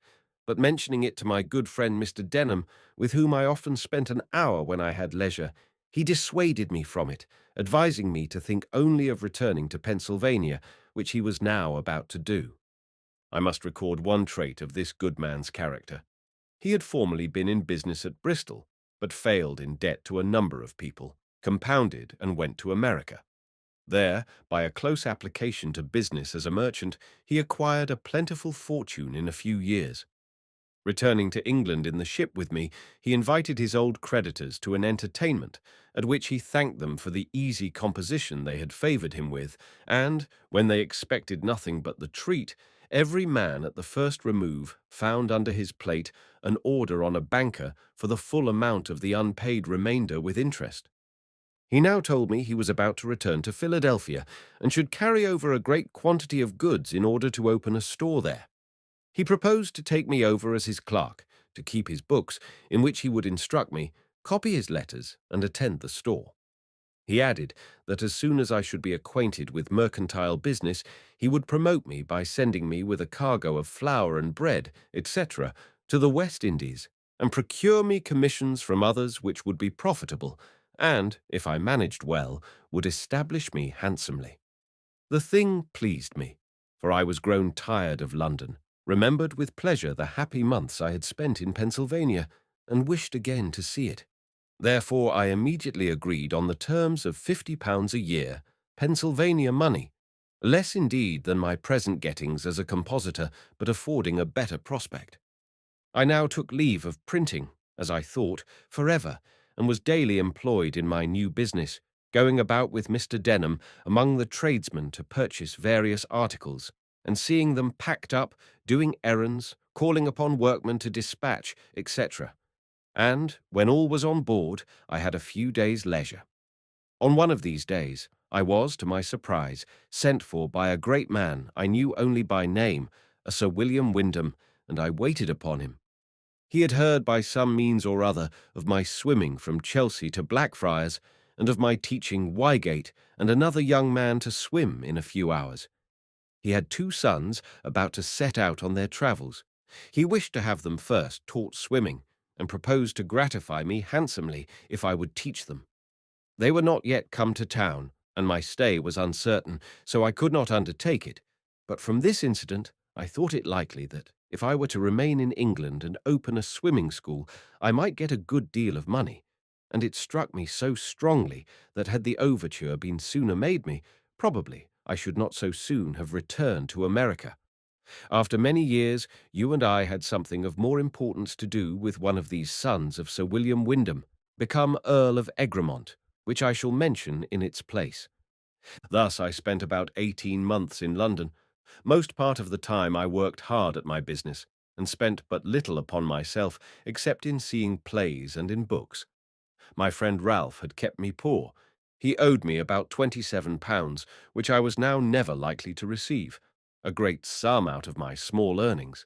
but mentioning it to my good friend Mr. Denham, with whom I often spent an hour when I had leisure, he dissuaded me from it, advising me to think only of returning to Pennsylvania, which he was now about to do. I must record one trait of this good man's character. He had formerly been in business at Bristol, but failed in debt to a number of people, compounded, and went to America. There, by a close application to business as a merchant, he acquired a plentiful fortune in a few years. Returning to England in the ship with me, he invited his old creditors to an entertainment, at which he thanked them for the easy composition they had favoured him with, and, when they expected nothing but the treat, every man at the first remove found under his plate an order on a banker for the full amount of the unpaid remainder with interest. He now told me he was about to return to Philadelphia, and should carry over a great quantity of goods in order to open a store there. He proposed to take me over as his clerk, to keep his books, in which he would instruct me, copy his letters, and attend the store. He added that as soon as I should be acquainted with mercantile business, he would promote me by sending me with a cargo of flour and bread, etc., to the West Indies, and procure me commissions from others which would be profitable, and, if I managed well, would establish me handsomely. The thing pleased me, for I was grown tired of London, remembered with pleasure the happy months I had spent in Pennsylvania, and wished again to see it. Therefore I immediately agreed on the terms of £50 a year, Pennsylvania money, less indeed than my present gettings as a compositor, but affording a better prospect. I now took leave of printing, as I thought, forever, and was daily employed in my new business, going about with Mr. Denham among the tradesmen to purchase various articles, and seeing them packed up, doing errands, calling upon workmen to dispatch, etc. And, when all was on board, I had a few days' leisure. On one of these days, I was, to my surprise, sent for by a great man I knew only by name, a Sir William Wyndham, and I waited upon him. He had heard by some means or other of my swimming from Chelsea to Blackfriars, and of my teaching Wygate and another young man to swim in a few hours. He had 2 sons about to set out on their travels. He wished to have them first taught swimming, and proposed to gratify me handsomely if I would teach them. They were not yet come to town, and my stay was uncertain, so I could not undertake it. But from this incident I thought it likely that, if I were to remain in England and open a swimming school, I might get a good deal of money, and it struck me so strongly that had the overture been sooner made me, probably I should not so soon have returned to America. After many years, you and I had something of more importance to do with one of these sons of Sir William Wyndham, become Earl of Egremont, which I shall mention in its place. Thus I spent about 18 months in London. Most part of the time I worked hard at my business, and spent but little upon myself, except in seeing plays and in books. My friend Ralph had kept me poor. He owed me about £27, which I was now never likely to receive, a great sum out of my small earnings.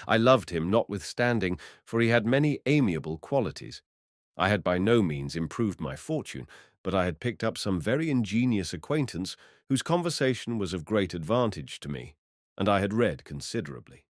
I loved him notwithstanding, for he had many amiable qualities. I had by no means improved my fortune, but I had picked up some very ingenious acquaintance whose conversation was of great advantage to me, and I had read considerably.